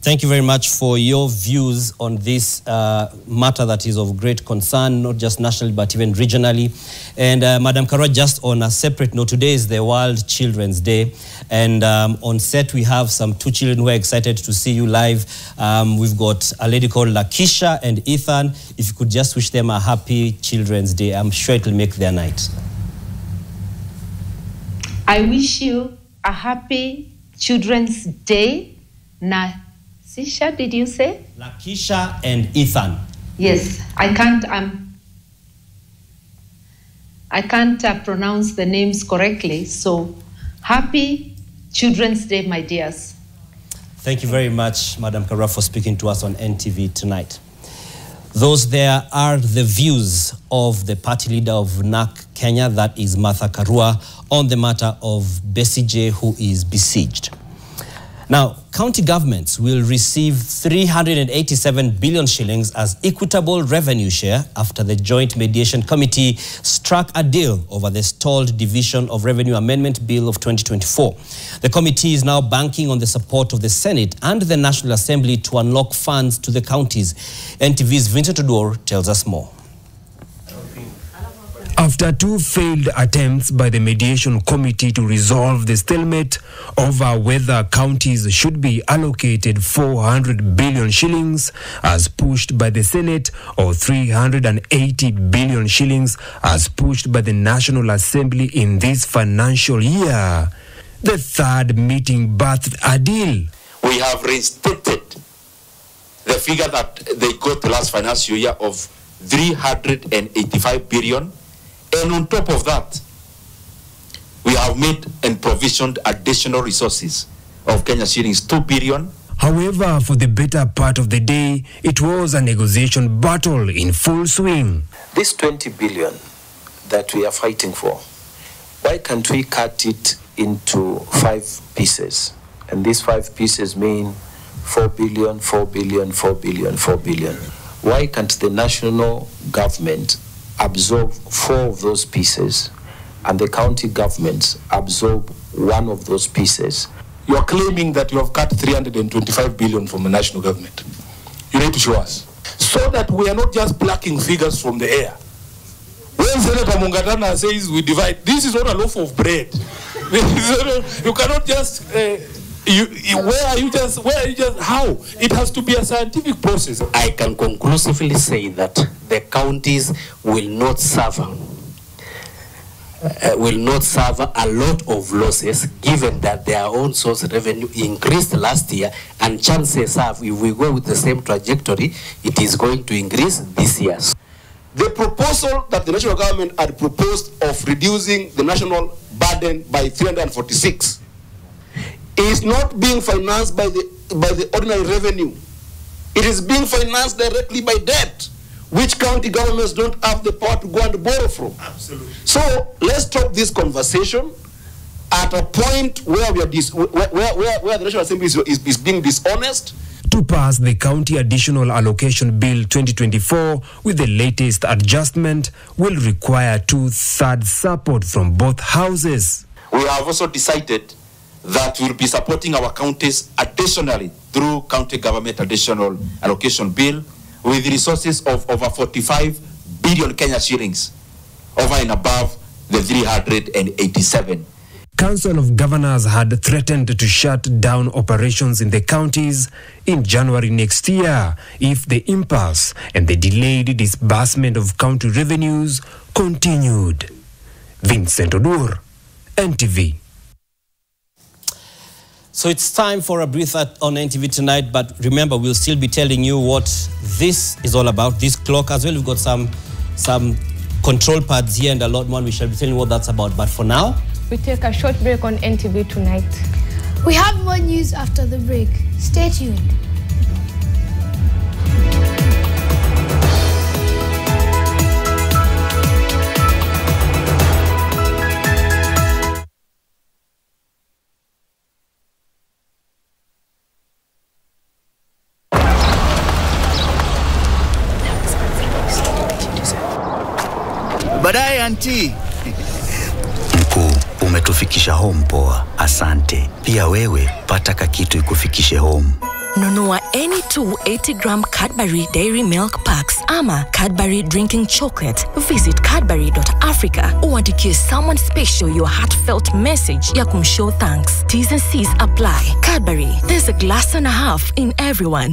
Speaker 12: Thank you very much for your views on this matter that is of great concern, not just nationally, but even regionally. And Madam Karua, just on a separate note, today is the World Children's Day. And on set, we have some 2 children who are excited to see you live. We've got a lady called Lakisha and Ethan. If you could just wish them a happy Children's Day, I'm sure it will make their night.
Speaker 1: I wish you a happy Children's Day. Sisha, did you say?
Speaker 12: Lakisha and Ethan.
Speaker 1: Yes, I can't pronounce the names correctly. So, happy Children's Day, my dears.
Speaker 12: Thank you very much, Madam Karua, for speaking to us on NTV tonight. Those there are the views of the party leader of NARC Kenya, that is Martha Karua, on the matter of Besigye, who is besieged. Now, county governments will receive 387 billion shillings as equitable revenue share after the Joint Mediation Committee struck a deal over the stalled Division of Revenue Amendment Bill of 2024. The committee is now banking on the support of the Senate and the National Assembly to unlock funds to the counties. NTV's Vincent Odor tells us more.
Speaker 10: After 2 failed attempts by the mediation committee to resolve the stalemate over whether counties should be allocated 400 billion shillings as pushed by the Senate or 380 billion shillings as pushed by the National Assembly in this financial year, the third meeting birthed a deal.
Speaker 27: We have reinstated the figure that they got the last financial year of 385 billion. And on top of that, we have made and provisioned additional resources of Kenya shillings 2 billion.
Speaker 10: However, for the better part of the day, it was a negotiation battle in full swing.
Speaker 16: This 20 billion that we are fighting for, why can't we cut it into 5 pieces? And these 5 pieces mean 4 billion, 4 billion, 4 billion, 4 billion. Why can't the national government absorb 4 of those pieces and the county governments absorb 1 of those pieces?
Speaker 17: You are claiming that you have cut 325 billion from the national government. You need to show us, so that we are not just plucking figures from the air. When Senator Mungatana says we divide, this is not a loaf of bread. You cannot just how? It has to be a scientific process.
Speaker 18: I can conclusively say that the counties will not suffer a lot of losses, given that their own source revenue increased last year, and chances are, if we go with the same trajectory, it is going to increase this year.
Speaker 17: The proposal that the national government had proposed of reducing the national burden by 346 is not being financed by the ordinary revenue. It is being financed directly by debt, which county governments don't have the power to go and borrow from. Absolutely. So let's stop this conversation at a point where we are where the National Assembly is being dishonest.
Speaker 10: To pass the County Additional Allocation Bill 2024 with the latest adjustment will require 2/3 support from both houses.
Speaker 27: We have also decided that we'll be supporting our counties additionally through County Government Additional Allocation Bill with resources of over 45 billion Kenya shillings, over and above the 387.
Speaker 10: Council of Governors had threatened to shut down operations in the counties in January next year if the impasse and the delayed disbursement of county revenues continued. Vincent Odur, NTV.
Speaker 12: So it's time for a brief on NTV tonight, but remember, we'll still be telling you what this is all about, this clock as well. We've got some control pads here and a lot more, and we shall be telling you what that's about. But for now,
Speaker 21: we take a short break on NTV tonight.
Speaker 14: We have more news after the break. Stay tuned.
Speaker 19: Baadaye anti.
Speaker 20: Mkuu, umetufikisha home poa. Asante. Pia wewe pata kakitu ikufikishe home.
Speaker 2: Nunua any 2 80-gram Cadbury Dairy Milk Packs ama Cadbury Drinking Chocolate. Visit Cadbury.Africa or andikie someone special your heartfelt message ya kumshow thanks. T's and C's apply. Cadbury, there's a glass and a half in everyone.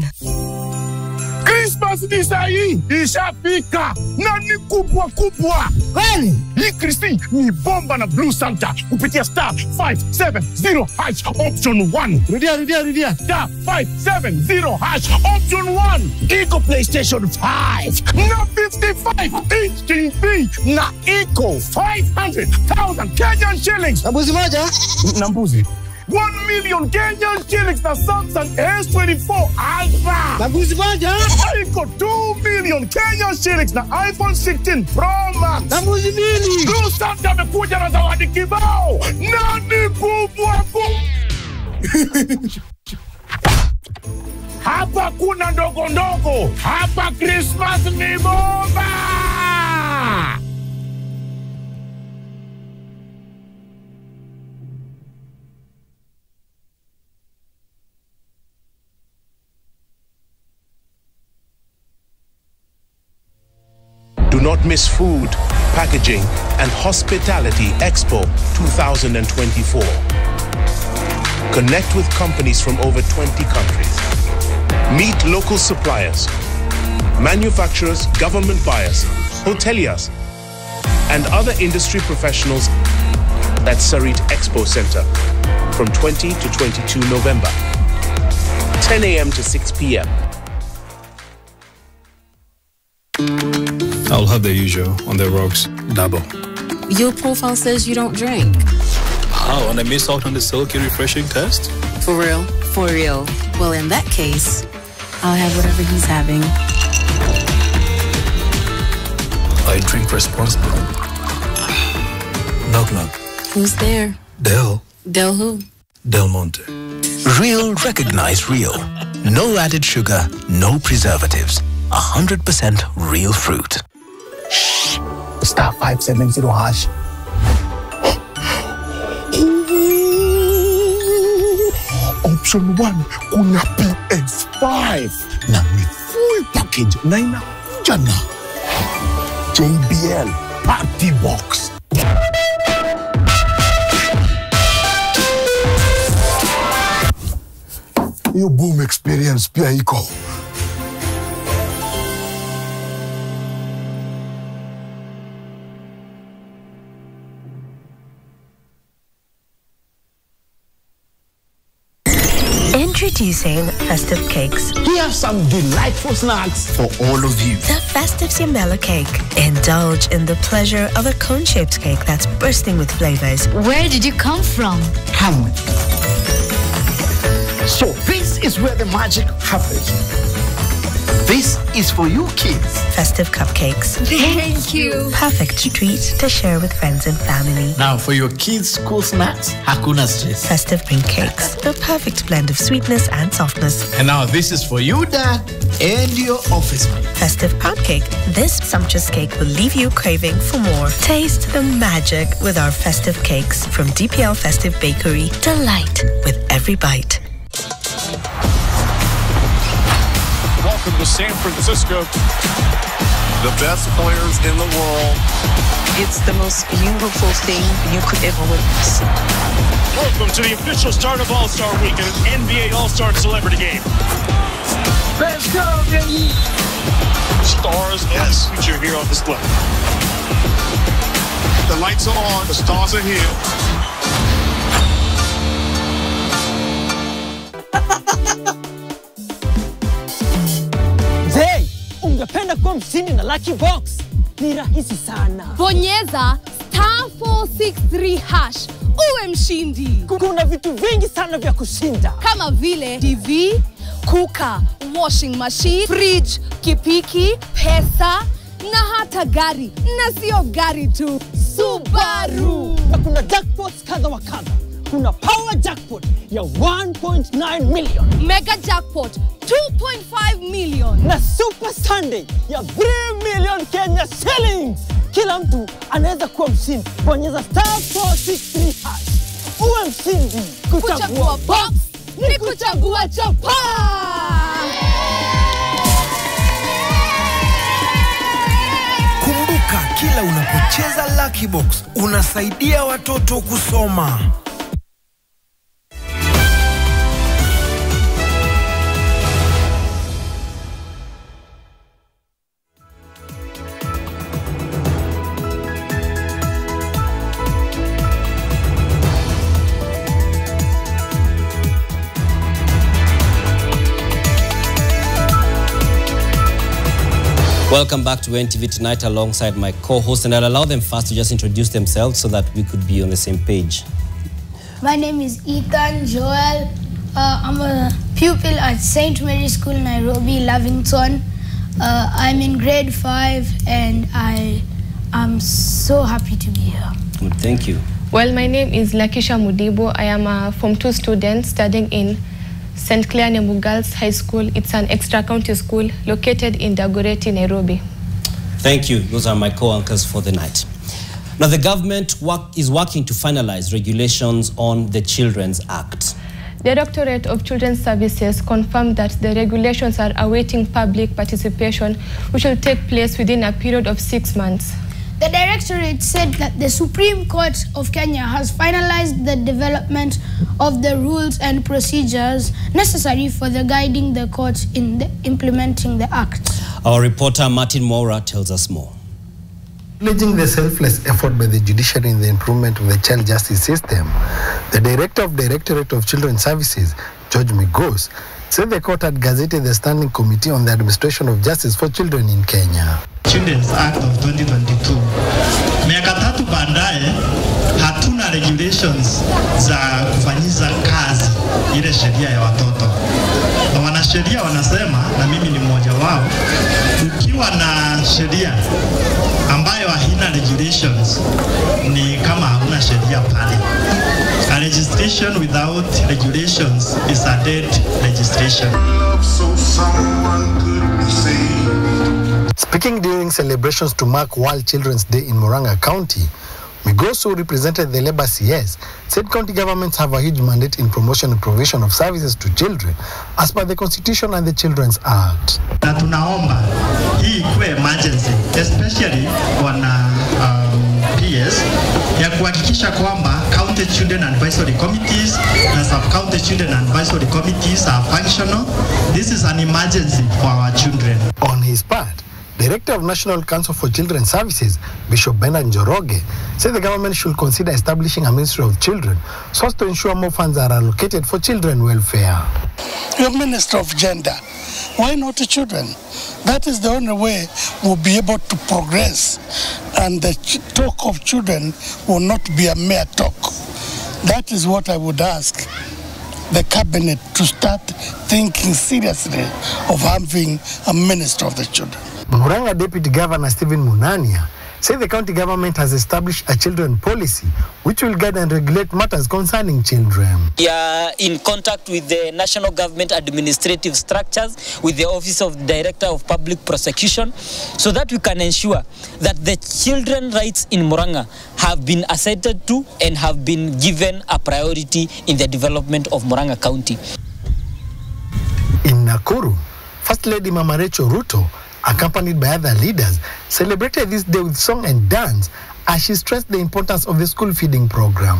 Speaker 8: Christmas ni sahi ishafika na ni kubwa kubwa. Kwani hii Kristi ni bomba na Blue Santa kupitia star 570 hash option 1. Rudia. Star 570 hash option 1. Iko PlayStation 5 na 55-inch TV na iko 500,000 Kenyan shillings. Nambuzi moja? Nambuzi. 1 million Kenyan shillings na Samsung S24 Ultra. Nambuzi moja? Iko 2 million Kenyan shillings na iPhone 16 Pro Max. Nambuzi mbili? Blue Santa amekuja na zawadi kibao. Nani kubwa Hapa kuna ndogo. Hapa Christmas ni bomba.
Speaker 9: Do not miss Food, Packaging and Hospitality Expo 2024. Connect with companies from over 20 countries. Meet local suppliers, manufacturers, government buyers, hoteliers, and other industry professionals at Sarit Expo Center from 20 to 22 November, 10 a.m. to 6 p.m.
Speaker 11: I'll have the usual on the rocks, double.
Speaker 22: Your profile says you don't drink.
Speaker 11: Oh, and I missed out on the silky refreshing test?
Speaker 22: For real? For real. Well, in that case, I'll have whatever he's having.
Speaker 11: I drink responsibly. Knock knock.
Speaker 22: Who's there?
Speaker 11: Del.
Speaker 22: Del who?
Speaker 11: Del Monte.
Speaker 23: Real, recognize real. No added sugar, no preservatives. 100% real fruit.
Speaker 8: Shh. Star 570 hash. Option 1 kuna PS5 na ni full package na inakuja na JBL Party Box. Your boom experience pia iko.
Speaker 2: Introducing Festive Cakes.
Speaker 8: Here are some delightful snacks for all of you.
Speaker 2: The Festive Simbella Cake. Indulge in the pleasure of a cone-shaped cake that's bursting with flavors.
Speaker 26: Where did you come from?
Speaker 8: Hamlet. So this is where the magic happens. This is for you kids.
Speaker 2: Festive Cupcakes.
Speaker 26: Thank you.
Speaker 2: Perfect treat to share with friends and family.
Speaker 8: Now for your kids' school snacks, hakuna stress.
Speaker 2: Festive Pink Cakes. The perfect blend of sweetness and softness.
Speaker 8: And now this is for you, Dad, and your office mate.
Speaker 2: Festive Pound Cake. This sumptuous cake will leave you craving for more. Taste the magic with our Festive Cakes from DPL Festive Bakery. Delight with every bite.
Speaker 28: Welcome to San Francisco.
Speaker 6: The best players in the world.
Speaker 29: It's the most beautiful thing you could ever witness.
Speaker 28: Welcome to the official start of All-Star Weekend, NBA All-Star Celebrity Game.
Speaker 8: Let's go, baby!
Speaker 28: Stars as feature here on display. The lights are on, the stars are here.
Speaker 30: Hey, ungependa kuwa mshindi na Lucky Box? Ni rahisi sana.
Speaker 31: Bonyeza star 463 hash uwe mshindi.
Speaker 30: Kuna vitu vingi sana vya kushinda.
Speaker 31: Kama vile TV, kuka, washing machine, fridge, kipiki, pesa na hata gari. Na sio gari tu, Subaru.
Speaker 30: Na kuna jackpots kadha wa kadha. Kuna power jackpot ya 1.9 million.
Speaker 31: Mega jackpot 2.5 million.
Speaker 30: Na super Sunday ya 3 million Kenya shillings. Kila mtu anaweza kuwa mshindi. Bonyeza star 463 hash. Uwe mshindi.
Speaker 31: Kuchagua box ni kuchagua chapa.
Speaker 1: Kumbuka, kila unapocheza Lucky Box unasaidia watoto kusoma.
Speaker 12: Welcome back to NTV Tonight alongside my co-host, and I'll allow them first to just introduce themselves so that we could be on the same page.
Speaker 14: My name is Ethan Joel. I'm a pupil at St. Mary's School, Nairobi, Lavington. I'm in grade 5 and I am so happy to be here.
Speaker 12: Good, thank you.
Speaker 21: Well, my name is Lakisha Mudibo. I am a Form 2 student studying in St. Clair Nemu Girls High School. It's an extra-county school located in Dagoretti, Nairobi.
Speaker 12: Thank you. Those are my co-anchors for the night. Now, the government is working to finalize regulations on the Children's Act.
Speaker 21: The Directorate of Children's Services confirmed that the regulations are awaiting public participation, which will take place within a period of 6 months.
Speaker 14: The Directorate said that the Supreme Court of Kenya has finalized the development of the rules and procedures necessary for guiding the court in implementing the Act.
Speaker 12: Our reporter Martin Mora tells us more.
Speaker 3: Acknowledging the selfless effort by the judiciary in the improvement of the child justice system, the Director of Directorate of Children's Services, George Migos, said the court had gazetted the Standing Committee on the Administration of Justice for Children in Kenya.
Speaker 4: Children's Act of 2022. Miaka 3 baadaye hatuna regulations za kufanyiza kazi ile sheria ya watoto. Na wanasheria wanasema, na mimi ni mmoja wao, ukiwa na sheria ambayo haina regulations ni kama hauna sheria pale. A registration without regulations is a dead registration.
Speaker 3: Speaking during celebrations to mark World Children's Day in Murang'a County, Migos, who represented the Labour CS, said county governments have a huge mandate in promotion and provision of services to children as per the Constitution and the Children's Act.
Speaker 4: Na tunaomba hii ikuwe emergency, especially wana PS, ya kuhakikisha kwamba county children advisory committees na sub-county children advisory committees are functional. This is an emergency for our children.
Speaker 3: On his part, Director of National Council for Children's Services, Bishop Bernard Njoroge, said the government should consider establishing a Ministry of Children so as to ensure more funds are allocated for children welfare.
Speaker 5: You're Minister of Gender. Why not the children? That is the only way we'll be able to progress, and the talk of children will not be a mere talk. That is what I would ask the cabinet to start thinking seriously of having a Minister of the Children.
Speaker 3: Murang'a Deputy Governor Stephen Munania said the county government has established a children policy which will guide and regulate matters concerning children.
Speaker 7: We are in contact with the national government administrative structures, with the Office of Director of Public Prosecution, so that we can ensure that the children rights in Murang'a have been asserted to and have been given a priority in the development of Murang'a County.
Speaker 3: In Nakuru, First Lady Mama Rachel Ruto, accompanied by other leaders, celebrated this day with song and dance as she stressed the importance of the school feeding program.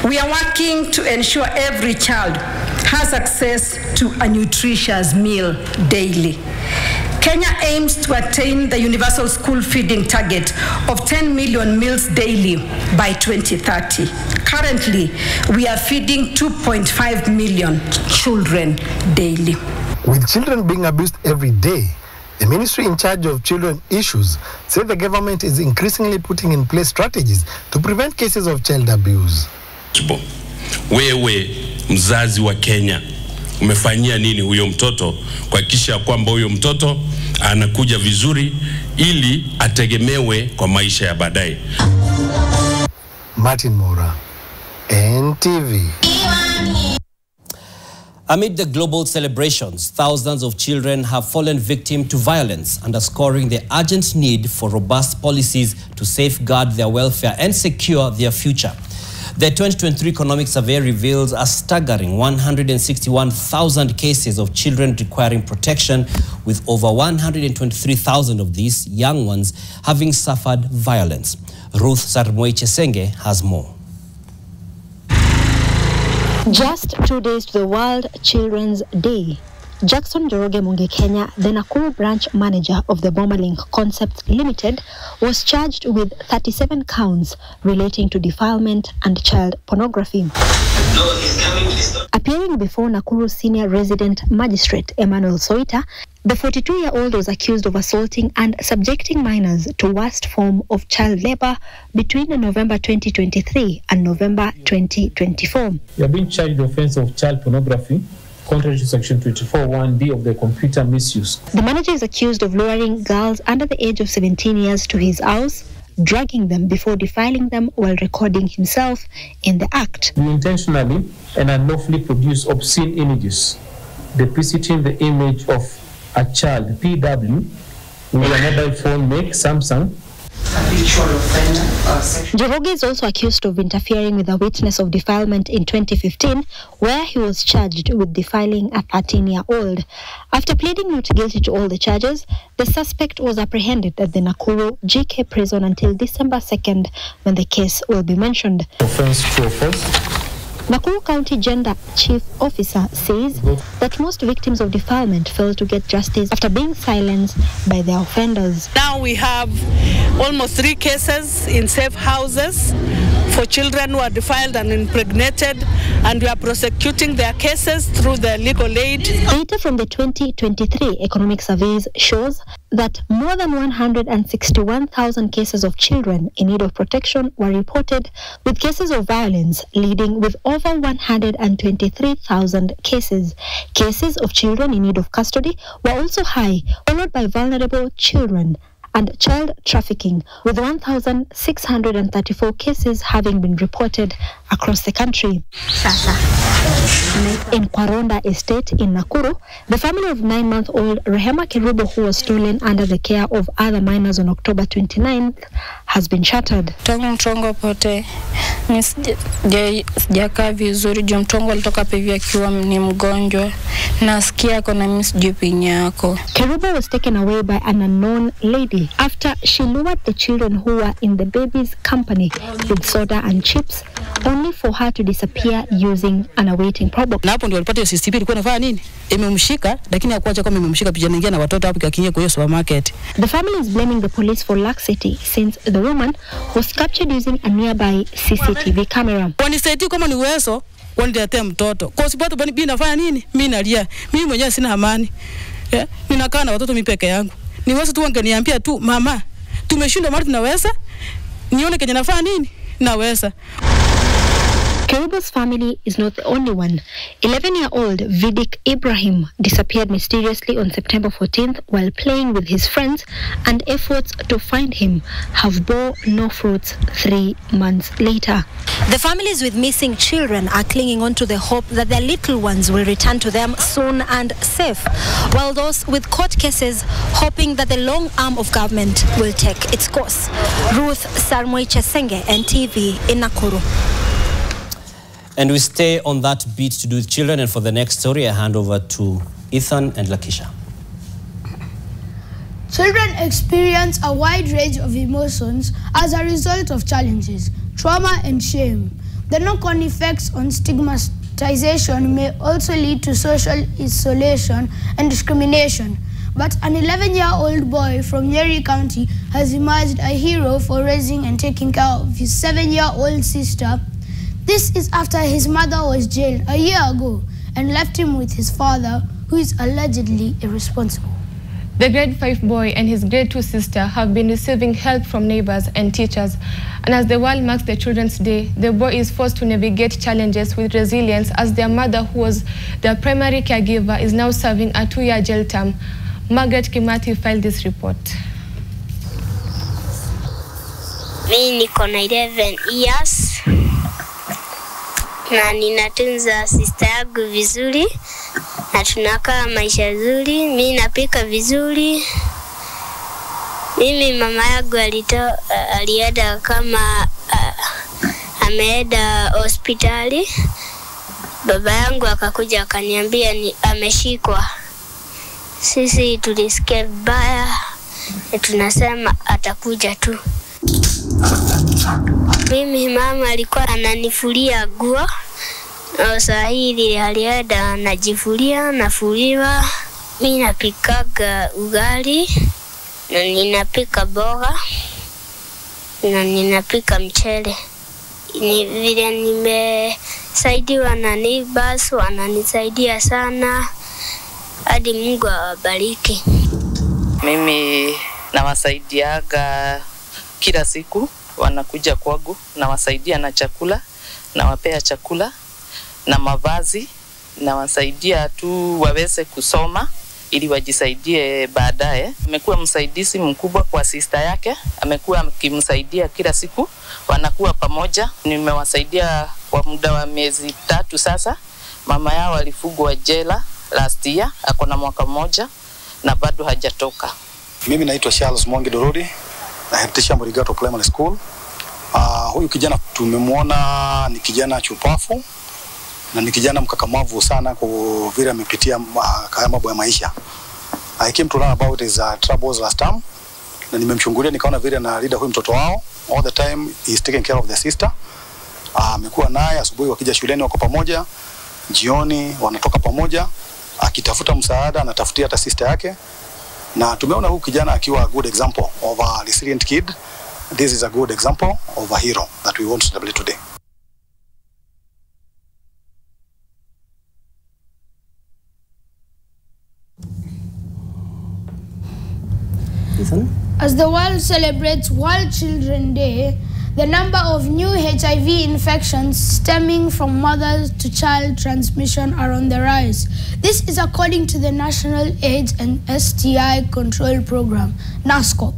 Speaker 13: We are working to ensure every child has access to a nutritious meal daily. Kenya aims to attain the universal school feeding target of 10 million meals daily by 2030. Currently, we are feeding 2.5 million children daily.
Speaker 3: With children being abused every day, the ministry in charge of children issues said the government is increasingly putting in place strategies to prevent cases of child abuse.
Speaker 15: Wewe mzazi wa Kenya, umefanyia nini huyo mtoto kuhakikisha kwamba huyo mtoto anakuja vizuri ili ategemewe kwa maisha ya baadaye?
Speaker 3: Martin Mora, NTV.
Speaker 12: Amid the global celebrations, thousands of children have fallen victim to violence, underscoring the urgent need for robust policies to safeguard their welfare and secure their future. The 2023 Economic Survey reveals a staggering 161,000 cases of children requiring protection, with over 123,000 of these young ones having suffered violence. Ruth Sarmoi Chesenge has more.
Speaker 9: Just 2 days to the World Children's Day, Jackson Joroge Munge Kenya, the Nakuru branch manager of the Bomalink Concepts Limited, was charged with 37 counts relating to defilement and child pornography. Appearing before Nakuru Senior Resident Magistrate Emmanuel Soita, the 42-year-old was accused of assaulting and subjecting minors to worst form of child labor between November 2023 and November 2024.
Speaker 10: You have been charged with the offense of child pornography, contrary to Section 24(1)(d) of the Computer Misuse.
Speaker 9: The manager is accused of luring girls under the age of 17 years to his house, drugging them before defiling them while recording himself in the act.
Speaker 10: You intentionally and unlawfully produce obscene images depicting the image of a child, PW, with a mobile phone make Samsung.
Speaker 9: Joroge is also accused of interfering with a witness of defilement in 2015, where he was charged with defiling a 13-year-old. After pleading not guilty to all the charges, the suspect was apprehended at the Nakuru GK prison until December 2nd, when the case will be mentioned.
Speaker 10: Offense to offense.
Speaker 9: Nakuru County Gender Chief Officer says that most victims of defilement fail to get justice after being silenced by their offenders.
Speaker 16: Now we have almost 3 cases in safe houses for children who are defiled and impregnated, and we are prosecuting their cases through the legal aid.
Speaker 9: Data from the 2023 economic surveys shows that more than 161,000 cases of children in need of protection were reported, with cases of violence leading with over 123,000 cases. Cases of children in need of custody were also high, followed by vulnerable children and child trafficking, with 1,634 cases having been reported across the country. In Kwaronda Estate in Nakuru, the family of 9-month-old Rehema Kerubo, who was stolen under the care of other minors on October 29th, has been shattered.
Speaker 17: Tangu mtongo pote, sijakaa vizuri juu mtongo alitoka pevi akiwa ni mgonjwa. Nasikia kona mimi sijui pinya yako.
Speaker 9: Kerubo was taken away by an unknown lady after she lured the children who were in the baby's company with soda and chips, only for her to disappear using an awaiting probe.
Speaker 17: Na hapo ndio walipata CCTV ilikuwa inafanya nini? Imemshika lakini hakuacha kama imemshika picha nyingine na watoto hapo kakinyia kwa hiyo supermarket.
Speaker 9: The family is blaming the police for laxity since the woman was captured using a nearby CCTV camera.
Speaker 17: Wanisaidie kama ni uwezo waniletea mtoto. Kwa sababu bani nafanya nini? Mimi nalia. Mimi mwenyewe sina amani. Ninakaa na watoto mimi peke yangu. Niweza tu wangeniambia tu mama, tumeshindwa mara tunaweza. Nione kenye nafanya nini? Naweza.
Speaker 9: Kerubo's family is not the only one. 11-year-old Vidik Ibrahim disappeared mysteriously on September 14th while playing with his friends, and efforts to find him have bore no fruits 3 months later.
Speaker 2: The families with missing children are clinging on to the hope that their little ones will return to them soon and safe, while those with court cases hoping that the long arm of government will take its course. Ruth Sarmoi Chesenge, NTV in Nakuru.
Speaker 12: And we stay on that beat to do with children, and for the next story I hand over to Ethan and Lakisha.
Speaker 14: Children experience a wide range of emotions as a result of challenges, trauma and shame. The knock-on effects on stigmatization may also lead to social isolation and discrimination. But an 11-year-old boy from Nyeri County has emerged a hero for raising and taking care of his 7-year-old sister. This is after his mother was jailed a year ago and left him with his father, who is allegedly irresponsible.
Speaker 21: The grade 5 boy and his grade 2 sister have been receiving help from neighbors and teachers. And as the world marks the Children's Day, the boy is forced to navigate challenges with resilience, as their mother, who was their primary caregiver, is now serving a 2-year jail term. Margaret Kimati filed this report.
Speaker 18: Mimi niko na 11 years. Na ninatunza sister yangu vizuri na tunakaa maisha nzuri. Mimi napika vizuri. Mimi mama yangu alienda kama ameenda hospitali. Baba yangu akakuja akaniambia ameshikwa. Sisi tulisikia vibaya, tunasema atakuja tu. Mimi mama alikuwa ananifulia nguo. Saa hii alienda anajifulia, nafuliwa. Mimi napikaga ugali, na ninapika boga, na ninapika mchele. Ni vile nimesaidiwa na neighbors, wananisaidia sana. Hadi Mungu awabariki.
Speaker 6: Mimi nawasaidiaga kila siku, wanakuja kwangu, nawasaidia na chakula, nawapea chakula na mavazi, nawasaidia tu waweze kusoma ili wajisaidie baadaye. Amekuwa msaidizi mkubwa kwa sister yake, amekuwa akimsaidia kila siku, wanakuwa pamoja. Nimewasaidia kwa muda wa miezi 3 sasa. Mama yao alifungwa jela last year, ako na mwaka mmoja na bado hajatoka.
Speaker 11: Mimi naitwa Charles Mwangi Dorodi, na Heritage Murigato Primary School. Huyu kijana tumemwona ni kijana chupafu na ni kijana mkakamavu sana kwa vile amepitia mambo ya maisha. I came to learn about his troubles last time, na nimemchungulia nikaona vile na leader huyu mtoto wao. All the time he is taking care of the sister. Amekuwa naye asubuhi wakija shuleni wako pamoja, jioni wanatoka pamoja, akitafuta msaada anatafutia hata sister yake. Na tumeona huyu kijana akiwa a good example of a resilient kid. This is a good example of a hero that we want to celebrate today.
Speaker 14: As the world celebrates World Children's Day, the number of new HIV infections stemming from mother to child transmission are on the rise. This is according to the National AIDS and STI Control Program, NASCOP.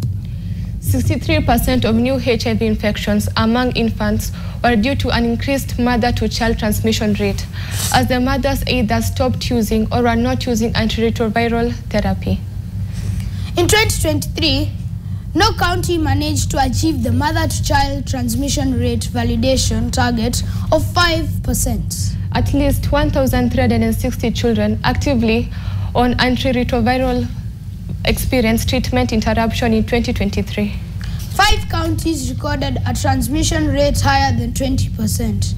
Speaker 21: 63% of new HIV infections among infants were due to an increased mother-to-child transmission rate, as the mothers either stopped using or are not using antiretroviral therapy.
Speaker 14: In 2023, no county managed to achieve the mother-to-child transmission rate validation target of 5%.
Speaker 21: At least 1,360 children actively on antiretroviral experienced treatment interruption in 2023.
Speaker 14: 5 counties recorded a transmission rate higher than 20%.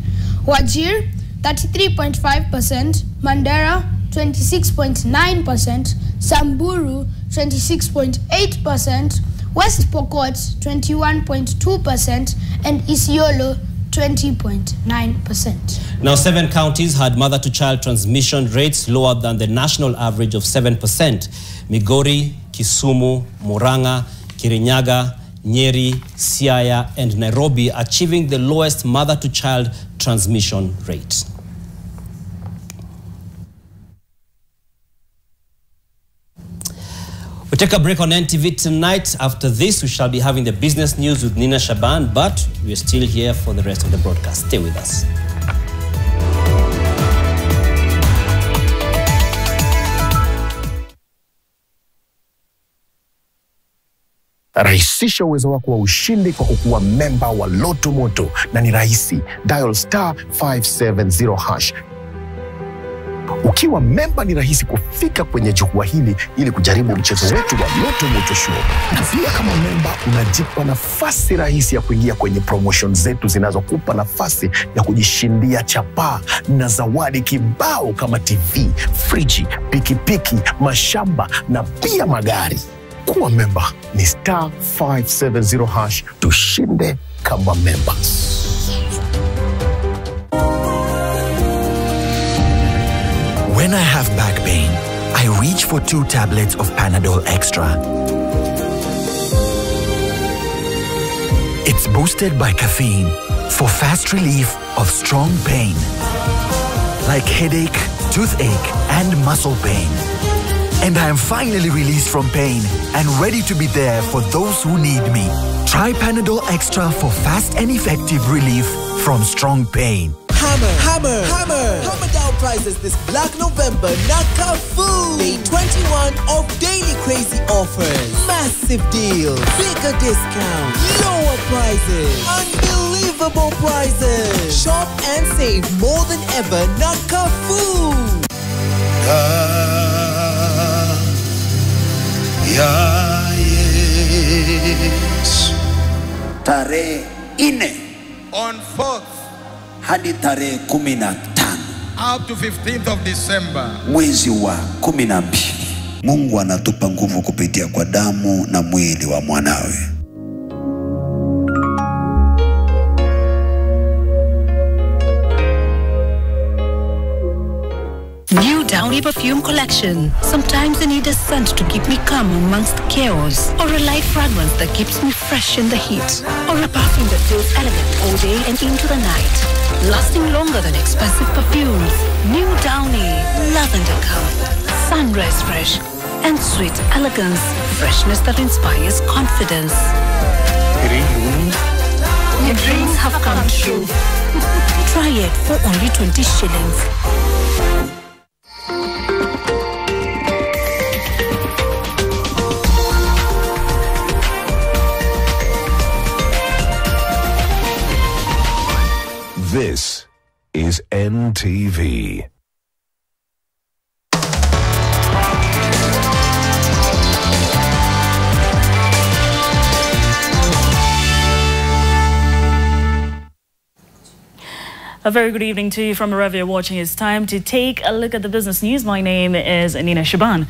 Speaker 14: Wajir, 33.5%, Mandera, 26.9%, Samburu, 26.8%, West Pokot, 21.2%, and Isiolo, 20.9%.
Speaker 12: Now, 7 counties had mother-to-child transmission rates lower than the national average of 7%. Migori, Kisumu, Murang'a, Kirinyaga, Nyeri, Siaya, and Nairobi achieving the lowest mother-to-child transmission rate. We take a break on NTV tonight. After this, we shall be having the business news with Nina Shaban, but we're still here for the rest of the broadcast. Stay with us.
Speaker 8: Rahisisha uwezo wako wa ushindi kwa kukuwa memba wa Loto Moto, na ni rahisi. Dial *570#. Ukiwa memba ni rahisi kufika kwenye jukwaa hili ili kujaribu mchezo wetu wa Loto Moto Show. Na pia kama memba unajipa nafasi rahisi ya kuingia kwenye promotion zetu zinazokupa nafasi ya kujishindia chapaa na zawadi kibao kama TV, friji, pikipiki, mashamba na pia magari. Kuwa memba ni *570#. Tushinde kama members.
Speaker 19: When I have back pain, I reach for 2 tablets of Panadol Extra. It's boosted by caffeine for fast relief of strong pain, like headache, toothache, and muscle pain. And I am finally released from pain and ready to be there for those who need me. Try Panadol Extra for fast and effective relief from strong pain.
Speaker 20: Hammer down prices this Black November. Naka full Day 21 of daily crazy offers. Massive deals, bigger discounts, lower prices, unbelievable unbelievable prizes. Shop and save more than ever na Carrefour.
Speaker 1: Yes. Tarehe 4
Speaker 22: on 4th
Speaker 1: hadi tarehe 15
Speaker 22: up to 15th of December.
Speaker 1: Mwezi wa 12. Mungu anatupa nguvu kupitia kwa damu na mwili wa mwanawe.
Speaker 23: New Downy perfume collection. Sometimes I need a scent to keep me calm amongst the chaos, or a light fragrance that keeps me fresh in the heat, or a perfume that feels elegant all day and into the night, lasting longer than expensive perfumes. New Downy, lavender calm, sunrise fresh, and sweet elegance, freshness that inspires confidence. Your dreams have come true. Try it for only 20 shillings.
Speaker 24: This is NTV.
Speaker 25: A very good evening to you from wherever you're watching. It's time to take a look at the business news. My name is Nina Shaban.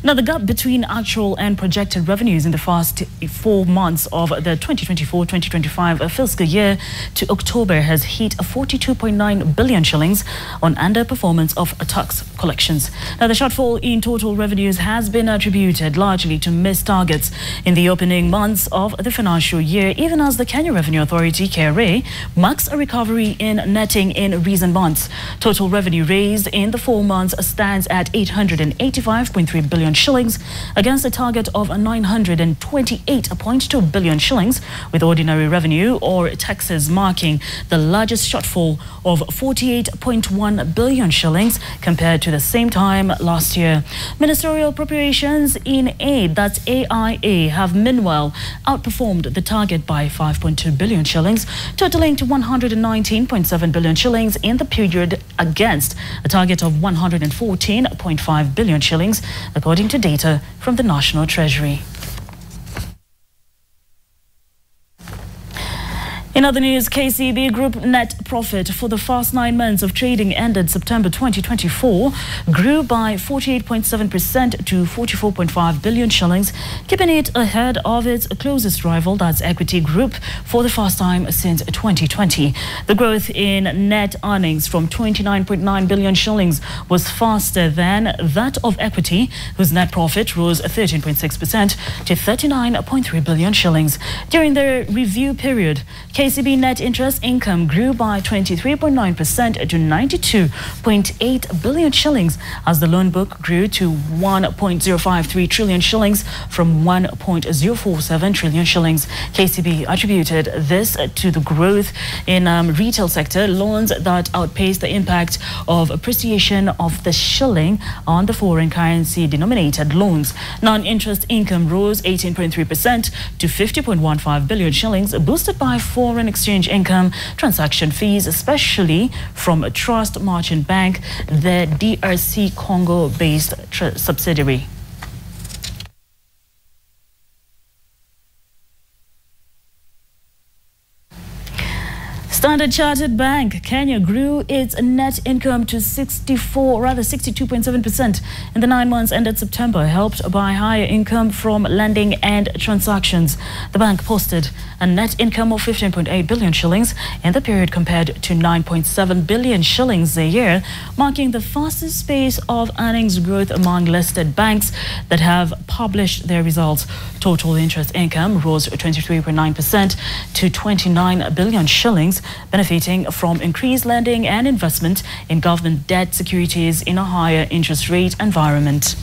Speaker 25: Now, the gap between actual and projected revenues in the first 4 months of the 2024-2025 fiscal year to October has hit 42.9 billion shillings on underperformance of tax collections. Now, the shortfall in total revenues has been attributed largely to missed targets in the opening months of the financial year, even as the Kenya Revenue Authority, KRA, marks a recovery in netting in recent months. Total revenue raised in the 4 months stands at 885.3 billion shillings against a target of 928.2 billion shillings, with ordinary revenue or taxes marking the largest shortfall of 48.1 billion shillings compared to the same time last year. Ministerial appropriations in aid, that's AIA, have meanwhile outperformed the target by 5.2 billion shillings, totaling to 119.7 billion shillings in the period against a target of 114.5 billion shillings, according to data from the National Treasury. In other news, KCB Group net profit for the first 9 months of trading ended September 2024 grew by 48.7% to 44.5 billion shillings, keeping it ahead of its closest rival, that's Equity Group, for the first time since 2020. The growth in net earnings from 29.9 billion shillings was faster than that of Equity, whose net profit rose 13.6% to 39.3 billion shillings. During the review period, KCB net interest income grew by 23.9% to 92.8 billion shillings as the loan book grew to 1.053 trillion shillings from 1.047 trillion shillings. KCB attributed this to the growth in retail sector loans that outpaced the impact of appreciation of the shilling on the foreign currency denominated loans. Non-interest income rose 18.3% to 50.15 billion shillings, boosted by foreign exchange income, transaction fees, especially from a Trust Merchant Bank, the DRC Congo-based subsidiary. Standard Chartered Bank Kenya grew its net income to 62.7% in the 9 months ended September, helped by higher income from lending and transactions. The bank posted a net income of 15.8 billion shillings in the period compared to 9.7 billion shillings a year, marking the fastest pace of earnings growth among listed banks that have published their results. Total interest income rose 23.9% to 29 billion shillings, benefiting from increased lending and investment in government debt securities in a higher interest rate environment.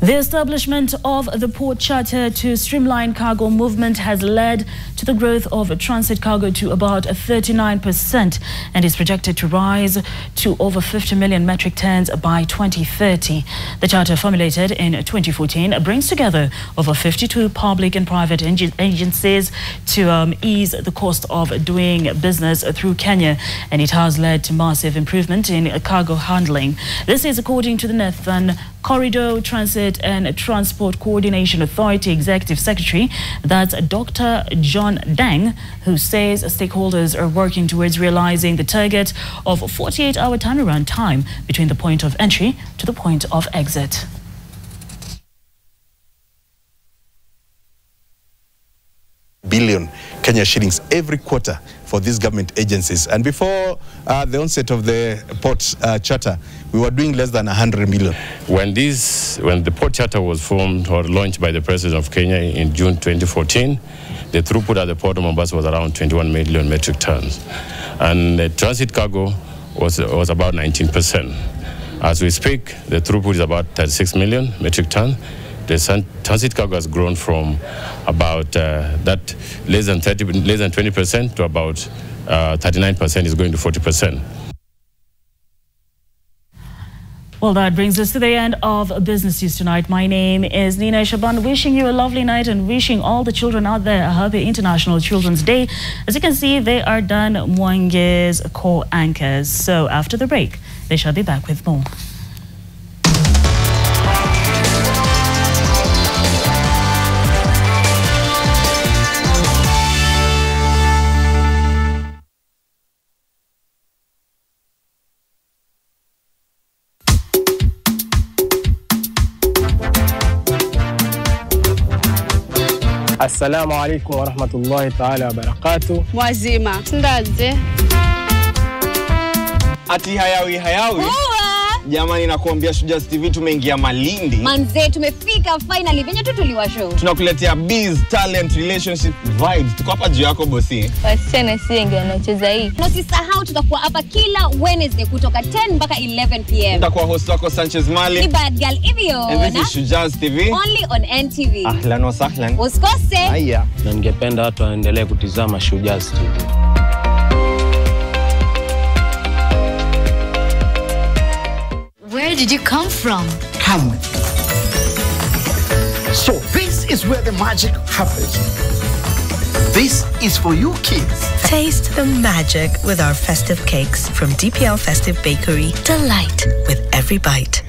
Speaker 25: The establishment of the port charter to streamline cargo movement has led to the growth of transit cargo to about 39% and is projected to rise to over 50 million metric tons by 2030. The charter, formulated in 2014, brings together over 52 public and private agencies to ease the cost of doing business through Kenya, and it has led to massive improvement in cargo handling. This is according to the Northern Corridor Transit and Transport Coordination Authority Executive Secretary, that's Dr. John Dang, who says stakeholders are working towards realizing the target of 48-hour turnaround time between the point of entry to the point of exit.
Speaker 4: Billion Kenya shillings every quarter for these government agencies. And before the onset of the port charter, we were doing less than 100 million.
Speaker 5: When the port charter was formed or launched by the President of Kenya in June 2014, the throughput at the port of Mombasa was around 21 million metric tons. And the transit cargo was about 19%. As we speak, the throughput is about 36 million metric tons. The transit cargo has grown from about that less than 20% to about 39% is going to 40%.
Speaker 25: Well, that brings us to the end of Business News tonight. My name is Nina Shaban, wishing you a lovely night and wishing all the children out there a happy International Children's Day. As you can see, they are Dan Mwange's core anchors. So after the break, they shall be back with more.
Speaker 7: Assalamu alaikum wa rahmatullahi ta'ala wa barakatuh.
Speaker 13: Wazima. Ndaze.
Speaker 15: Ati hayawi. Jamani, nakuambia Shujaa TV tumeingia Malindi.
Speaker 13: Manze, tumefika finally. Venye tu tuliwashow.
Speaker 15: Tunakuletea biz, talent, relationship, vibes. Tuko hapa juu yako bosi.
Speaker 13: Wasichana sienge anacheza hii. Na usisahau tutakuwa hapa kila Wednesday kutoka 10 mpaka 11 p.m.
Speaker 15: Tutakuwa host wako Sanchez Mali.
Speaker 13: Ni bad girl Ivio.
Speaker 15: And this is Shujaa TV.
Speaker 13: Only on NTV.
Speaker 15: Ahlan wa sahlan.
Speaker 13: Usikose.
Speaker 15: Haya.
Speaker 7: Na ningependa watu waendelee kutizama Shujaa TV.
Speaker 13: Where did you come from?
Speaker 26: Come with me. So this is where the magic happens. This is for you kids.
Speaker 27: Taste the magic with our festive cakes from DPL Festive Bakery. Delight with every bite.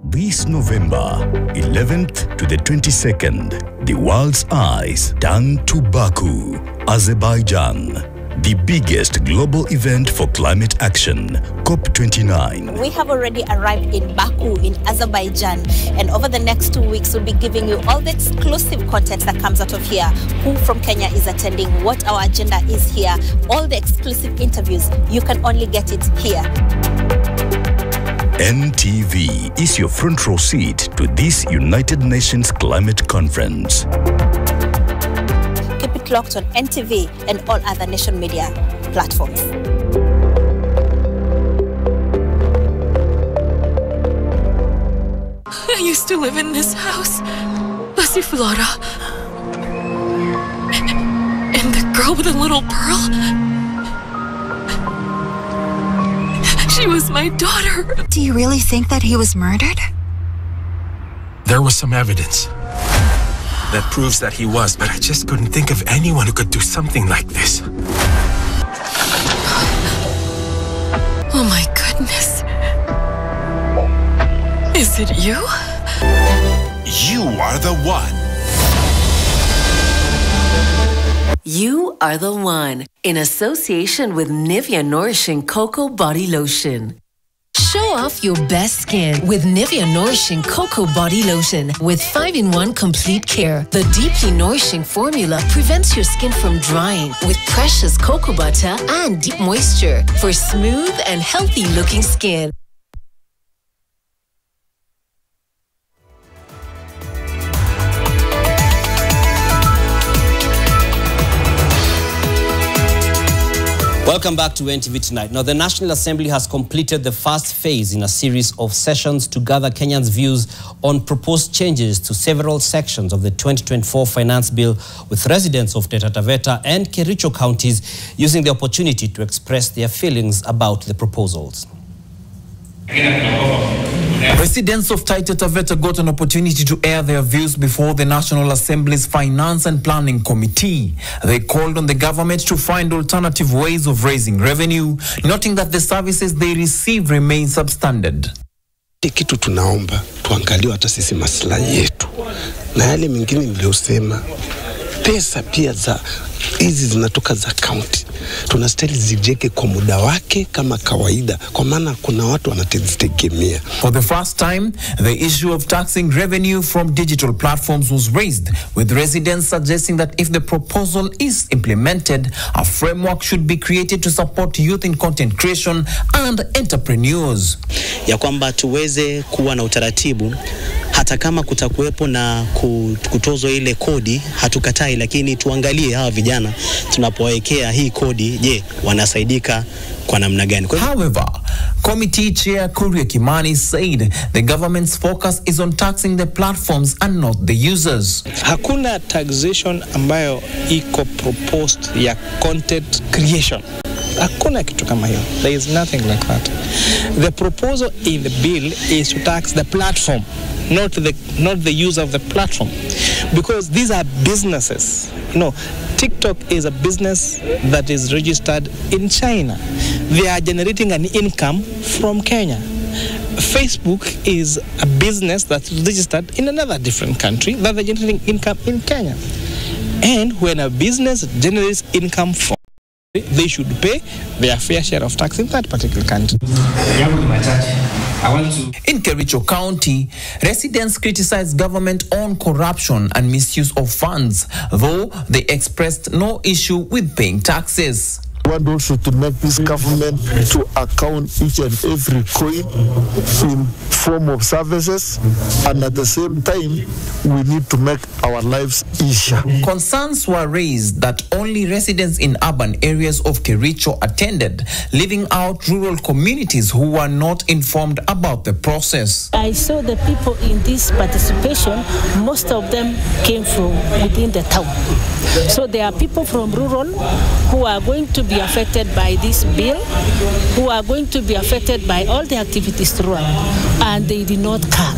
Speaker 28: This November 11th to the 22nd, the world's eyes turn to Baku, Azerbaijan. The biggest global event for climate action, COP29.
Speaker 13: We have already arrived in Baku in Azerbaijan, and over the next 2 weeks we'll be giving you all the exclusive content that comes out of here, who from Kenya is attending, what our agenda is here, all the exclusive interviews. You can only get it here.
Speaker 28: NTV is your front row seat to this United Nations Climate Conference.
Speaker 13: Keep it locked on NTV and all other nation media platforms.
Speaker 29: I used to live in this house, Pasiflora. And the girl with the little pearl, she was my daughter.
Speaker 30: Do you really think that he was murdered?
Speaker 31: There was some evidence that proves that he was, but I just couldn't think of anyone who could do something like this.
Speaker 29: Oh my goodness. Is it you?
Speaker 32: You are the one.
Speaker 2: You are the one, in association with Nivea Nourishing Cocoa Body Lotion. Show off your best skin with Nivea Nourishing Cocoa Body Lotion with 5-in-1 complete care. The deeply nourishing formula prevents your skin from drying with precious cocoa butter and deep moisture for smooth and healthy looking skin.
Speaker 12: Welcome back to NTV Tonight. Now, the National Assembly has completed the first phase in a series of sessions to gather Kenyans' views on proposed changes to several sections of the 2024 Finance Bill, with residents of Taita Taveta and Kericho counties using the opportunity to express their feelings about the proposals.
Speaker 3: Residents of Taita Taveta got an opportunity to air their views before the National Assembly's Finance and Planning Committee. They called on the government to find alternative ways of raising revenue, noting that the services they receive remain substandard.
Speaker 6: Kitu tunaomba tuangalie hata sisi maslahi yetu na yale mengine niliyosema, pesa pia za hizi zinatoka za county, tunastahili zijeke kwa muda wake kama kawaida, kwa maana kuna watu wanazitegemea.
Speaker 3: For the first time, the issue of taxing revenue from digital platforms was raised, with residents suggesting that if the proposal is implemented, a framework should be created to support youth in content creation and entrepreneurs.
Speaker 9: Ya kwamba tuweze kuwa na utaratibu, hata kama kutakuwepo na kutozwa ile kodi, hatukatai, lakini tuangalie hawa vijana tunapowekea hii kodi, je, wanasaidika kwa namna gani?
Speaker 3: However, Committee Chair Kuria Kimani said the government's focus is on taxing the platforms and not the users.
Speaker 10: Hakuna taxation ambayo iko proposed ya content creation. Hakuna kitu kama hiyo. There is nothing like that. The proposal in the bill is to tax the platform, not the user of the platform, because these are businesses. You know, TikTok is a business that is registered in China. They are generating an income from Kenya. Facebook is a business that's registered in another different country that they're generating income in Kenya. And when a business generates income from, they should pay their fair share of tax in that particular country.
Speaker 3: In Kericho County, residents criticized government on corruption and misuse of funds, though they expressed no issue with paying taxes.
Speaker 11: We want also to make this government to account each and every coin in form of services, and at the same time we need to make our lives easier.
Speaker 3: Concerns were raised that only residents in urban areas of Kericho attended, leaving out rural communities who were not informed about the process.
Speaker 14: I saw the people in this participation, most of them came from within the town. So there are people from rural who are going to be affected by this bill, who are going to be affected by all the activities throughout, and they did not come.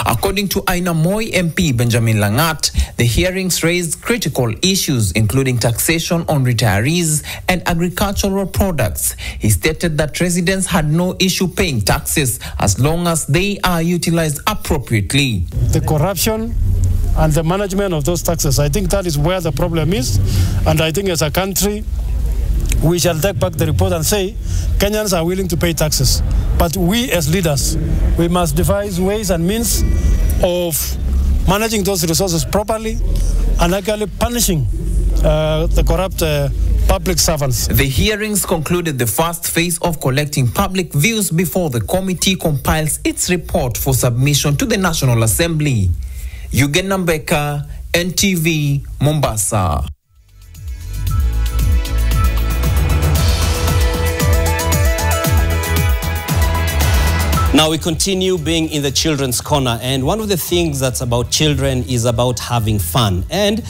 Speaker 3: According to Aina Moi MP Benjamin Langat, the hearings raised critical issues including taxation on retirees and agricultural products. He stated that residents had no issue paying taxes as long as they are utilized appropriately.
Speaker 16: The corruption and the management of those taxes, I think that is where the problem is. And I think as a country, we shall take back the report and say Kenyans are willing to pay taxes. But we as leaders, we must devise ways and means of managing those resources properly and actually punishing the corrupt public servants.
Speaker 3: The hearings concluded the first phase of collecting public views before the committee compiles its report for submission to the National Assembly. Yugen Nambeka, NTV, Mombasa.
Speaker 12: Now we continue being in the children's corner, and one of the things that's about children is about having fun. And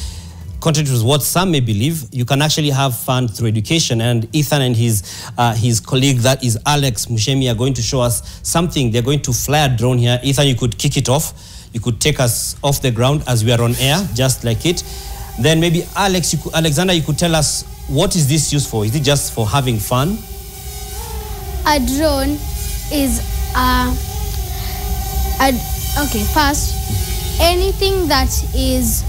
Speaker 12: contrary to what some may believe, you can actually have fun through education. And Ethan and his colleague, that is Alex Mushemi, are going to show us something. They're going to fly a drone here. Ethan, you could kick it off. You could take us off the ground as we are on air, just like it. Then maybe Alexander, you could tell us, what is this used for? Is it just for having fun?
Speaker 17: A drone is okay, first, anything that is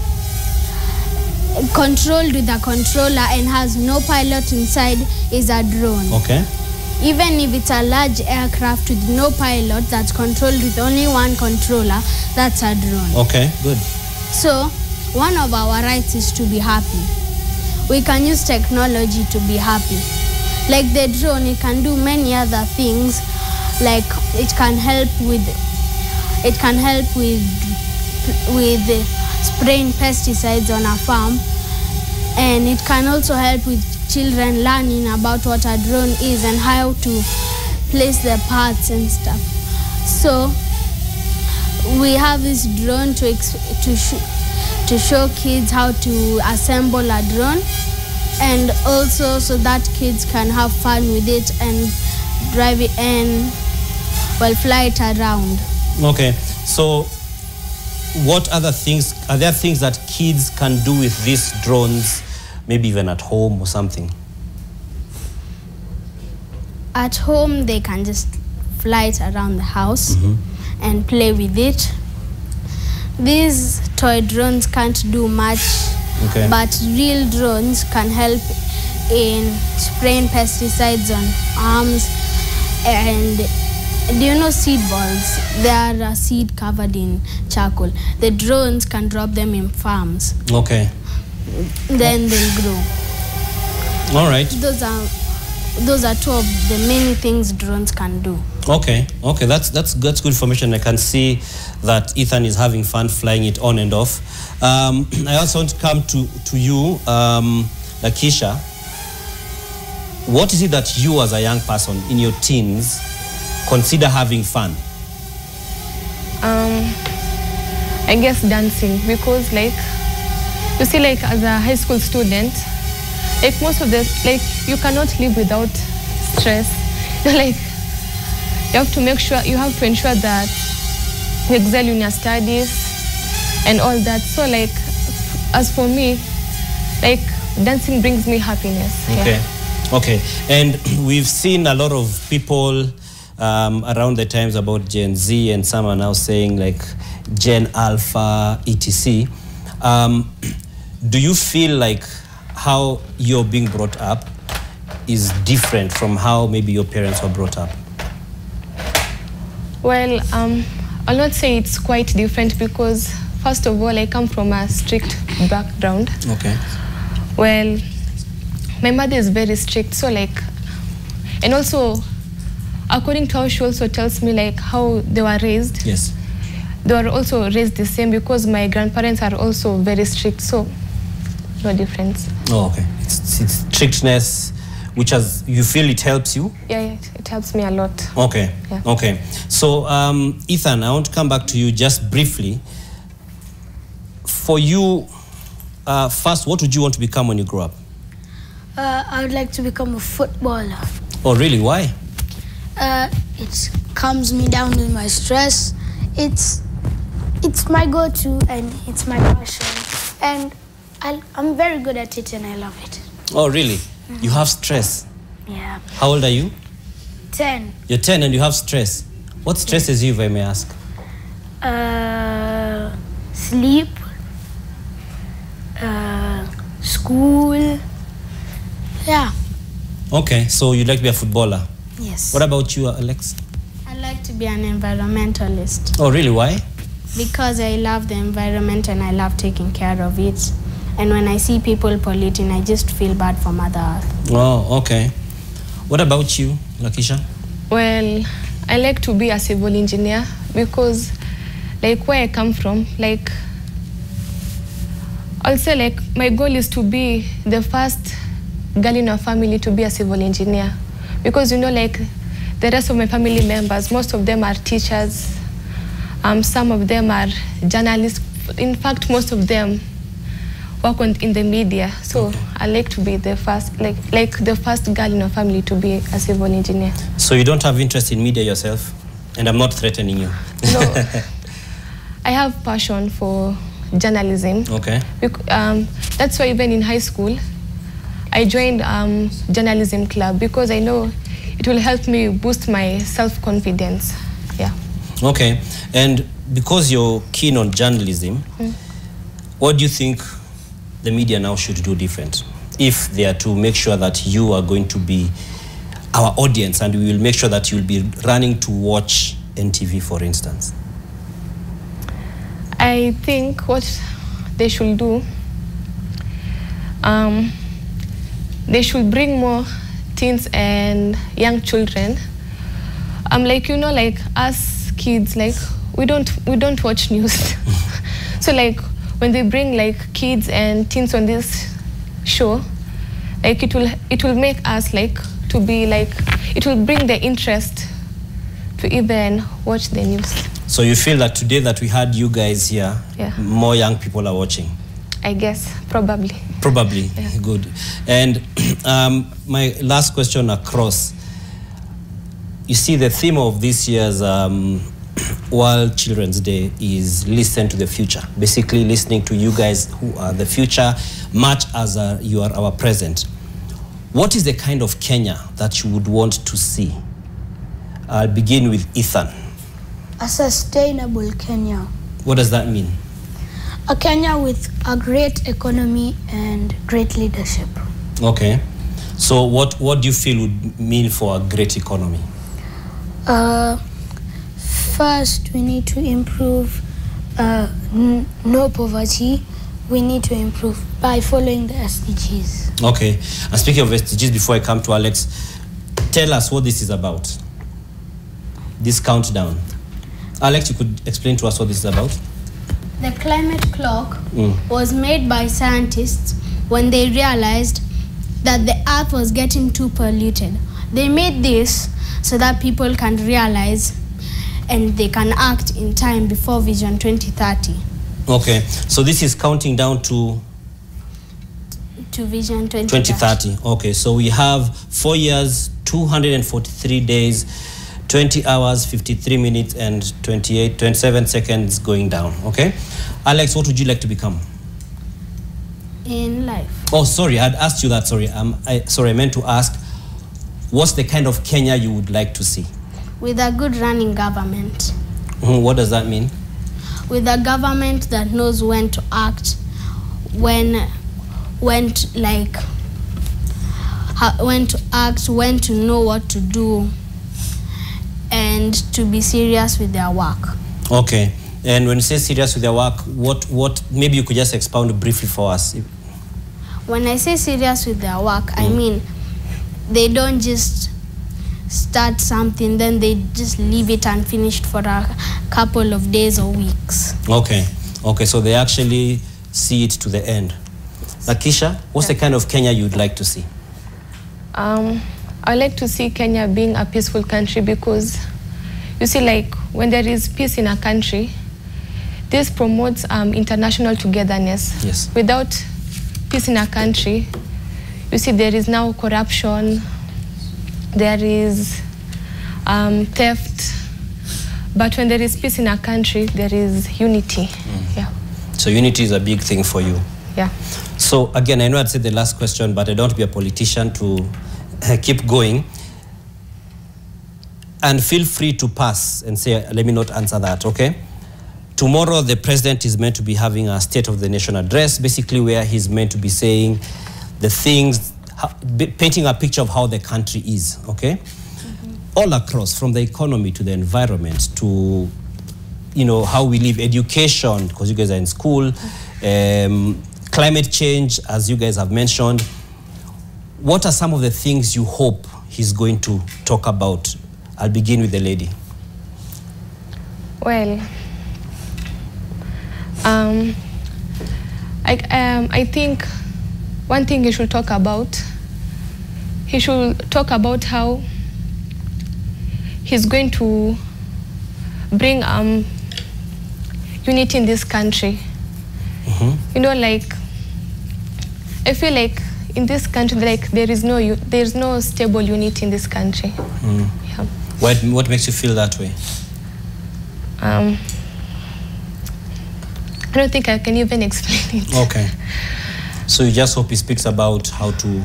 Speaker 17: controlled with a controller and has no pilot inside is a drone.
Speaker 12: Okay.
Speaker 17: Even if it's a large aircraft with no pilot that's controlled with only one controller, that's a drone.
Speaker 12: Okay, good.
Speaker 17: So, one of our rights is to be happy. We can use technology to be happy. Like the drone, it can do many other things. Like it can help with spraying pesticides on a farm, and it can also help with children learning about what a drone is and how to place the parts and stuff. So we have this drone to show kids how to assemble a drone, and also so that kids can have fun with it and drive it and fly it around.
Speaker 12: Okay, so what other things, are there things that kids can do with these drones, maybe even at home or something?
Speaker 17: At home, they can just fly it around the house and play with it. These toy drones can't do much, but real drones can help in spraying pesticides on arms. And do you know seed balls? They are a seed covered in charcoal. The drones can drop them in farms.
Speaker 12: Okay.
Speaker 17: Then they'll grow.
Speaker 12: All right.
Speaker 17: Those are two of the many things drones can do.
Speaker 12: Okay, that's good information. I can see that Ethan is having fun flying it on and off. I also want to come to you, Lakisha. What is it that you as a young person in your teens consider having fun?
Speaker 1: I guess dancing, because like, you see, like as a high school student, like most of the, like you cannot live without stress. Like you have to ensure that you excel in your studies and all that. So like, as for me, like dancing brings me happiness.
Speaker 12: Okay. Okay, and we've seen a lot of people around the times about Gen Z, and some are now saying like Gen Alpha, etc. Do you feel like how you're being brought up is different from how maybe your parents were brought up?
Speaker 1: Well, I'll not say it's quite different, because first of all, I come from a strict background.
Speaker 12: Okay.
Speaker 1: Well, my mother is very strict, so like, and also according to how she also tells me like how they were raised.
Speaker 12: Yes.
Speaker 1: They were also raised the same, because my grandparents are also very strict, so no difference.
Speaker 12: Oh, okay. It's strictness, which you feel it helps you?
Speaker 1: Yeah, it helps me a lot.
Speaker 12: Okay.
Speaker 1: Yeah.
Speaker 12: Okay. So, Ethan, I want to come back to you just briefly. For you, first, what would you want to become when you grow up?
Speaker 4: I would like to become a footballer.
Speaker 12: Oh, really? Why?
Speaker 4: It calms me down with my stress. It's my go-to and it's my passion. And I'm very good at it and I love it.
Speaker 12: Oh, really? You have stress?
Speaker 4: Yeah.
Speaker 12: How old are you?
Speaker 4: 10.
Speaker 12: You're 10 and you have stress. What stresses you, if I may ask?
Speaker 4: Sleep, school. Yeah.
Speaker 12: Okay, so you'd like to be a footballer?
Speaker 4: Yes.
Speaker 12: What about you, Alex?
Speaker 17: I like to be an environmentalist.
Speaker 12: Oh, really? Why?
Speaker 17: Because I love the environment and I love taking care of it. And when I see people polluting, I just feel bad for Mother Earth.
Speaker 12: Oh, okay. What about you, Lakisha?
Speaker 1: Well, I like to be a civil engineer, because like where I come from, like I'll say like my goal is to be the first girl in our family to be a civil engineer, because you know, like the rest of my family members, most of them are teachers, some of them are journalists. In fact, most of them work in the media. So okay. I like to be the first, like the first girl in our family to be a civil engineer.
Speaker 12: So you don't have interest in media yourself? And I'm not threatening you.
Speaker 1: No, I have passion for journalism.
Speaker 12: Okay.
Speaker 1: That's why even in high school, I joined journalism club, because I know it will help me boost my self-confidence. Yeah.
Speaker 12: Okay. And because you're keen on journalism, what do you think the media now should do different if they are to make sure that you are going to be our audience and we will make sure that you'll be running to watch NTV, for instance?
Speaker 1: I think what they should do, they should bring more teens and young children. Like, you know, like us kids, like we don't watch news. So like when they bring like kids and teens on this show, like it will make us like to be like, it will bring the interest to even watch the news.
Speaker 12: So you feel that today that we had you guys here,
Speaker 1: Yeah.
Speaker 12: more young people are watching?
Speaker 1: I guess, probably.
Speaker 12: Probably, yeah. Good. And my last question across, you see the theme of this year's World Children's Day is listen to the future. Basically listening to you guys who are the future, much as you are our present. What is the kind of Kenya that you would want to see? I'll begin with Ethan.
Speaker 4: A sustainable Kenya.
Speaker 12: What does that mean?
Speaker 4: A Kenya with a great economy and great leadership.
Speaker 12: Okay. So what do you feel would mean for a great economy?
Speaker 4: First, we need to improve no poverty. We need to improve by following the SDGs.
Speaker 12: Okay. And speaking of SDGs, before I come to Alex, tell us what this is about. This countdown. Alex, you could explain to us what this is about?
Speaker 17: The climate clock was made by scientists when they realized that the earth was getting too polluted. They made this so that people can realize and they can act in time before Vision 2030.
Speaker 12: Okay, so this is counting down to
Speaker 17: Vision 2030.
Speaker 12: Okay, so we have 4 years, 243 days, 20 hours, 53 minutes, and 27 seconds going down. Okay, Alex, what would you like to become
Speaker 17: in life?
Speaker 12: Oh, sorry, I'd asked you that. Sorry, I meant to ask, what's the kind of Kenya you would like to see?
Speaker 17: With a good running government.
Speaker 12: What does that mean?
Speaker 17: With a government that knows when to act, when to know what to do, and to be serious with their work.
Speaker 12: Okay, and when you say serious with their work, what maybe you could just expound briefly for us.
Speaker 17: When I say serious with their work, I mean they don't just start something, then they just leave it unfinished for a couple of days or weeks.
Speaker 12: Okay, so they actually see it to the end. Nakisha, what's the kind of Kenya you'd like to see?
Speaker 1: I like to see Kenya being a peaceful country because, you see, like when there is peace in a country, this promotes international togetherness.
Speaker 12: Yes.
Speaker 1: Without peace in a country, you see, there is now corruption, there is theft, but when there is peace in a country, there is unity. Yeah.
Speaker 12: So unity is a big thing for you.
Speaker 1: Yeah.
Speaker 12: So again, I know I'd said the last question, but I don't want to be a politician to keep going. And feel free to pass and say, let me not answer that, okay? Tomorrow, the president is meant to be having a State of the Nation address, basically where he's meant to be saying the things, painting a picture of how the country is, okay? All across, from the economy to the environment to, you know, how we live, education, because you guys are in school, climate change, as you guys have mentioned. What are some of the things you hope he's going to talk about? I'll begin with the lady.
Speaker 1: Well, I think one thing he should talk about how he's going to bring unity in this country. You know, like, I feel like in this country, like there's no stable unity in this country. Yeah.
Speaker 12: What makes you feel that way?
Speaker 1: I don't think I can even explain it.
Speaker 12: Okay. So you just hope he speaks about how to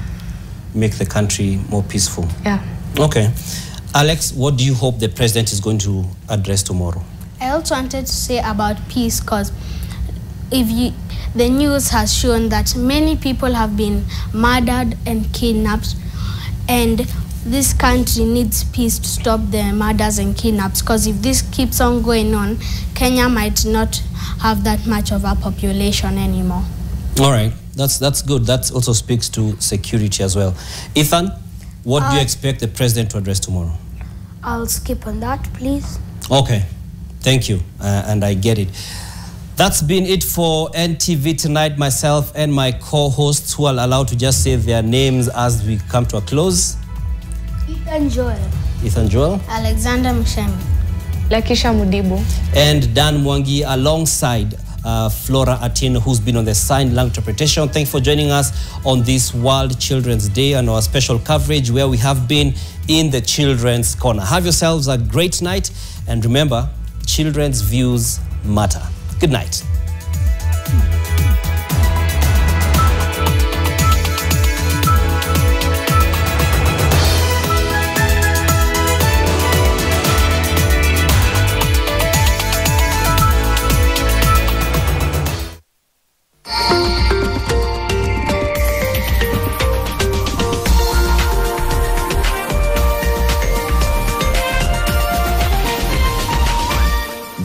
Speaker 12: make the country more peaceful.
Speaker 1: Yeah.
Speaker 12: Okay. Alex, what do you hope the president is going to address tomorrow?
Speaker 17: I also wanted to say about peace, because the news has shown that many people have been murdered and kidnapped, and this country needs peace to stop the murders and kidnaps, because if this keeps on going on, Kenya might not have that much of a population anymore.
Speaker 12: All right, that's good. That also speaks to security as well. Ethan, what do you expect the president to address tomorrow?
Speaker 4: I'll skip on that, please.
Speaker 12: Okay, thank you, and I get it. That's been it for NTV tonight. Myself and my co-hosts, who are allowed to just say their names as we come to a close.
Speaker 4: Ethan Joel.
Speaker 12: Ethan Joel.
Speaker 17: Alexander Mshemi.
Speaker 1: Lakisha Mudibu.
Speaker 12: And Dan Mwangi, alongside Flora Atieno, who's been on the sign language interpretation. Thanks for joining us on this World Children's Day and our special coverage where we have been in the Children's Corner. Have yourselves a great night, and remember, children's views matter. Good night.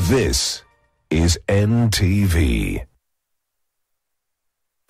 Speaker 28: This is NTV.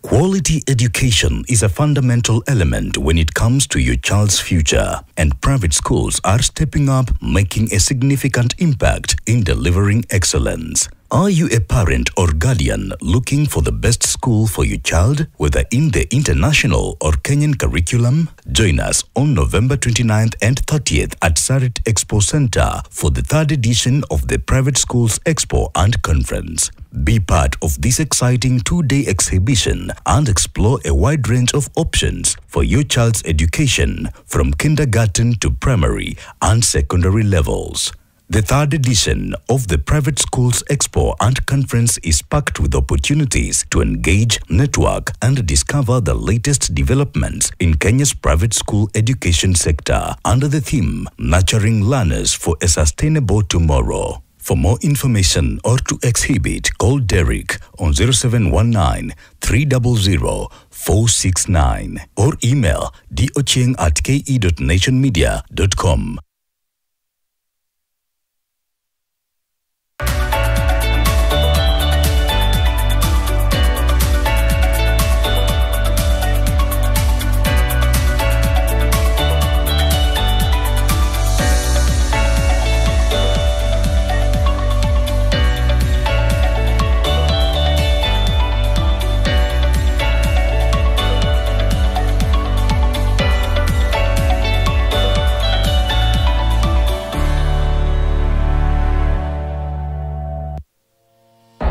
Speaker 28: Quality education is a fundamental element when it comes to your child's future, and private schools are stepping up, making a significant impact in delivering excellence. Are you a parent or guardian looking for the best school for your child, whether in the international or Kenyan curriculum? Join us on November 29th and 30th at Sarit Expo Center for the 3rd edition of the Private Schools Expo and Conference. Be part of this exciting 2-day exhibition and explore a wide range of options for your child's education from kindergarten to primary and secondary levels. The 3rd edition of the Private Schools Expo and Conference is packed with opportunities to engage, network, and discover the latest developments in Kenya's private school education sector under the theme, Nurturing Learners for a Sustainable Tomorrow. For more information or to exhibit, call Derek on 0719 300 469 or email dochieng@ke.nationmedia.com.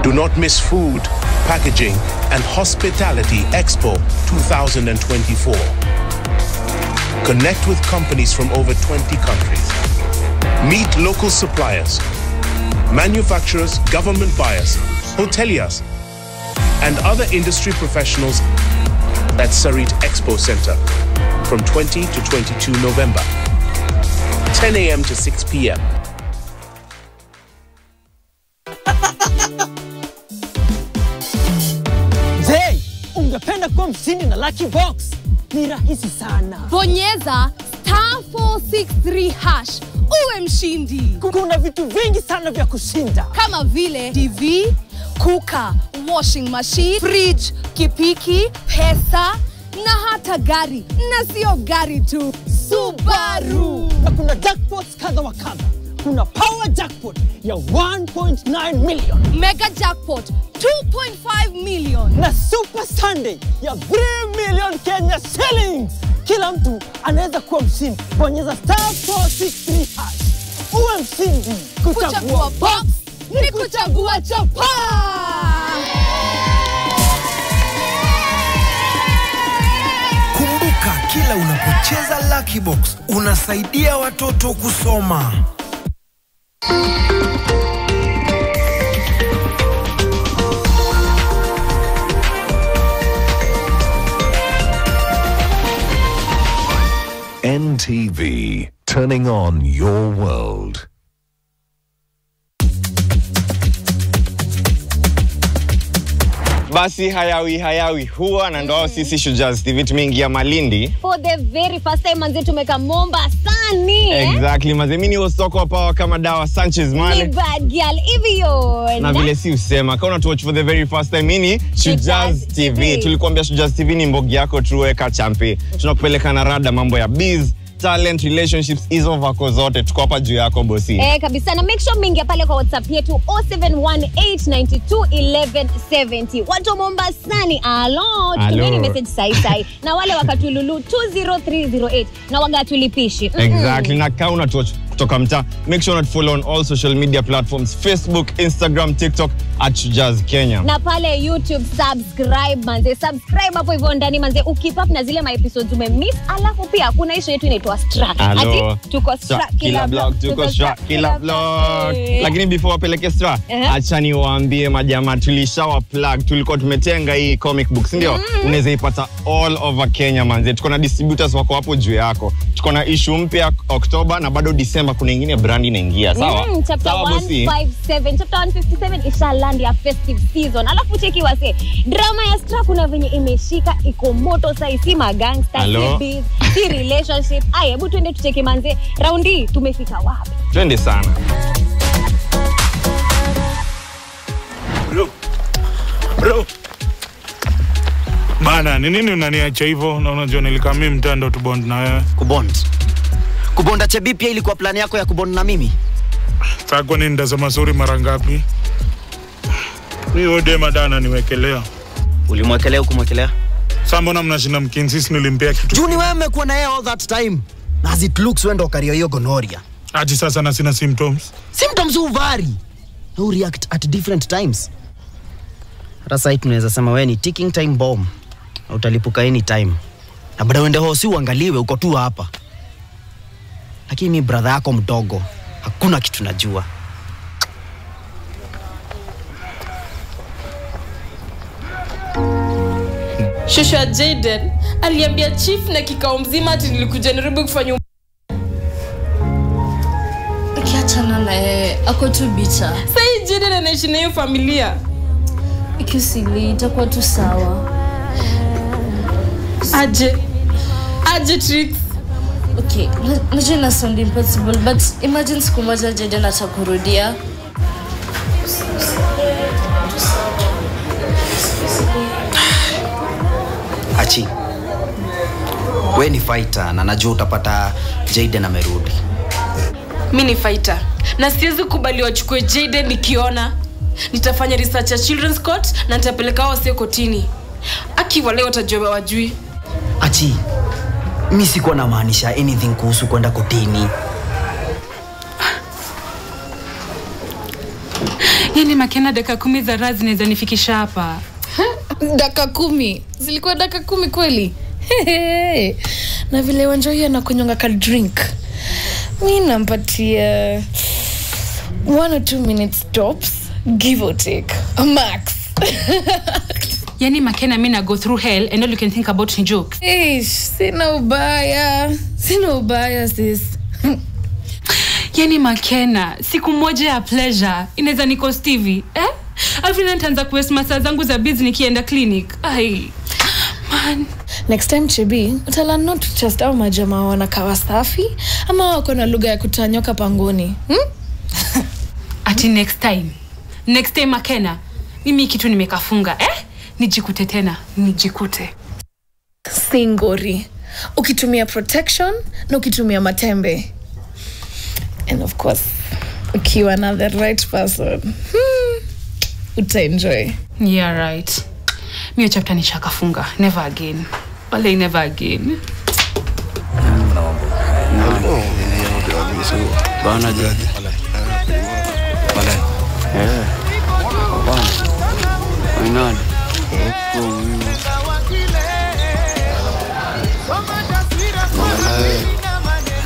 Speaker 5: Do not miss Food, Packaging and Hospitality Expo 2024. Connect with companies from over 20 countries. Meet local suppliers, manufacturers, government buyers, hoteliers, and other industry professionals at Sarit Expo Center from 20 to 22 November, 10 a.m. to 6 p.m.
Speaker 8: Ungependa kuwa mshindi na Lucky Box? Ni rahisi sana.
Speaker 15: Bonyeza *463# uwe mshindi.
Speaker 8: Kuna vitu vingi sana vya kushinda,
Speaker 15: kama vile TV, kuka, washing machine, fridge, kipiki, pesa na hata gari. Na sio gari tu, Subaru.
Speaker 8: Na kuna jackpots kadha wa kadha. Kuna power jackpot ya 1.9 million,
Speaker 15: mega jackpot 2.5 million,
Speaker 8: na super Sunday ya 3 million Kenya shillings. Kila mtu anaweza kuwa mshindi. Bonyeza *463#. Uwe mshindi.
Speaker 15: Kuchagua box ni kuchagua chapa.
Speaker 18: Kumbuka, kila unapocheza Lucky Box unasaidia watoto kusoma.
Speaker 28: NTV, turning on your world.
Speaker 7: Basi hayawi huwa na ndo sisi Shujaa TV tumeingia Malindi.
Speaker 13: For the very first time manze tumeka Mombasani.
Speaker 7: Exactly, manze mimi ni hostoko hapa kama Dawa Sanchez male.
Speaker 13: Ni bad girl hivyo.
Speaker 7: Na vile si usema, kama unatu watch for the very first time mimi Shujaa TV. Tulikuambia Shujaa TV ni mbogi yako tuweka champi. Tunakupeleka na rada mambo ya biz, talent, relationships, hizo vako zote tuko hapa juu yako bosi.
Speaker 13: Kabisa na make sure mingia pale kwa WhatsApp yetu 0718921170. Watu Mombasani, tutumeni message sai. Na wale wakatululu 20308 na wagatulipishi.
Speaker 7: Exactly. Na kama unatu kutoka mtaa, make sure to follow on all social media platforms, Facebook, Instagram, TikTok @Shujaz Kenya.
Speaker 13: Na pale YouTube subscribe manze, subscribe hapo hivyo ndani manze, ukip up na zile my episodes umemiss. Alafu pia kuna issue yetu inaitwa Struck. Ati tuko Struck kila blog, tuko Struck kila blog.
Speaker 7: Lakini before wapeleke Struck, acha niwaambie majamaa tulishawa plug, tulikuwa tumetenga hii comic books ndio. Unaweza ipata all over Kenya manze. Tuko na distributors wako hapo juu yako. Tuko na issue mpya October na bado December kuna nyingine brand inaingia, sawa?
Speaker 13: Chapter 157, chapter 157 isha land ya festive season. Alafu cheki wase, drama ya Struck kuna venye imeshika iko moto sai, si magangster, si biz, si relationship. Hebu tuende tucheki manze, round hii tumefika wapi?
Speaker 7: Twende sana.
Speaker 19: Bro. Bana, ni nini unaniacha hivyo? Na unajua nilikaa mimi mtando tu bond na wewe.
Speaker 20: Kubonda chebi pia ilikuwa plani yako ya kubond na mimi?
Speaker 19: Sasa kwa nini ndasema sorry mara ngapi? Mimi ode madana niwekelea.
Speaker 20: Ulimwekelea hukumwekelea?
Speaker 19: Sasa mbona mnashinda mkinsisi nilimpea kitu?
Speaker 20: Juni wewe umekuwa na yeye all that time. As it looks wendo kario hiyo gonorrhea.
Speaker 19: Ati sasa na sina symptoms.
Speaker 20: Symptoms uvari. You react at different times. Sasa tunaweza sema wewe ni ticking time bomb. Utalipuka any time. Na baada uende hosi uangaliwe uko tu hapa. Lakini brother yako mdogo hakuna kitu najua.
Speaker 21: Shusha Jaden aliambia chief na kikao mzima ati nilikuja nirudi kufanya
Speaker 22: Kiachana na yeye, ako tu bicha.
Speaker 21: Sasa Jaden anaishi na hiyo familia.
Speaker 22: Ikisili itakuwa tu sawa.
Speaker 21: Aje tricks.
Speaker 22: Okay, najua na sound impossible, but imagine siku moja Jaden atakurudia.
Speaker 20: Achi. Wewe ni fighter na najua utapata Jaden amerudi.
Speaker 21: Mimi ni fighter. Na siwezi kubali wachukue Jaden nikiona. Nitafanya research ya Children's Court na nitapeleka wao sio kotini. Akiwa leo watajua wajui.
Speaker 20: Achi. Mimi sikuwa na maanisha anything kuhusu kwenda kotini.
Speaker 21: Yaani Makena dakika 10 za razi zinaweza nifikisha hapa.
Speaker 22: Dakika 10. Zilikuwa dakika 10 kweli? Na vile wanjoi anakunyonga ka drink. Mimi nampatia 1 or 2 minutes tops, give or take. Max.
Speaker 21: Yani Makena mimi na go through hell and all you can think about ni jokes.
Speaker 22: Sina ubaya sis.
Speaker 21: Yani Makena, siku moja ya pleasure inaweza niko Stevie, Alvina nitaanza kuwaste masaa zangu za busy nikienda clinic. Man.
Speaker 22: Next time Chibi, utala not to trust au majamaa wanakawa safi ama wako na lugha ya kutanyoka pangoni.
Speaker 21: Ati next time Makena, mimi kitu nimekafunga, nijikute tena, nijikute.
Speaker 22: Singori. Ukitumia protection na ukitumia matembe. And of course, ukiwa na the right person. Utaenjoy.
Speaker 21: Yeah, right. Mio chapter nishakafunga. Never again. Wale never again.
Speaker 20: Bana jadi. Wale. Bana. Ainad.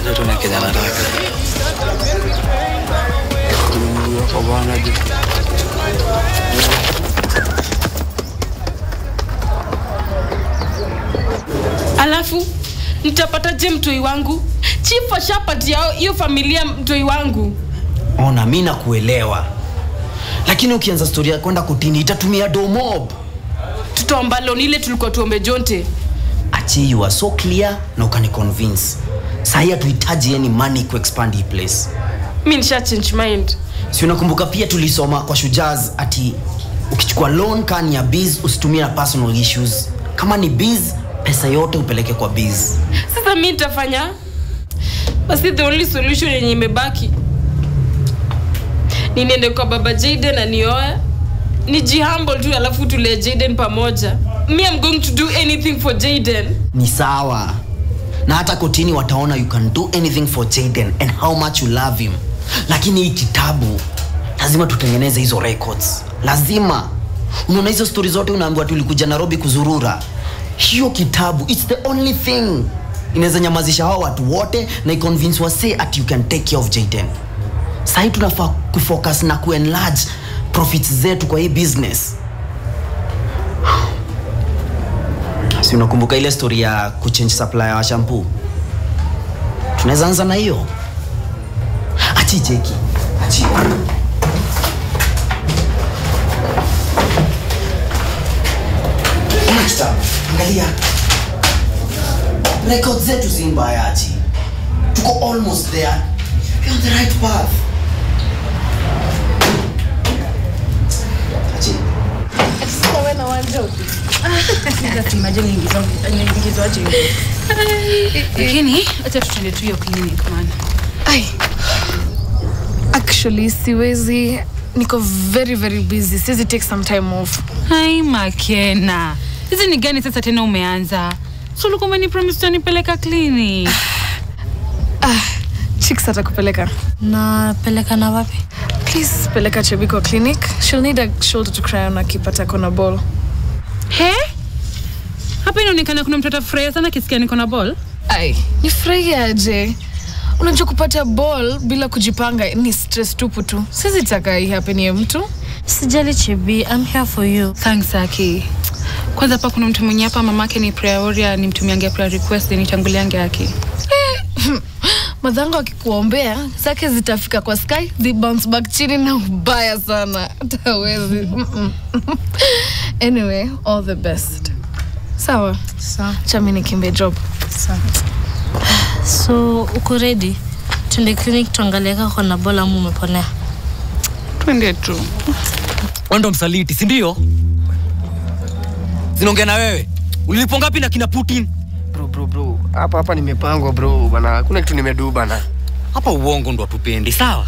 Speaker 20: Ndio tunakija na raka. Bana jadi.
Speaker 21: Alafu nitapata je mtoi wangu? Chief ashapatia hiyo familia mtoi wangu.
Speaker 20: Ona mimi nakuelewa. Lakini ukianza story ya kwenda kutini itatumia domob.
Speaker 21: tutaomba loan ile tulikuwa tuombe Jonte.
Speaker 20: Achi, you are so clear na ukani convince. Sahi hatuhitaji any money ku expand hii place.
Speaker 21: Mimi nisha change mind.
Speaker 20: Si unakumbuka pia tulisoma kwa Shujaz ati ukichukua loan kani ya biz usitumie na personal issues. Kama ni biz, pesa yote upeleke kwa biz.
Speaker 21: Sasa mimi nitafanya basi the only solution yenye imebaki ni niende kwa baba Jaden na nioe. Nijihumble tu alafu tule Jaden pamoja. Me I'm going to do anything for Jaden.
Speaker 20: Ni sawa. Na hata kotini wataona you can do anything for Jaden and how much you love him. Lakini hii kitabu lazima tutengeneze hizo records. Lazima. Unaona hizo stories zote unaambiwa tulikuja Nairobi kuzurura. Hiyo kitabu it's the only thing inaweza nyamazisha hao watu wote na i-convince wase at you can take care of Jaden. Sasa tunafaa kufocus na ku-enlarge profits zetu kwa hii business. Si unakumbuka ile story ya kuchange supplier wa shampoo? Tunaweza anza na hiyo. Achi cheki. Achi. Next, angalia. Records zetu si mbaya achi. Tuko almost there. We're on the right path. Achi.
Speaker 22: Sasa wewe na wanjo. Sasa imagine ingizwaje.
Speaker 21: Lakini acha tutende tu hiyo clinic man.
Speaker 22: Actually siwezi, niko very busy. Siwezi take some time off.
Speaker 21: Hai Makena. Hizi ni gani sasa tena umeanza? So ulikuwa umenipromise utanipeleka clinic.
Speaker 22: Chicks atakupeleka. Na peleka na wapi? Please peleka Chebiko clinic. She'll need a shoulder to cry on akipata kona ball.
Speaker 21: He? Hapa inaonekana kuna mtoto afraid sana kisikia niko na ball.
Speaker 22: Ni furahi aje. Unajua kupata ball bila kujipanga ni stress tupu tu. Sisi taka hii happen ya mtu.
Speaker 21: Sijali Chebi, I'm here for you. Thanks Aki. Kwanza hapa kuna mtu mwenye hapa mamake ni prayer warrior, ni mtumiange prayer request ni tanguliange Aki.
Speaker 22: Madhango akikuombea zake zitafika kwa sky, zi bounce back chini na ubaya sana. Hatawezi. Anyway, all the best. Sawa. Chami nikimbe job. Sawa.
Speaker 2: So, uko ready? Tuende clinic tuangalie kama kuna bola au umeponea.
Speaker 21: Twende tu.
Speaker 6: Ndo msaliti, si ndio? Zinaongea na wewe. Ulilipo ngapi na kina Putin?
Speaker 9: Bro. Hapa nimepangwa bro bana. Hakuna kitu nimedu bana.
Speaker 6: Hapa uongo ndo atupendi, sawa?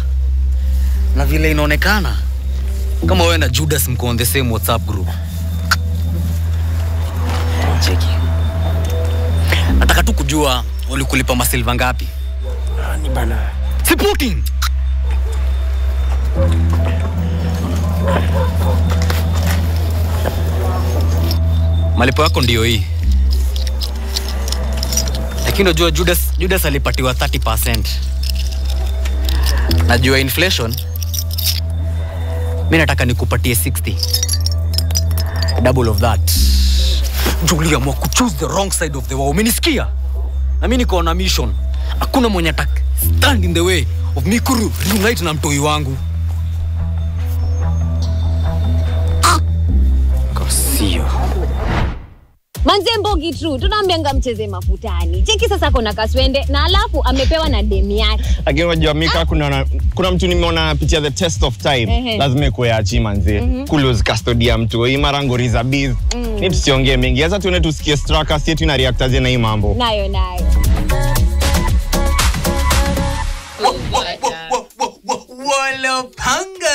Speaker 6: Na vile inaonekana kama wewe na Judas mko on the same WhatsApp group. Cheki. Nataka tu kujua ulikulipa masilva ngapi?
Speaker 9: Ni bana.
Speaker 6: Si Putin. Malipo yako ndio hii. Lakini unajua Judas alipatiwa 30%. Najua inflation. Mimi nataka nikupatie 60. Double of that. Julia mwa choose the wrong side of the war. Umenisikia? Na mimi niko na mission. Hakuna mwenye ataka stand in the way of me reunite na mtoi wangu. Kosio.
Speaker 13: Manze Mbogi true, tunaambianga mcheze mafutani. Cheki sasa kuna kaswende na alafu amepewa na demi yake.
Speaker 7: Lakini unajua Mika kuna mtu nimeona anapitia the test of time. Lazima ikuwe achi manze. Kulose custody ya mtu. Hii mara ngori za biz. Ni tusiongee mengi. Sasa tuone tusikie straka yetu na react aje na hii mambo.
Speaker 13: Nayo.
Speaker 3: Wala panga.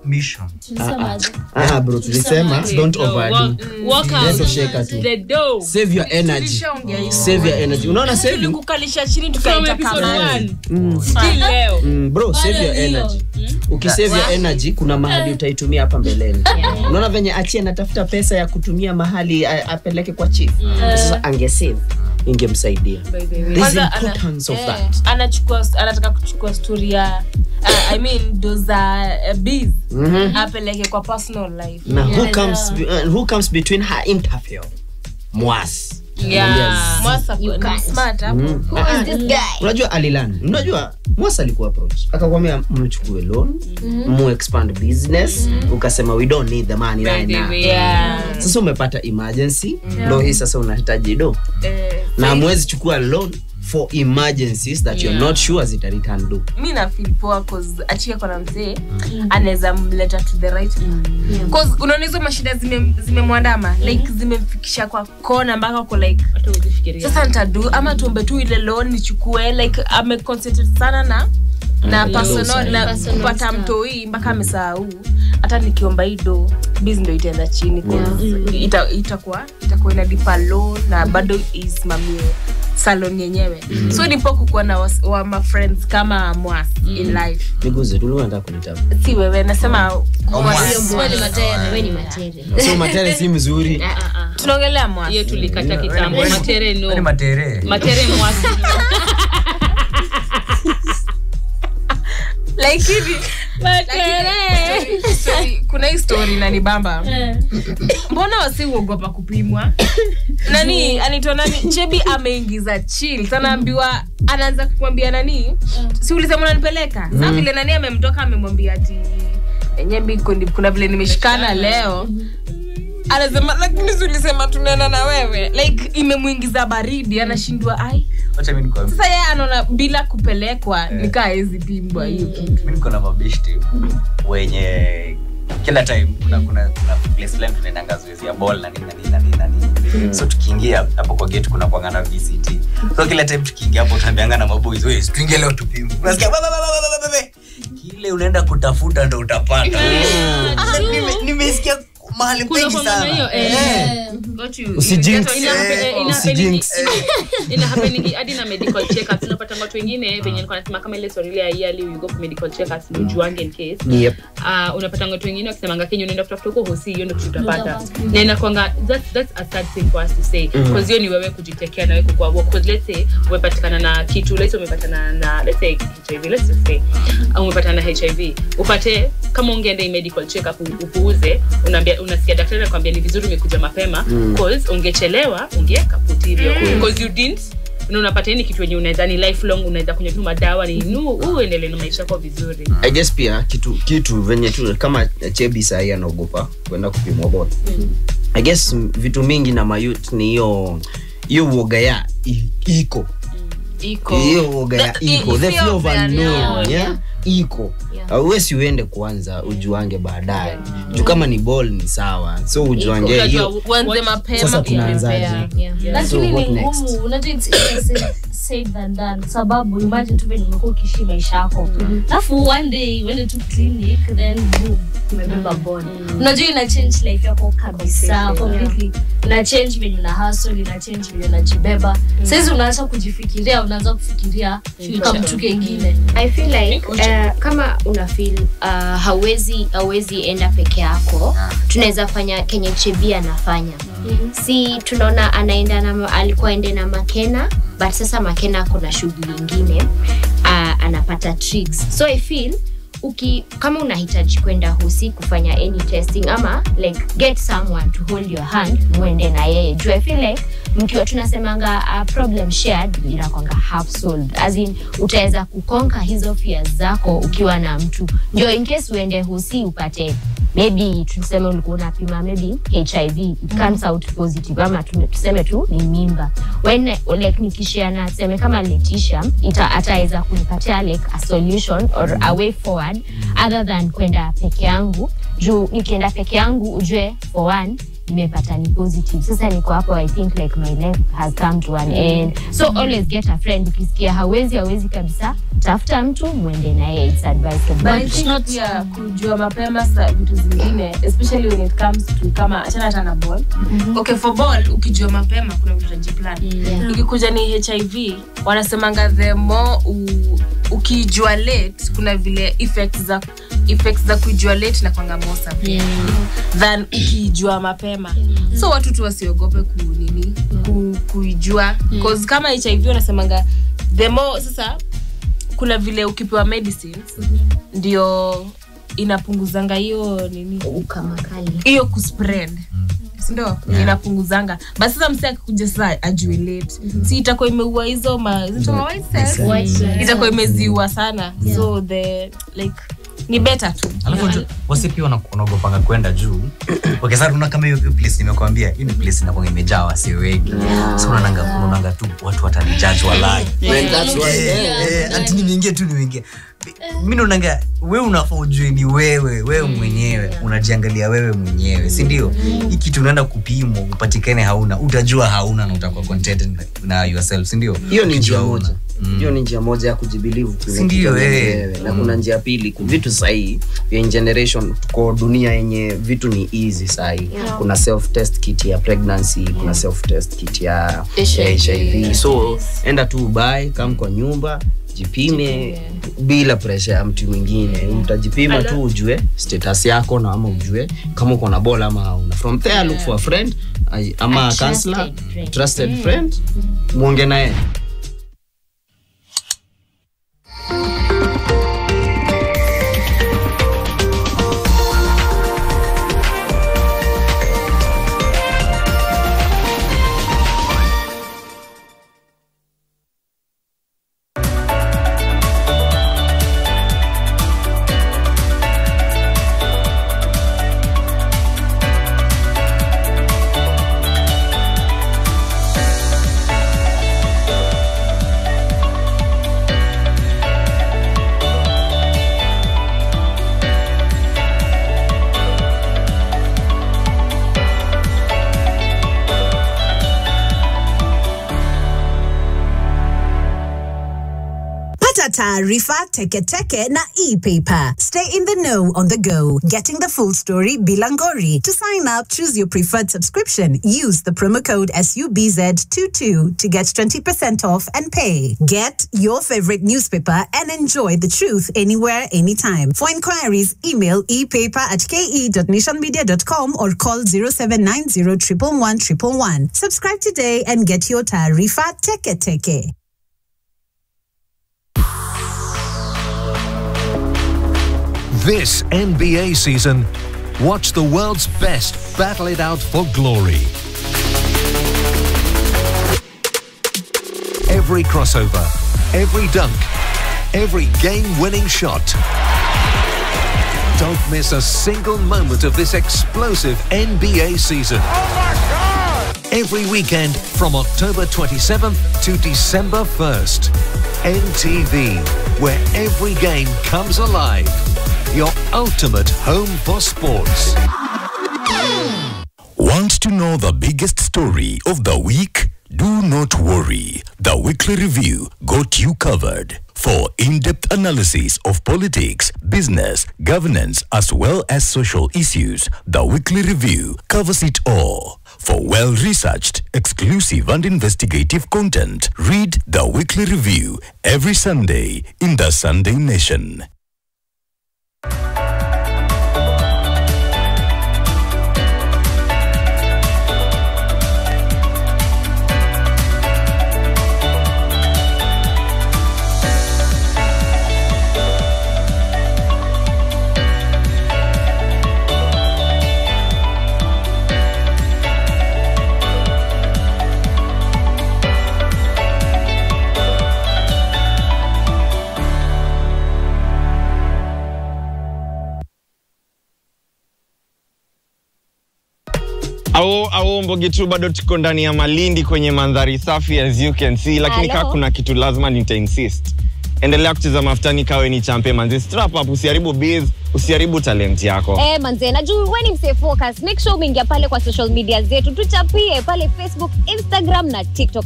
Speaker 9: Mission.
Speaker 20: Bro, tulisema don't overdo.
Speaker 21: Walk out the door.
Speaker 20: Save your energy. Unaona saving?
Speaker 21: Tulikukalisha chini tukaita kama still leo.
Speaker 20: Bro, save your energy. Ukisave your energy kuna mahali utaitumia hapa mbeleni. Unaona venye Achie anatafuta pesa ya kutumia mahali apeleke kwa chief. Sasa angesave ingemsaidia. There's importance of that.
Speaker 21: Anataka kuchukua story ya doza biz apeleke kwa personal life.
Speaker 20: Now who comes between her interview? Mwas.
Speaker 22: Yeah. Mwasa smart hapo. Who is this guy?
Speaker 20: Unajua alilan. Unajua Mwasa alikuwa approach. Akakwambia mchukue loan, mu expand business, ukasema we don't need the money right now.
Speaker 22: Yeah.
Speaker 20: Sasa umepata emergency, ndio hii sasa unahitaji do. Na mwezi chukua loan for emergencies that you're not sure zita return do.
Speaker 22: Mimi na feel poa cause achia kwa mzee anaweza mleta to the right cause unaona hizo mashida zimemwandama like zimemfikisha kwa kona mpaka kwa like hata ujifikiria sasa nitadu ama tuombe tu ile loan nichukue like ame concentrate sana na personal na kupata mtoi mpaka amesahau hata nikiomba hido business ndio itaenda chini itakuwa ina defer loan na bado isimamie salon yenyewe. So nipo kukuwa na wa my friends kama Mwas in life.
Speaker 20: Niguze tu unataka kunitabu.
Speaker 22: Si wewe nasema
Speaker 13: wewe ni matere.
Speaker 20: So matere si mzuri.
Speaker 22: Tunaongelea Mwas.
Speaker 21: Hiyo tulikata kitambo. Matere no.
Speaker 20: Ni matere.
Speaker 21: Matere Mwas.
Speaker 22: Like hivi. Kuna history na ni bamba. Mbona wasi uogopa kupimwa? Nani anaitwa nani? Chebi ameingiza chill. Sana ambiwa anaanza kumwambia nani? Si ulisema unanipeleka? Sasa vile nani amemtoka amemwambia ati Nyembi kuna vile nimeshikana leo. Anasema lakini ulisema tunaenda na wewe. Like imemuingiza baridi anashindwa ai.
Speaker 6: Acha mimi nikwambie.
Speaker 22: Sasa yeye anaona bila kupelekwa nikaa hizi pimbwa hiyo kitu.
Speaker 6: Mimi niko na mabeshte wenye kila time kuna place line tunaenda zoezi ya ball na nini. So tukiingia hapo kwa gate kuna kuangana VCT. So kila time tukiingia hapo tunaambiana na maboys wewe tuingie leo tupime. Unasikia kile unaenda kutafuta ndo utapata. Nimesikia mahali pengi sana.
Speaker 20: Usijinx.
Speaker 21: Ina happening hadi na medical check-ups. Tunapata watu wengine venye nilikuwa nasema kama ile story ya yearly you go for medical check-ups ndio juange in case.
Speaker 20: Yep.
Speaker 21: Unapata watu wengine wakisema Kenya unaenda kutafuta huko hosi hiyo ndio tutapata. Na inakuanga that's a sad thing for us to say because hiyo ni wewe kujitekea na wewe kwa because let's say umepatikana na kitu let's say umepatana na let's say HIV let's just say umepatana na HIV upate kama ungeenda medical check-up upuuze unasikia daktari anakuambia ni vizuri umekuja mapema because ungechelewa ungekaputirio because you didn't unapata ni kitu yenye unaweza ni lifelong unaweza kunywa tu madawa ni uendelee na maisha yako vizuri.
Speaker 20: I guess pia kitu venye tu kama Chebi sahi anaogopa kwenda kupimwa bora. I guess vitu mingi na mayouth ni hiyo uoga ya iko hiyo uoga ya iko the fear of unknown yeah iko wewe si uende kwanza ujuange baadaye juu kama ni ball ni sawa so ujuange hiyo
Speaker 22: uanze mapema
Speaker 20: sasa tunaanzaje
Speaker 2: lakini ni ngumu unajua it's said than done sababu imagine tu vile umekuwa ukiishi maisha yako alafu one day uende tu clinic then boom umebeba bone unajua ina change life yako kabisa completely ina change when una hustle ina change when unajibeba sasa unaanza kujifikiria unaanza kufikiria kama mtu kingine.
Speaker 13: I feel like kama una feel hauwezi enda peke yako tunaweza fanya Kenya Chebi anafanya si tunaona anaenda na alikuwa ende na Makena but sasa Makena kuna shughuli nyingine anapata tricks so I feel kama unahitaji kwenda hosi kufanya any testing ama like get someone to hold your hand muende na yeye juu I feel like mkiwa tunasemanga problem shared inakwanga half solved as in utaweza kukonka hizo fears zako ukiwa na mtu ndio in case uende hosi upate maybe tuseme ulikuwa unapima maybe HIV it comes out positive ama tuseme tu ni mimba when like nikishare na tuseme kama Letitia ataweza kunipatia like a solution or a way forward other than kwenda peke yangu juu nikienda peke yangu ujue for one nimepata ni positive sasa niko hapo I think like my life has come to an end so always get a friend ukisikia hawezi kabisa tafuta mtu muende na yeye it's advisable
Speaker 22: but it's not ya kujua mapema sa vitu zingine especially when it comes to kama achana na ball okay for ball ukijua mapema kuna vitu unajiplan ukikuja ni HIV wanasemanga the more ukijua late kuna vile effects za kujua late na kwanga mosa than ukijua mapema so watu tu wasiogope kuijua cause kama HIV wanasemanga the more sasa kuna vile ukipewa medicines ndio inapunguzanga hiyo nini
Speaker 13: kama kali
Speaker 22: hiyo kuspread
Speaker 21: si ndio? Inapunguzanga. Basi sasa msee akikuja sasa ajue late. Si itakuwa imeua hizo white cells. Itakuwa imeziua sana. So the like ni better tu.
Speaker 6: Alafu wasi pia wanaogopanga kwenda juu. Okay, sasa unaona kama hiyo place nimekuambia, hiyo place inakuwa imejaa wasi wengi. So unaonanga tu watu watanijudge walai.
Speaker 9: That's why.
Speaker 6: Ati nimeingia. Mimi naonanga wewe unafaa ujue ni wewe mwenyewe, unajiangalia wewe mwenyewe, si ndio? Hiki kitu unaenda kupimwa, upatikane hauna, utajua hauna na utakuwa contented na yourself, si ndio?
Speaker 20: Hiyo ni njia moja. Hiyo ni njia moja ya kujibelieve wewe. Na kuna njia pili, vitu sahihi vya generation, tuko dunia yenye vitu ni easy sahihi. Kuna self test kit ya pregnancy, kuna self test kit ya HIV. So enda tu buy, kama kwa nyumba jipime bila pressure ya mtu mwingine. Utajipima tu ujue status yako na ama ujue kama uko na bola ama hauna. From there look for a friend ama a counselor, trusted friend, muongee naye.
Speaker 10: Taarifa teke na e-paper. Stay in the know on the go. Getting the full story bila ngori. To sign up, choose your preferred subscription. Use the promo code SUBZ22 to get 20% off and pay. Get your favorite newspaper and enjoy the truth anywhere, anytime. For inquiries, email epaper@ke.nationmedia.com or call 0790 111 111. Subscribe today and get your taarifa teke.
Speaker 11: This NBA season, watch the world's best battle it out for glory. Every crossover, every dunk, every game-winning shot. Don't miss a single moment of this explosive NBA season.
Speaker 19: Oh my God!
Speaker 11: Every weekend from October 27th to December 1st. NTV, where every game comes alive. Your ultimate home for sports.
Speaker 28: Want to know the biggest story of the week? Do not worry. The Weekly Review got you covered. For in-depth analysis of politics, business, governance, as well as social issues, the Weekly Review covers it all. For well-researched, exclusive and investigative content, read the Weekly Review every Sunday in the Sunday Nation.
Speaker 7: Au Mbogi tu bado tuko ndani ya Malindi kwenye mandhari safi as you can see, lakini kama kuna kitu lazima nita-insist. Endelea kucheza mafutani kawe ni champion manze. Strap up, usiharibu biz, usiharibu talent yako.
Speaker 13: Manze, najua wewe ni mse focus. Make sure umeingia pale kwa social media zetu. Tuchapie pale Facebook, Instagram na TikTok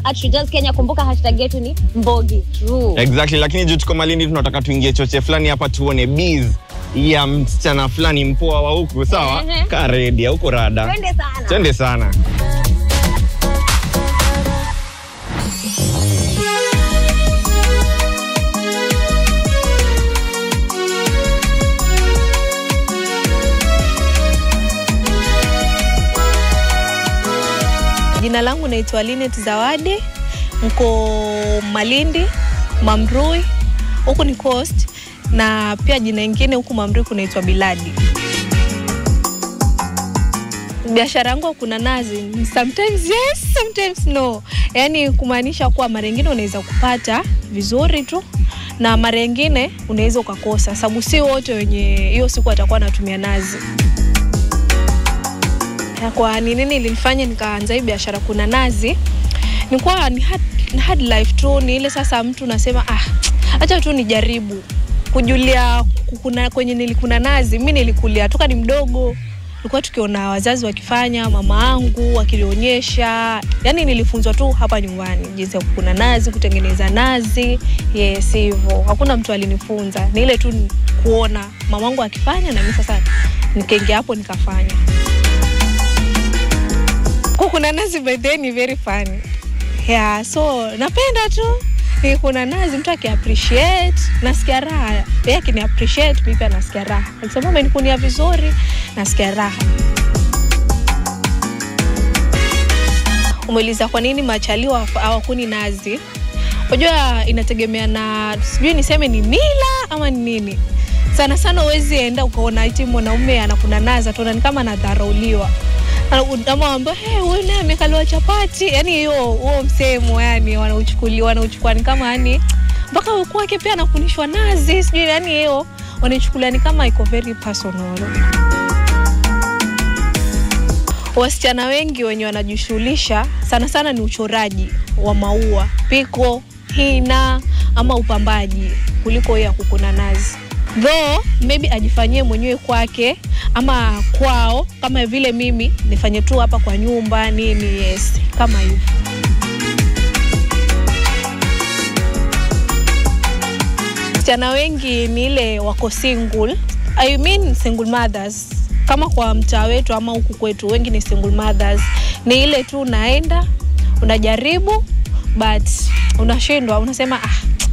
Speaker 13: @Kenya. Kumbuka hashtag yetu ni Mbogi True.
Speaker 7: Exactly, lakini juu tuko Malindi tunataka tuingie choche fulani hapa tuone biz ya msichana fulani mpoa wa huku, sawa? Ka ready huko rada. Twende sana.
Speaker 14: Jina langu naitwa Linet Zawadi, mko Malindi, Mamrui, huku ni Coast, na pia jina lingine huku Mamrui kunaitwa Biladi. biashara yangu kuna nazi. Sometimes yes, sometimes no. Yani kumaanisha kuwa mara nyingine unaweza kupata vizuri tu na mara nyingine unaweza ukakosa, sababu si wote wenye hiyo siku atakuwa anatumia nazi. Kwa nini nilifanya nikaanza hii biashara kuna nazi? Nilikuwa ni hard life tu, ni ile sasa mtu nasema acha tu nijaribu kujulia kwenye nilikuna nazi. Mimi nilikulia toka ni mdogo, tulikuwa tukiona wazazi wakifanya, mama yangu akilionyesha, yani nilifunzwa tu hapa nyumbani jinsi ya kukuna nazi, kutengeneza nazi. Yes, hivyo hakuna mtu alinifunza, ni ile tu kuona mamangu akifanya na mimi sasa nikaingia hapo nikafanya. Kukuna nazi by then ni very funny. Yeah, so napenda tu kuna nazi mtu aki-appreciate, nasikia raha. Yeye akini-appreciate, mimi pia nasikia raha. Akisema umenikunia vizuri, nasikia raha. Umeuliza kwa nini machaliwa hawakuni nazi? Unajua inategemea na sijui niseme ni mila ama ni nini. Sana sana huwezi enda ukaona eti mwanaume anakuna nazi utaona ni kama anadharauliwa. Kama ambao huyu naye amekaliwa chapati, yani hiyo msemo yani wanauchukua ni kama yani mpaka huko wake pia anakunishwa nazi, sijui yani hiyo wanachukulia ni kama iko very personal. Wasichana wengi wenye wanajishughulisha sana sana ni uchoraji wa maua, piko, hina ama upambaji kuliko ya kukuna nazi. Though maybe ajifanyie mwenyewe kwake ama kwao, kama vile mimi nifanye tu hapa kwa nyumba nini, yes, kama hivyo. Wasichana wengi ni ile wako single, I mean single mothers. Kama kwa mtaa wetu ama huku kwetu wengi ni single mothers. Ni ile tu unaenda, unajaribu but unashindwa, unasema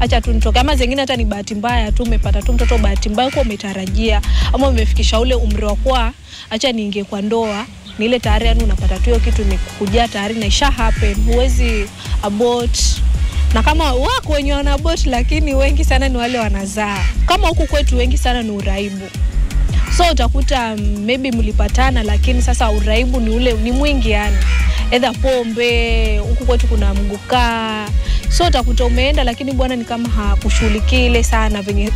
Speaker 14: acha tu nitoke. Ama zingine hata ni bahati mbaya tu, umepata tu mtoto bahati mbaya kwa umetarajia, ama umefikisha ule umri wa kwa acha niingie kwa ndoa, ni ile tayari yani unapata tu hiyo kitu imekuja tayari na isha happen, huwezi abort. Na kama wako wenye wana abort, lakini wengi sana ni wale wanazaa. Kama huku kwetu wengi sana ni uraibu. So utakuta maybe mlipatana lakini sasa uraibu ni ule ni mwingi yani. Either pombe, huku kwetu kuna mguka. So utakuta umeenda lakini bwana ni kama hakushughulikia ile sana venye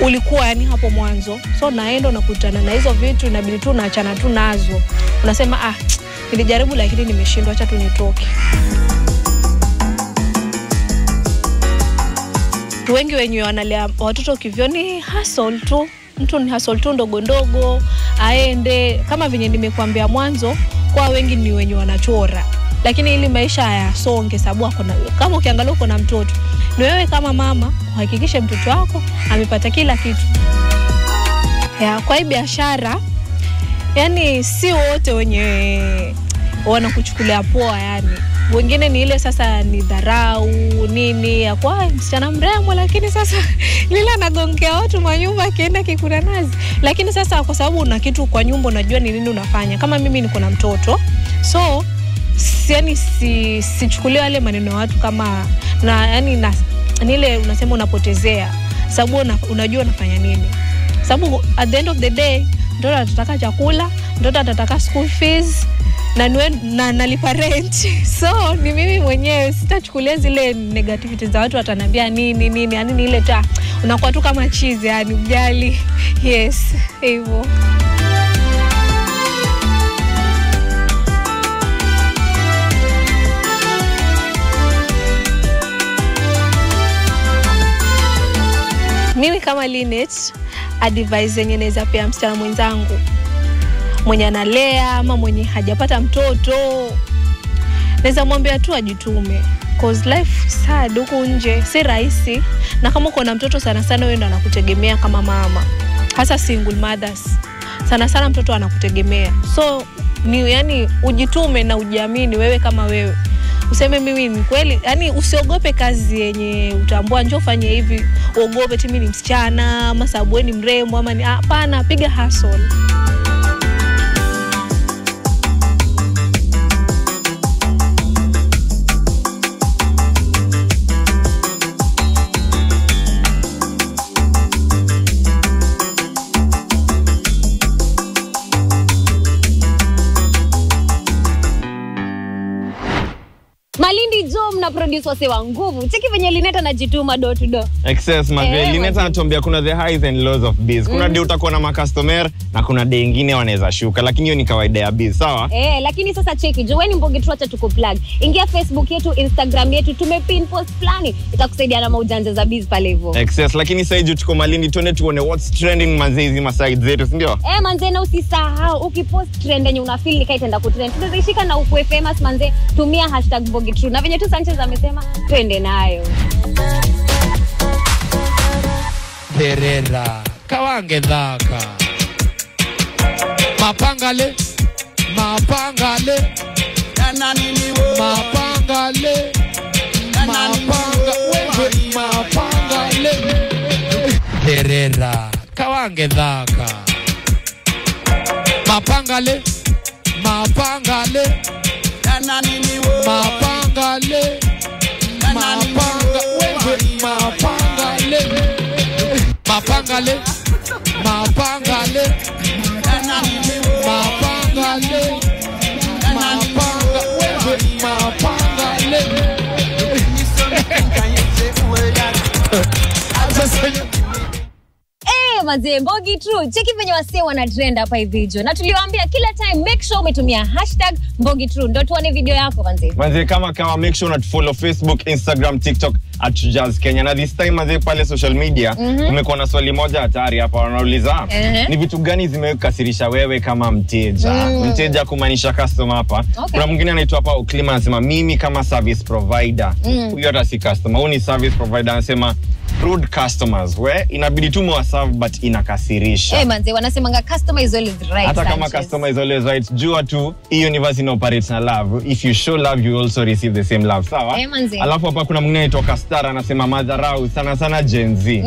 Speaker 14: ulikuwa yani hapo mwanzo. So naenda unakutana na hizo vitu, inabidi tu unaachana tu nazo. Unasema nilijaribu lakini nimeshindwa, acha tu nitoke. Wengi wenye wanalea watoto kivyoni hustle tu. Mtu ni hustle tu ndogo ndogo, aende kama venye nimekuambia mwanzo, kwa wengi ni wenye wanachora. Lakini ili maisha yasonge, sababu kama ukiangalia uko na mtoto, ni wewe kama mama uhakikishe mtoto wako amepata kila kitu. Kwa hii biashara yani si wote wenye wanakuchukulia poa yani. Wengine ni ile sasa ni dharau nini ya kwa msichana mrembo, lakini sasa lila anagongea watu manyumba akienda kikuna nazi. Lakini sasa kwa sababu una kitu kwa nyumba unajua ni nini unafanya. Kama mimi niko na mtoto, so yani sichukulia wale maneno ya watu kama na yani nile unasema unapotezea, sababu unajua unafanya nini. Sababu at the end of the day mtoto atataka chakula, mtoto atataka school fees na nalipa rent. So ni mimi mwenyewe sitachukulia zile negativity za watu watanambia nini yani ni ile ta unakuwa tu kama cheese yani ujali. Yes, hivyo. Mimi kama Linet, advice yenye naweza pia msichana mwenzangu mwenye analea ama mwenye hajapata mtoto, naweza mwambia tu ajitume, cause life sad huko nje si rahisi. Na kama uko na mtoto sana sana wewe ndo anakutegemea kama mama, hasa single mothers, sana sana mtoto anakutegemea. So ni yani ujitume na ujiamini wewe kama wewe. Useme mimi ni kweli, yani usiogope kazi yenye utambua njoo fanye hivi, uogope eti mimi ni msichana ama sababu wewe ni mrembo ama ni hapana, piga hustle.
Speaker 13: tuna produce wase wa nguvu. Cheki venye Lineta anajituma door to door.
Speaker 7: Excess manze. Lineta anatuambia kuna the highs and lows of biz. Kuna day utakuwa na customer na kuna day nyingine wanaweza shuka, lakini hiyo ni kawaida ya biz, sawa?
Speaker 13: Lakini sasa cheki, joweni Mbogi True, acha tukuplug. Ingia Facebook yetu, Instagram yetu, tumepin post fulani. Itakusaidia na maujanja za biz pale hivyo.
Speaker 7: Excess, lakini sasa hivi tuko Malindi, tuone what's trending manze hizi maside zetu, si ndio?
Speaker 13: Manze, na usisahau ukipost trend yenye una feel ikaitenda kutrend. Tunazishika na ukue famous manze, tumia #Mbogi True. Na venye tu Sanchez amesema, twende nayo.
Speaker 4: Perera, kawange dhaka. Mapangale. Mapangale. Perera, kawange dhaka. Mapangale. Mapangale.
Speaker 13: Manze, Mbogi True, cheki venye wase wana trend hapa hivi video. Na tuliwaambia kila time make sure umetumia #Mbogi True ndio tuone video yako manze.
Speaker 7: Manze, kama make sure una follow Facebook, Instagram, TikTok @Jazz_Kenya. Na this time manze pale social media umekuwa na swali moja hatari hapa wanauliza. Ni vitu gani zimekasirisha wewe kama mteja? Mteja kumaanisha customer hapa. Kuna mwingine anaitwa hapa Oklima anasema mimi kama service provider. Huyo hata si customer, huyu ni service provider anasema rude customers inabidi tu mwaserve but inakasirisha.
Speaker 13: Manze, wanasemanga customer is always right.
Speaker 7: Hata kama customer is always right, jua tu hii universe operates na love. If you show love you also receive the same love, sawa? Alafu hapa kuna mwingine anaitwa Star anasema madharau sana Gen Z.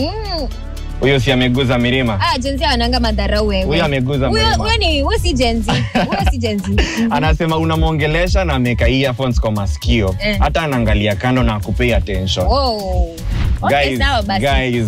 Speaker 7: Huyo si ameguza milima.
Speaker 13: Gen Z ananga madharau wewe.
Speaker 7: Huyo ameguza milima.
Speaker 13: Wewe si Gen Z. Wewe si Gen Z.
Speaker 7: Anasema unamuongelesha na ameka earphones kwa masikio. Hata anaangalia kando na akupei attention.
Speaker 13: Okay,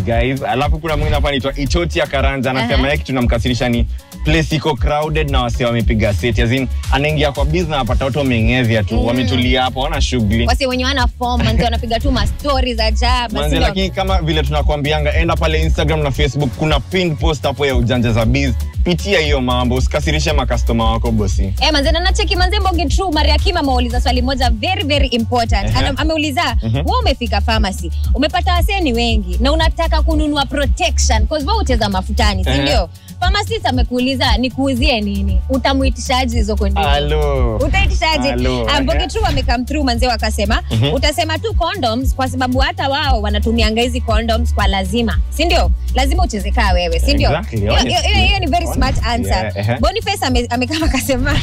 Speaker 7: guys. Alafu kuna mwingine hapa anaitwa Itotia Karanja anasema yake tunamkasirisha ni place iko crowded na wase wamepiga set. Yazin anaingia kwa business apata watu wamengezia tu, wametulia hapo wana shughuli.
Speaker 13: Wase wenye wana form manze wanapiga tu ma stories ajabu.
Speaker 7: Manze, lakini kama vile tunakwambianga enda pale Instagram na Facebook kuna pinned post hapo ya ujanja za biz. Pitia hiyo mambo, usikasirishe makastoma wako bosi.
Speaker 13: Manze, na cheki manze Mbogi True, Maria Kima ameuliza swali moja very important. Ameuliza, wewe umefika pharmacy, umepata waseni wengi na unataka kununua protection cause wewe uteza mafutani, si ndio? Pharmacist amekuuliza nikuuzie nini? Utamuitishaje hizo conditions?
Speaker 7: Hello.
Speaker 13: Utaitishaje? Mbogi True amecome through manze wakasema, utasema tu condoms kwa sababu hata wao wanatumianga hizi condoms kwa lazima, si ndio? Lazima uchezeka wewe, si ndio? Hiyo ni very smart answer. Boniface amekama kasema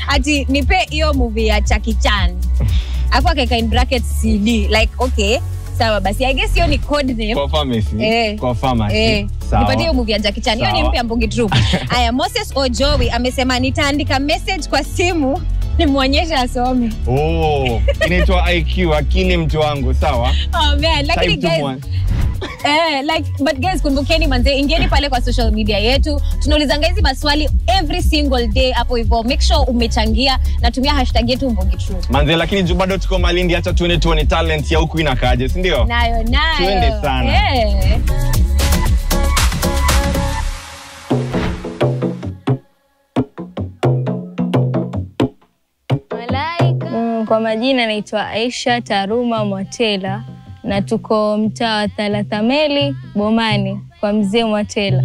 Speaker 13: ati nipe hiyo movie ya Jackie Chan. Hapo akaeka in brackets CD like okay. Sawa basi, I guess hiyo ni code name.
Speaker 7: Kwa pharmacy. Kwa pharmacy. Sawa.
Speaker 13: Nipatie hiyo movie ya Jackie Chan. Hiyo ni mpya Mbogi True. Aya, Moses Ojowi amesema nitaandika message kwa simu nimuonyeshe asome.
Speaker 7: Inaitwa IQ, akili mtu wangu, sawa?
Speaker 13: Man, lakini guys but guys kumbukeni manze, ingieni pale kwa social media yetu. Tunaulizanga hizi maswali every single day hapo hivyo. Make sure umechangia na tumia #yetu Mbogi True.
Speaker 7: Manze, lakini bado tuko Malindi, acha tuone talent ya huku inakaje, si ndio?
Speaker 13: Nayo.
Speaker 7: Tuende sana.
Speaker 16: Kwa majina naitwa Aisha Taruma Mwatela na tuko mtaa wa Thalathameli Bomani kwa mzee Mwatela.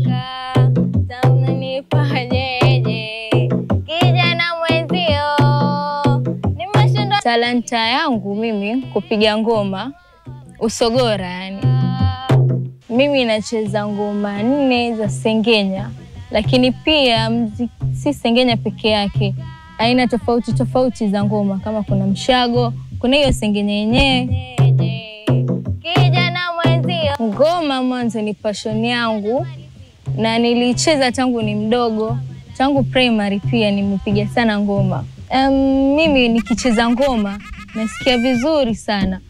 Speaker 16: Kijana mwenzio nimeshinda talanta yangu mimi kupiga ngoma usogora yani. Mimi nacheza ngoma 4 za sengenya, lakini pia si sengenya peke yake. Aina tofauti za ngoma, kama kuna mshago, kuna hiyo sengenya yenyewe. Kijana mwenzio. Ngoma mwanzo ni passion yangu na nilicheza tangu ni mdogo. Tangu primary pia nimepiga sana ngoma. Mimi nikicheza ngoma nasikia vizuri sana.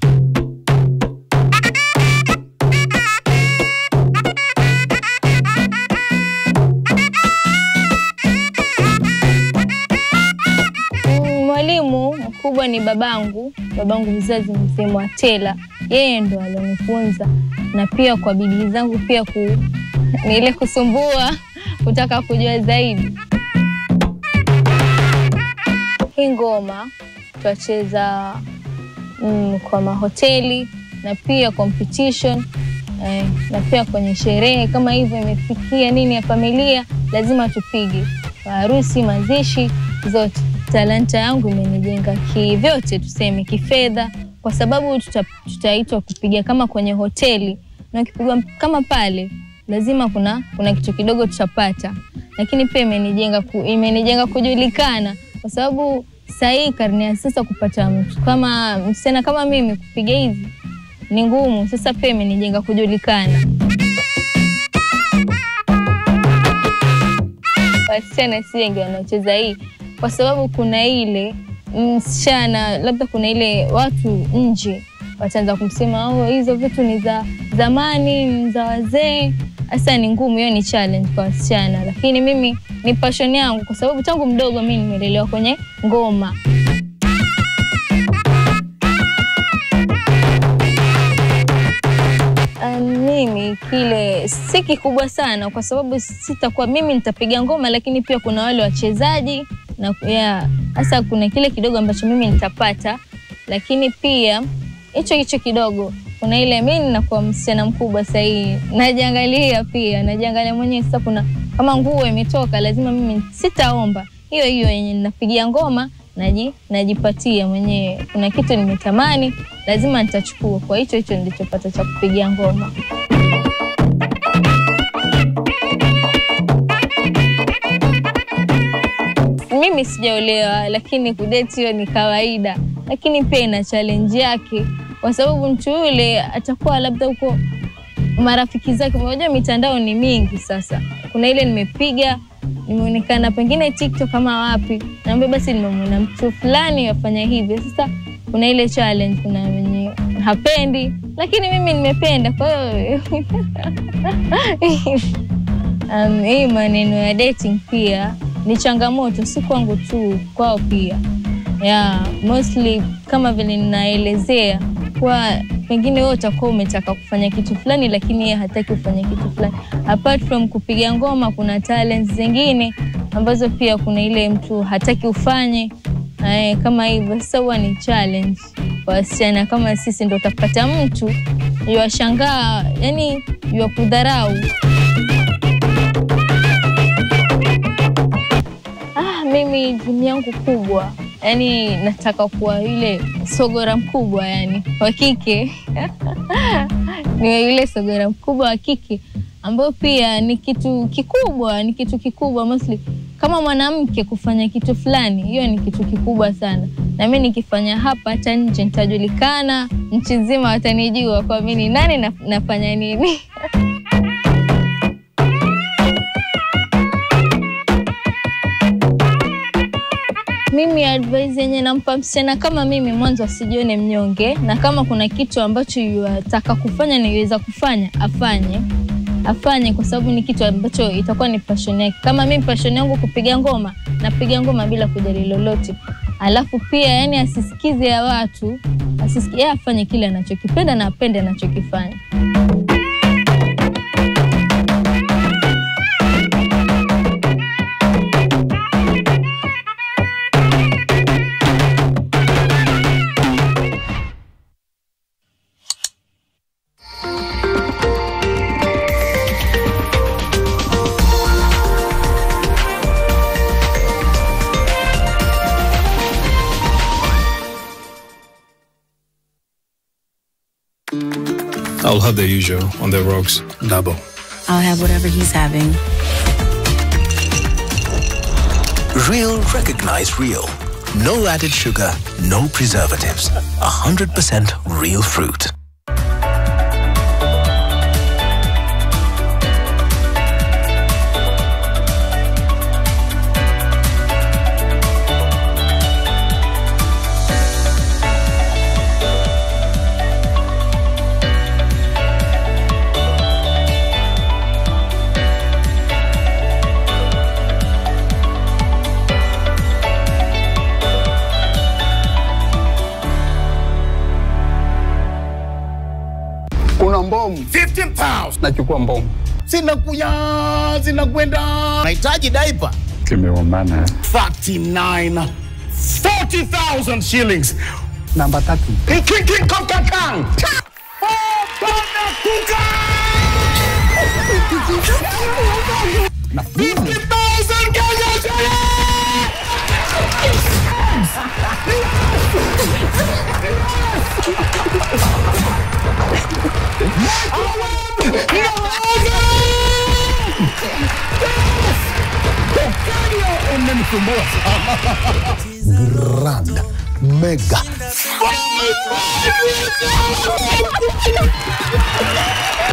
Speaker 16: Mwalimu mkubwa ni babangu mzazi mzima wa Tela. Yeye ndo alonifunza, na pia kwa bidii zangu pia ni ile kusumbua kutaka kujua zaidi. Hii ngoma tuacheza kwa mahoteli na pia competition, na pia kwenye sherehe kama hivyo imefikia nini ya familia lazima tupige. Harusi, mazishi, zote. Talanta yangu imenijenga kivyote, tuseme kifedha, kwa sababu tutaitwa kupiga kama kwenye hoteli, na ukipigwa kama pale lazima kuna kitu kidogo tutapata. Lakini pia imenijenga kujulikana, kwa sababu sasa karne ya sasa kupata mtu kama msichana kama mimi kupiga hivi ni ngumu. Sasa pia imenijenga kujulikana. Wasichana si wengi wanaocheza hii, kwa sababu kuna ile msichana, labda kuna ile watu nje wataanza kumsema hizo vitu ni za zamani, ni za wazee. Sasa ni ngumu, hiyo ni challenge kwa wasichana. Lakini mimi ni passion yangu, kwa sababu tangu mdogo mimi nimelelewa kwenye ngoma. Mimi kile si kikubwa sana, kwa sababu sitakuwa mimi nitapiga ngoma, lakini pia kuna wale wachezaji na sasa kuna kile kidogo ambacho mimi nitapata. Lakini pia hicho kidogo kuna ile mimi ninakuwa msichana mkubwa sasa hii, najiangalia mwenyewe. Sasa kuna kama nguo imetoka, lazima mimi sitaomba, hiyo yenye ninapigia ngoma najipatia mwenyewe. Kuna kitu nimetamani, lazima nitachukua. Kwa hicho nilichopata cha kupigia ngoma. Mimi sijaolewa, lakini kudate hiyo ni kawaida, lakini pia ina challenge yake, kwa sababu mtu yule atakuwa labda huko marafiki zake. Unajua mitandao ni mingi sasa. Kuna ile nimepiga, nimeonekana pengine TikTok kama wapi, naomba basi nimemwona mtu fulani yafanya hivi. Sasa kuna ile challenge, kuna mwenye hapendi, lakini mimi nimependa. Kwa hiyo hii maneno ya dating pia ni changamoto, si kwangu tu, kwao pia. Mostly kama vile ninaelezea, kwa pengine wewe utakuwa umetaka kufanya kitu fulani, lakini yeye hataki kufanya kitu fulani. Apart from kupiga ngoma, kuna talents zingine ambazo pia kuna ile mtu hataki ufanye kama hivyo. Sasa huwa ni challenge kwa wasichana kama sisi, ndio utapata mtu yuashangaa, yani yuakudharau. Mimi dream yangu kubwa, yani nataka kuwa yule sogora mkubwa, yani wa kike. Ni yule sogora mkubwa wa kike, ambao pia ni kitu kikubwa, mostly kama mwanamke kufanya kitu fulani, hiyo ni kitu kikubwa sana. Na mimi nikifanya hapa, hata nje nitajulikana, nchi nzima watanijua kwa mimi nani nafanya nini. Mimi advice yenye nampa msichana kama mimi, mwanzo asijione mnyonge, na kama kuna kitu ambacho yataka kufanya na yuweza kufanya, afanye, kwa sababu ni kitu ambacho itakuwa ni passion yake. Kama mimi passion yangu kupiga ngoma, napiga ngoma bila kujali lolote. Alafu pia yani asisikize ya watu, yeye afanye kile anachokipenda na apende anachokifanya.
Speaker 1: I'll have the usual on the rocks, double.
Speaker 12: I'll have whatever he's having.
Speaker 18: Real, recognize real. No added sugar, no preservatives. 100% real fruit. 15 pounds.
Speaker 1: Nachukua mbongo.
Speaker 18: Zinakwenda. Nahitaji diaper.
Speaker 1: Tumeumana.
Speaker 18: 39. 40,000 shillings.
Speaker 1: Namba 3.
Speaker 18: King Kong Kang. Bana kuka. 50,000 Kenya shillings.
Speaker 5: Grand mega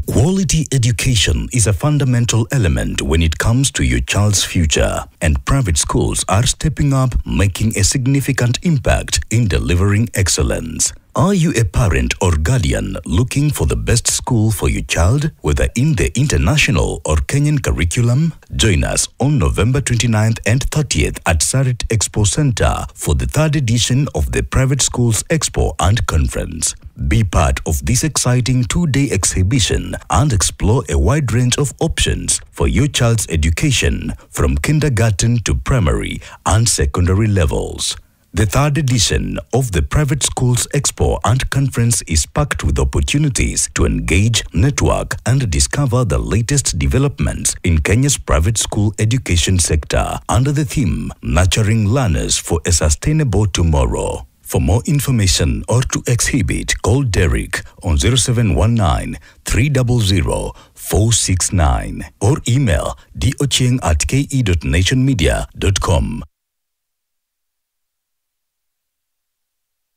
Speaker 28: Quality education is a fundamental element when it comes to your child's future, and private schools are stepping up, making a significant impact in delivering excellence. Are you a parent or guardian looking for the best school for your child, whether in the international or Kenyan curriculum? Join us on November 29th and 30th at Sarit Expo Center for the 3rd edition of the Private Schools Expo and Conference. Be part of this exciting 2-day exhibition and explore a wide range of options for your child's education from kindergarten to primary and secondary levels. The 3rd edition of the Private Schools Expo and Conference is packed with opportunities to engage, network, and discover the latest developments in Kenya's private school education sector under the theme Nurturing Learners for a Sustainable Tomorrow. For more information or to exhibit, call Derek on 0719 300 469 or email docheng@ke.nationmedia.com.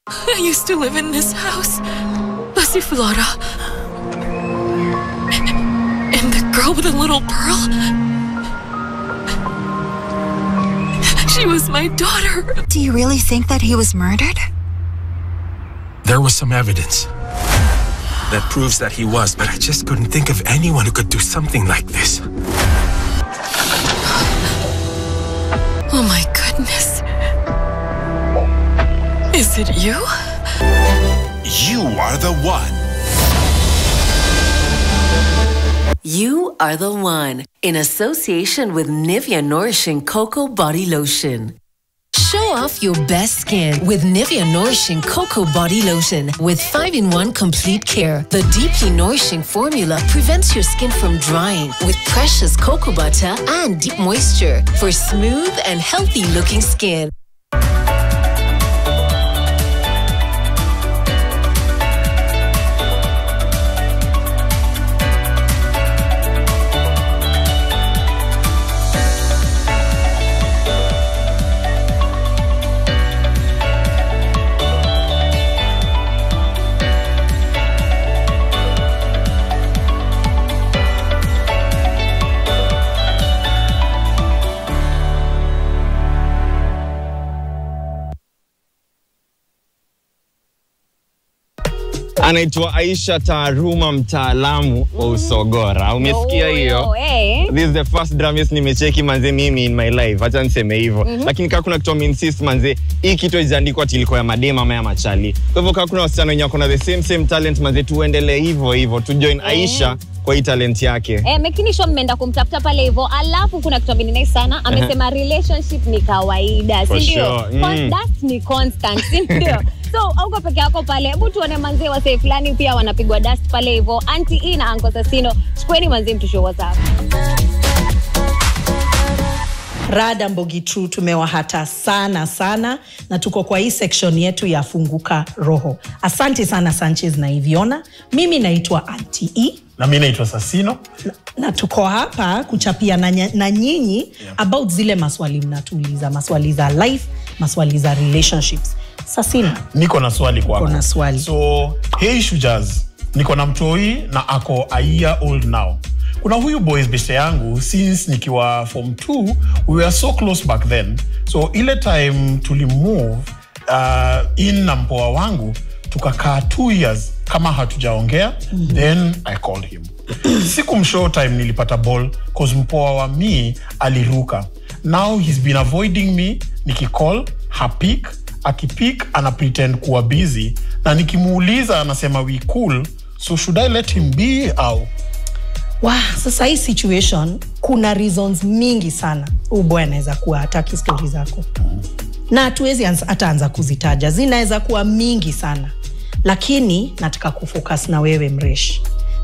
Speaker 8: I used to live in this house, Pasiflora. And the girl with the little pearl, she was my daughter.
Speaker 17: Do you really think that he was murdered?
Speaker 23: There was some evidence that proves that he was, but I just couldn't think of anyone who could do something like this.
Speaker 8: Oh my goodness. Is it you?
Speaker 18: You are the one.
Speaker 24: You are the one, in association with Nivea Nourishing Cocoa Body Lotion. Show off your best skin with Nivea Nourishing Cocoa Body Lotion with 5-in-1 complete care. The deeply nourishing formula prevents your skin from drying with precious cocoa butter and deep moisture for smooth and healthy looking skin.
Speaker 7: Anaitwa Aisha Taruma, mtaalamu wa usogora. Umesikia hiyo? This is the first dramis nimecheki manze mimi in my life. Acha niseme hivyo. Lakini kama kuna kitu insist manze, hii kitu ijaandikwa tiliko ya madema ama ya machali. Kwa hivyo kama kuna wasichana wenye wako na the same talent manze, tuendelee hivyo to join Aisha kwa hii talent yake.
Speaker 13: Mekini show mmeenda kumtafuta pale hivyo. Alafu kuna kitu nice sana. Amesema relationship ni kawaida, si ndio? That's ni constant, si ndio? So, auko peke yako pale. Hebu tuone manzee wa say fulani pia wanapigwa dust pale hivyo. Auntie E na Uncle Sasino, chukweni manzee mtusho WhatsApp.
Speaker 25: Rada Mbogi True tumewahata sana na tuko kwa hii section yetu ya funguka roho. Asante sana Sanchez na Iviona. Mimi naitwa Auntie E.
Speaker 19: Na mimi naitwa Sasino.
Speaker 25: Na tuko hapa kuchapia na nyinyi about zile maswali mnatuuliza, maswali za life, maswali za relationships. Sasino,
Speaker 19: niko na swali kwako.
Speaker 25: Niko na swali.
Speaker 19: So, hey Shujaz, niko na mtoi na ako a year old now. Kuna huyu boys beste yangu since nikiwa form 2, we were so close back then. So ile time tulimove in na mpoa wangu, tukakaa 2 years kama hatujaongea. Then I called him. Sikumshow time nilipata ball cause mpoa wa mi aliruka. Now he's been avoiding me. Nikicall, hapik. Akipick ana pretend kuwa busy, na nikimuuliza anasema we cool, So should I let him be au?
Speaker 25: Sasa hii situation kuna reasons mingi sana. Huyu boy anaweza kuwa hataki story zako. Na hatuwezi ataanza kuzitaja. Zinaweza kuwa mingi sana. Lakini nataka kufocus na wewe Mresh.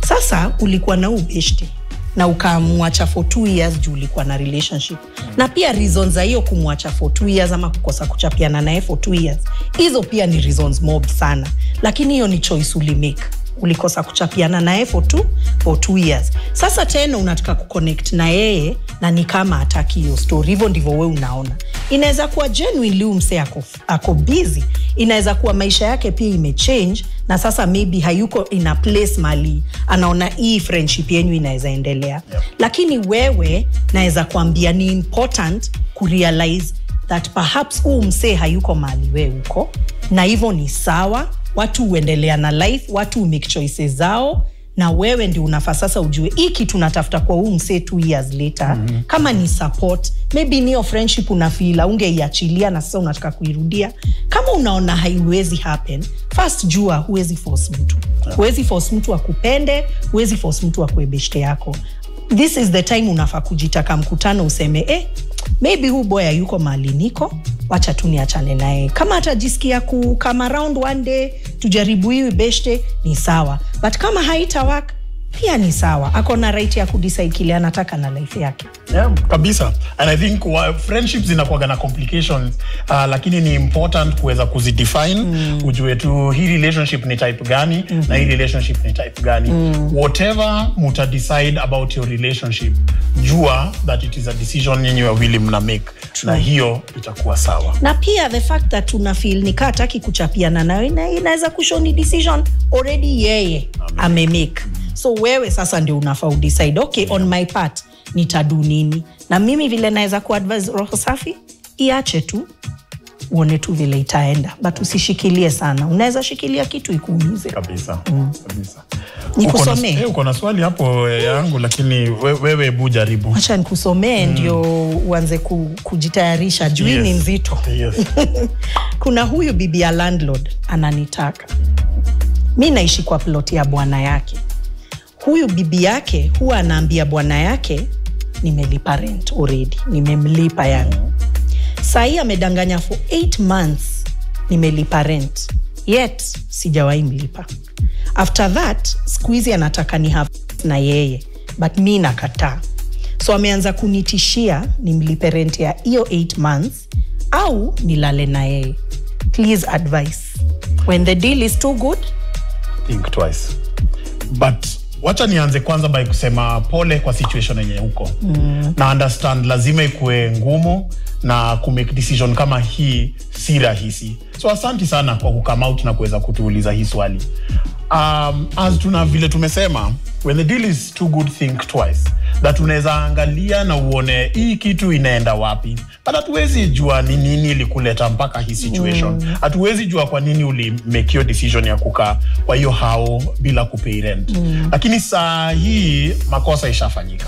Speaker 25: Sasa ulikuwa na ubeshti na ukamwacha for 2 years juu ulikuwa na relationship. Na pia reasons za hiyo kumwacha for 2 years ama kukosa kuchapiana naye for 2 years. Hizo pia ni reasons mob sana. Lakini hiyo ni choice ulimake. Ulikosa kuchapiana naye for 2 years. Sasa tena unataka kuconnect na yeye na ni kama hataki hiyo story. Hivyo ndivyo wewe unaona. Inaweza kuwa genuinely umse ako busy. Inaweza kuwa maisha yake pia imechange na sasa maybe hayuko in a place mali anaona hii friendship yenu inaweza endelea. Lakini wewe naweza kuambia ni important kurealize that perhaps umse hayuko mali wewe uko na hivyo ni sawa. Watu uendelea na life, watu make choices zao na wewe ndio unafaa sasa ujue hii kitu tunatafuta kwa huu mse 2 years later. Kama ni support, maybe ni friendship unafeel ungeiachilia na sasa unataka kuirudia. Kama unaona haiwezi happen, first jua huwezi force mtu. Huwezi force mtu akupende, huwezi force mtu akuebeshte yako. This is the time unafaa kujitaka mkutano useme maybe huu boy yuko mali niko, wacha tu niachane naye. Kama atajisikia come around one day tujaribu hii beshte ni sawa. But kama haita work pia ni sawa. Ako na right ya kudecide kile anataka na life yake.
Speaker 19: Yeah, kabisa. And I think friendships zinakuwa na complications, lakini ni important kuweza kuzidefine. Ujue tu hii relationship ni type gani na hii relationship ni type gani. Whatever muta decide about your relationship, jua that it is a decision yenye wawili mna make. Na hiyo itakuwa sawa.
Speaker 25: Na pia the fact that una feel ni hataki kuchapiana nawe inaweza kushow ni decision already yeye amemake. So wewe sasa ndio unafaa decide, okay, on my part nitadu nini. Na mimi vile naweza kuadvise roho safi, iache tu uone tu vile itaenda, but usishikilie sana. Unaweza shikilia kitu ikuumize.
Speaker 19: Kabisa. Kabisa.
Speaker 25: Nikusomee.
Speaker 19: Uko na swali hapo yangu, lakini wewe hebu jaribu.
Speaker 25: Acha nikusomee ndio uanze kujitayarisha. Juu ni nzito.
Speaker 19: Yes.
Speaker 25: Kuna huyu bibi ya landlord ananitaka. Mimi naishi kwa plot ya bwana yake. Huyu bibi yake huwa anaambia bwana yake nimelipa rent already, nimemlipa yani. Sasa amedanganya for 8 months nimelipa rent, yet sijawahi mlipa. After that squeeze anataka ni have na yeye, but mimi nakataa. So ameanza kunitishia nimlipe rent ya hiyo 8 months au nilale na yeye. Please advise. When the deal is too good,
Speaker 19: think twice. But wacha nianze kwanza by kusema pole kwa situation yenye huko. Na understand lazima ikue ngumu na kumake decision kama hii si rahisi. So asante sana kwa kukama out na kuweza kutuuliza hii swali. As tuna vile tumesema, when the deal is too good, think twice. That unaweza angalia na uone hii kitu inaenda wapi. But hatuwezi jua ni nini ilikuleta mpaka hii situation. Hatuwezi jua kwa nini uli make your decision ya kukaa kwa hiyo hao bila kupay rent. Lakini saa hii makosa ishafanyika.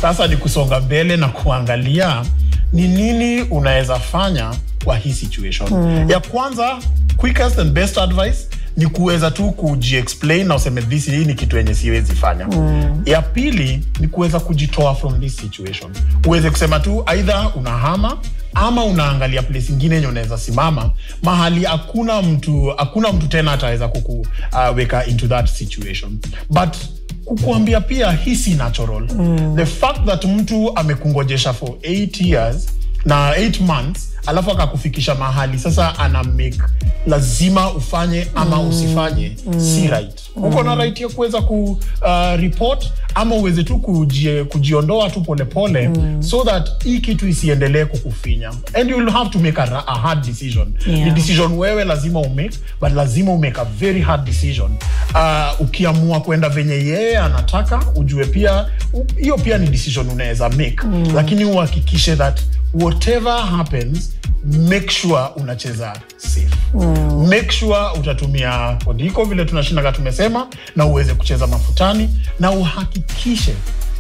Speaker 19: Sasa ni kusonga mbele na kuangalia ni nini unaweza fanya kwa hii situation. Ya kwanza, quickest and best advice ni kuweza tu kuji-explain na useme this hii ni kitu yenye siwezi fanya. Ya pili ni kuweza kujitoa from this situation. Uweze kusema tu either unahama ama unaangalia place nyingine yenye unaweza simama mahali hakuna mtu tena ataweza kukuweka into that situation. But kukuambia pia hii si natural. The fact that mtu amekungojesha for 8 years na 8 months alafu akakufikisha mahali sasa ana make lazima ufanye ama usifanye si right. Uko na right ya kuweza report ama uweze tu kujiondoa tu pole pole so that hii kitu isiendelee kukufinya. And you will have to make a hard decision. The decision wewe lazima umake, but lazima umake a very hard decision. Ukiamua kwenda venye yeye anataka, ujue pia hiyo pia ni decision unaweza make. Lakini uhakikishe that whatever happens, make sure unacheza safe. Make sure utatumia kodiko vile tunashindaga tumesema na uweze kucheza mafutani na uhakikishe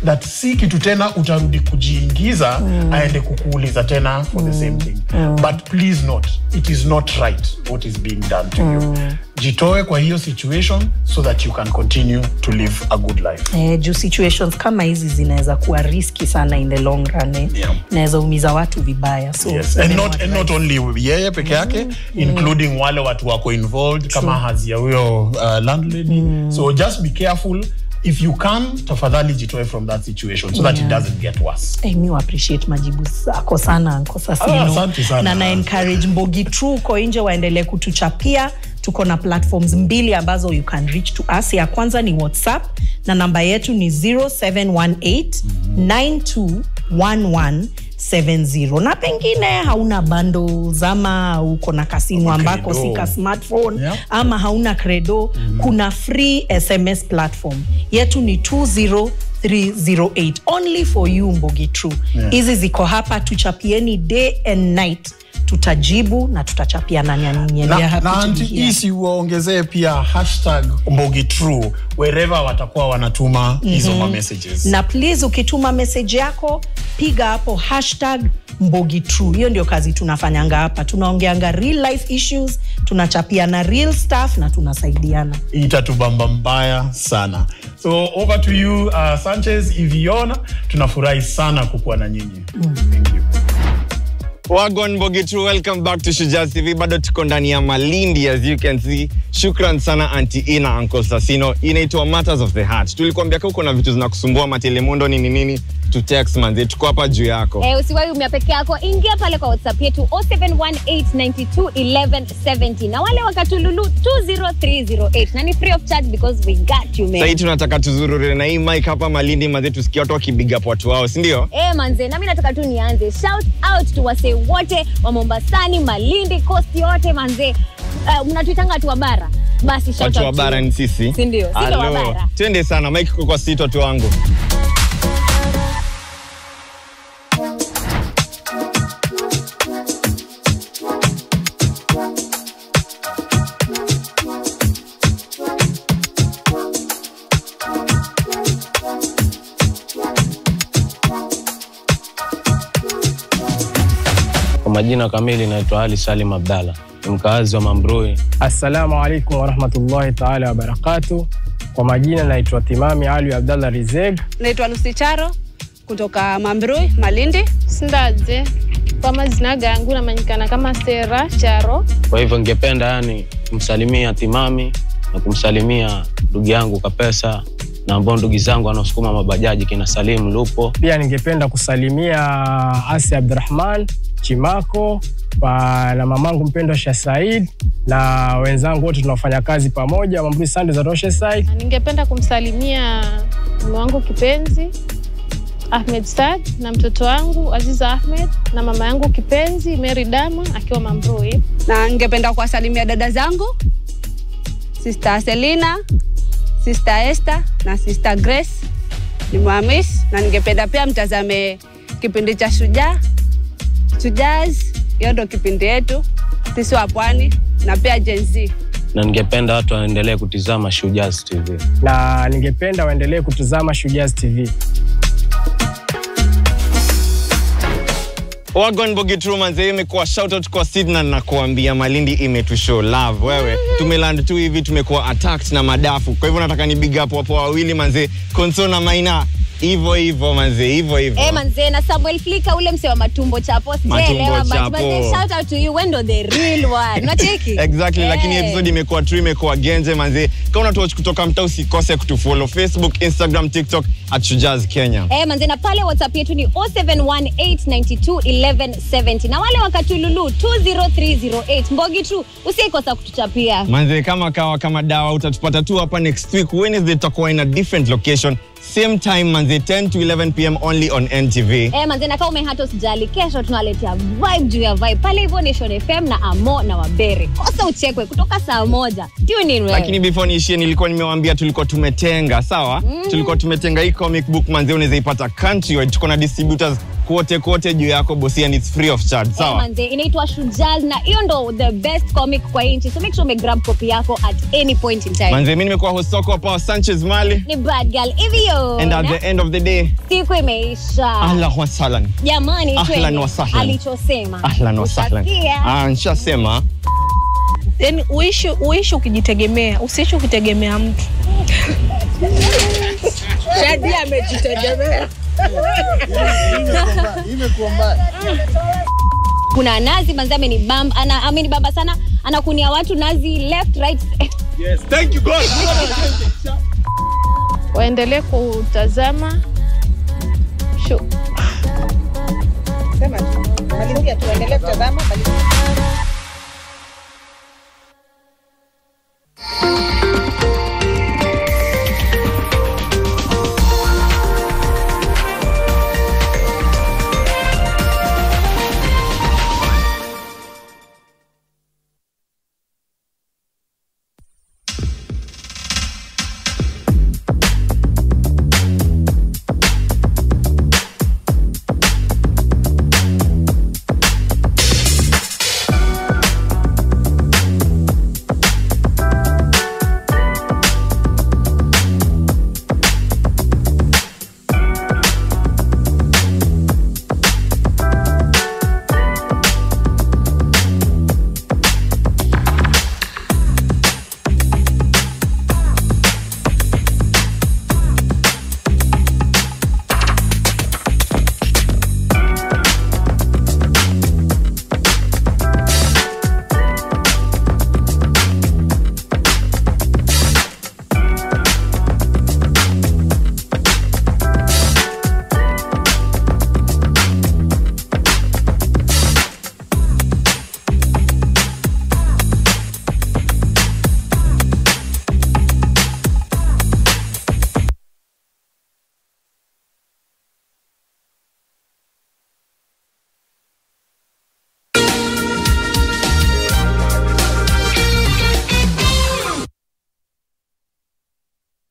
Speaker 19: that si kitu tena utarudi kujiingiza aende kukuuliza tena for the same thing. But please not, it is not right what is being done to you. Jitoe kwa hiyo situation so that you can continue to live a good life.
Speaker 25: Juu situations kama hizi zinaweza kuwa risky sana in the long run. Naweza umiza watu vibaya. So
Speaker 19: yes. And not only yeye peke yake, including wale watu wako involved kama hazia huyo landlady. So just be careful. If you can, tafadhali jitoe from that situation so that it doesn't get worse.
Speaker 25: Mi appreciate majibu zako sana Nkosa Sino.
Speaker 19: Asante sana.
Speaker 25: Na encourage Mbogi True ko nje waendelee kutuchapia. Tuko na platforms 2 ambazo you can reach to us. Ya kwanza ni WhatsApp na namba yetu ni 0718921170. Na pengine hauna bundles ama uko na kasimu ambako sika smartphone ama hauna credo, kuna free SMS platform. Yetu ni 20308 only for you Mbogi True. Hizi ziko hapa, tuchapieni day and night. Tutajibu na tutachapia nani.
Speaker 19: Na isi uongezee pia #MbogiTrue wherever watakuwa wanatuma hizo messages.
Speaker 25: Na please ukituma message yako piga hapo #MbogiTrue. Hiyo ndio kazi tunafanyanga hapa. Tunaongeanga real life issues, tunachapia na real stuff na tunasaidiana.
Speaker 19: Itatubamba mbaya sana. So over to you Sanchez Iviona, tunafurahi sana kukuwa na nyinyi. Thank you.
Speaker 7: Wagwan Mbogi True, welcome back to Shujaz TV. Bado tuko ndani ya Malindi as you can see. Shukran sana Auntie Ina, Uncle Sasino. Inaitwa Matters of the Heart. Tulikuambia kwa kuna vitu zinakusumbua matelemundo nini to text manze, tuko hapa juu yako.
Speaker 13: Usiwahi umia peke yako, ingia pale kwa WhatsApp yetu 0718921170 na wale wakatululu 20308 na ni free of charge because we got you man.
Speaker 7: Sasa tunataka tuzurure na hii mic hapa Malindi manze, tusikie watu wakibiga kwa watu wao, si ndio?
Speaker 13: Manze, na mimi nataka tu nianze shout out to wase wote wa Mombasani, Malindi, Coast yote manze. Mnatuitanga tu wa bara. Basi shout out.
Speaker 7: Watu wa bara ni sisi.
Speaker 13: Si ndio? Sisi wa bara.
Speaker 7: Twende sana mic kwa sisi watu wangu.
Speaker 2: Majina kamili naitwa Ali Salim Abdalla, mkazi wa Mambrui.
Speaker 3: Assalamu alaikum wa rahmatullahi ta'ala wa barakatuh. Kwa majina naitwa Timami Ali Abdalla Rizeg.
Speaker 9: Naitwa Lucy Charo kutoka Mambrui, Malindi.
Speaker 14: Sindaje. Kwa majina yangu namanyikana kama Sera Charo.
Speaker 2: Kwa hivyo ningependa kumsalimia Timami na kumsalimia ndugu yangu Kapesa na ambao ndugu zangu wanaosukuma mabajaji kina Salim Lupo.
Speaker 3: Pia ningependa kusalimia Asi Abdurrahman Chimako na mamangu mpendwa Shah Said na wenzangu wote tunafanya kazi pamoja Mambrui Sunday za Roshe Side.
Speaker 14: Ningependa kumsalimia mume wangu kipenzi Ahmed Saad na mtoto wangu Aziza Ahmed na mama yangu kipenzi Mary Dama akiwa Mambrui.
Speaker 9: Na ningependa kuwasalimia dada zangu Sister Selina, Sister Esther na Sister Grace ni Muhamis. Na ningependa pia mtazame kipindi cha Shujaz, hiyo ndo kipindi yetu sisi wa Pwani na pia Gen Z.
Speaker 2: Na ningependa watu waendelee kutizama Shujaz TV.
Speaker 3: Na ningependa waendelee kutizama Shujaz TV.
Speaker 7: Wagwan Mbogi True manze, imekuwa shout out kwa Sydney na kuambia Malindi imetushow love. Wewe tumeland tu hivi tumekuwa attacked na madafu. Kwa hivyo nataka ni big up wapo wawili manze, Konso na Maina. Hivyo manze, hivyo.
Speaker 13: Manze, na Samuel Flika ule mse wa matumbo chapo. Sielewa but shout out to you, wendo the real one. Unacheki?
Speaker 7: Exactly, lakini episode imekuwa true, imekuwa genje manze. Kama unatuwatch kutoka mtaa usikose kutufollow Facebook, Instagram, TikTok @Shujaz Kenya.
Speaker 13: Manze, na pale WhatsApp yetu ni 0718921170 na wale wakatululu 20308. Mbogi True, usikosa kutuchapia.
Speaker 7: Manze, kama dawa utatupata tu hapa next week Wednesday, tutakuwa in a different location. Same time manze, 10 to 11 p.m. only on NTV.
Speaker 13: Manze, na kama umehato usijali, kesho tunaletea vibe juu ya vibe pale hivyo Nation FM na Amo na Wabere. Kosa uchekwe kutoka saa 1. Tune in wewe.
Speaker 7: Lakini before niishie nilikuwa nimewaambia tulikuwa tumetenga, sawa? Tulikuwa tumetenga hii comic book manze, unaweza ipata countrywide. Tuko na distributors kote juu yako bosi, and it's free of charge. Sawa?
Speaker 13: Manze, inaitwa Shujaz na hiyo ndo the best comic kwa inchi. So make sure grab copy yako at any point in time.
Speaker 7: Manze, mimi nimekuwa host wako hapa Sanchez Mali.
Speaker 13: Ni bad girl hivyo.
Speaker 7: And at the end of the day,
Speaker 13: siku imeisha.
Speaker 7: Ahlan wa sahlan.
Speaker 13: Jamani,
Speaker 7: ahlan wa sahlan.
Speaker 13: Alichosema.
Speaker 7: Ahlan wa sahlan. Nishasema.
Speaker 14: Then uishi ukijitegemea, usiishi ukitegemea mtu.
Speaker 25: Shadi amejitegemea.
Speaker 13: Imekuwa mbaya. Kuna nazi manzame ni bamba sana, anakunia watu nazi left right.
Speaker 7: Yes, thank you God.
Speaker 14: Waendelee kutazama
Speaker 25: Sema tu. Malizia tu, endelee kutazama.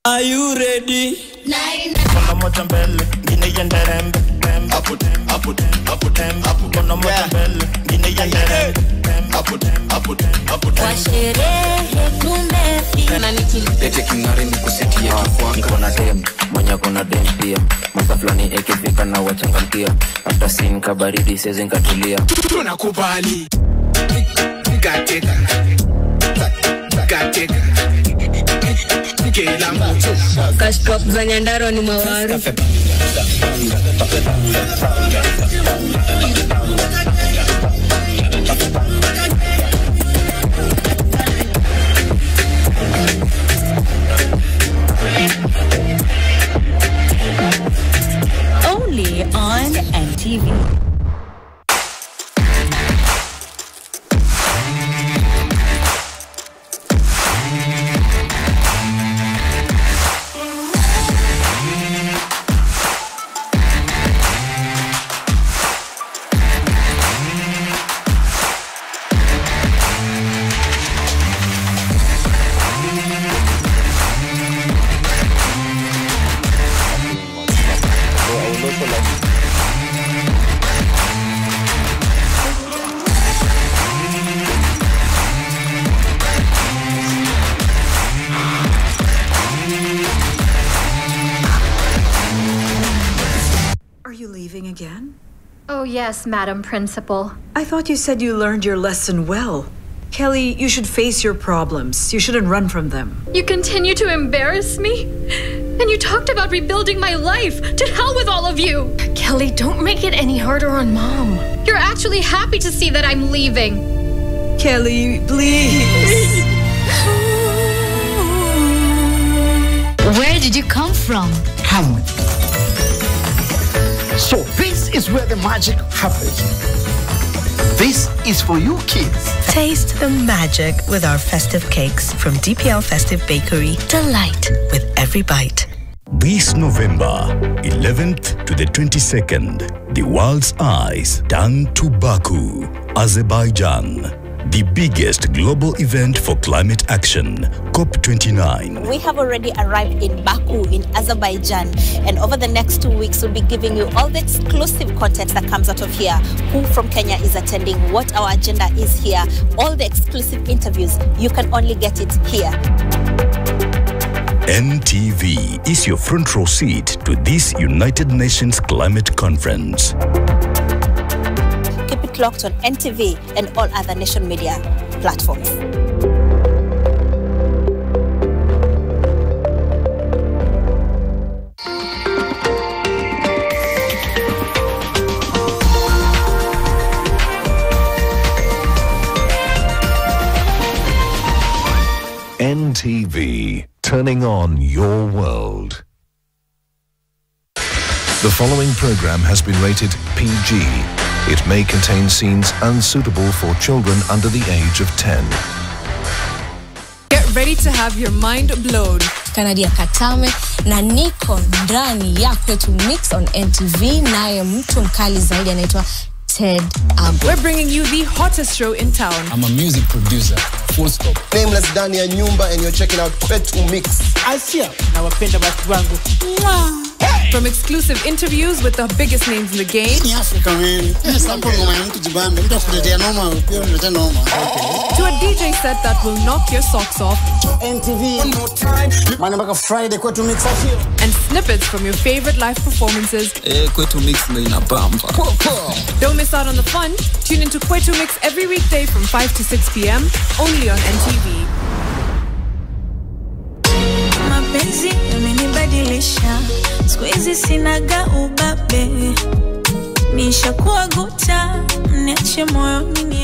Speaker 6: Are you ready?
Speaker 10: Kuna moja mbele, ngine yende rembe. Kuna moja mbele, ngine yende rembe.
Speaker 6: Kwa sherehe tumefika.
Speaker 15: Lete kingari ni kusitia kifuaka. Niko na dem, mwenye kuna dem pia. Masa flani ekifika na wachangamkia. After scene kabaridi sezi nkatulia.
Speaker 6: Tunakubali. Gateka.
Speaker 20: Cash pop za Nyandaro ni mawaru.
Speaker 12: Only on NTV.
Speaker 21: Again?
Speaker 22: Oh yes, Madam Principal.
Speaker 21: I thought you said you learned your lesson well. Kelly, you should face your problems. You shouldn't run from them.
Speaker 22: You continue to embarrass me? And you talked about rebuilding my life. To hell with all of you!
Speaker 8: Kelly, don't make it any harder on Mom.
Speaker 22: You're actually happy to see that I'm leaving.
Speaker 21: Kelly, please.
Speaker 12: Where did you come from?
Speaker 18: Hamlet. So this is where the magic happens. This is for you kids.
Speaker 26: Taste the magic with our festive cakes from DPL Festive Bakery. Delight with every bite.
Speaker 28: This November 11th to the 22nd, the world's eyes turn to Baku, Azerbaijan. the biggest global event for climate action, COP29.
Speaker 1: We have already arrived in Baku in Azerbaijan, and over the next 2 weeks we'll be giving you all the exclusive content that comes out of here, who from Kenya is attending, what our agenda is here, all the exclusive interviews. You can only get it here.
Speaker 28: NTV is your front row seat to this United Nations Climate Conference.
Speaker 1: Keep it locked on NTV and all other nation media platforms.
Speaker 4: NTV, turning on your world. The following program has been rated PG. It may contain scenes unsuitable for children under the age of 10.
Speaker 5: Get ready to have your mind blown.
Speaker 11: Kanadia Katame na niko ndani ya Kwetu Mix on NTV, naye mtu mkali zaidi anaitwa Ted Ago.
Speaker 5: We're bringing you the hottest show in town.
Speaker 16: I'm a music producer, full stop.
Speaker 17: Nameless Dani ya Nyumba, and you're checking out Kwetu Mix.
Speaker 23: Asia, na wapenda watu wangu.
Speaker 5: From exclusive interviews with the biggest names in the game to a DJ set that will knock your socks off,
Speaker 23: NTV, one more time. Friday, Kwetu Mix
Speaker 5: and snippets from your favorite live performances.
Speaker 16: Kwetu Mix na bamba.
Speaker 5: Don't miss out on the fun. Tune into Kwetu Mix every weekday from 5 to 6 p.m. only on NTV.
Speaker 27: Mapenzi yamenibadilisha, siku hizi sinaga ubabe, nishakuwa guta, niache moyoni ni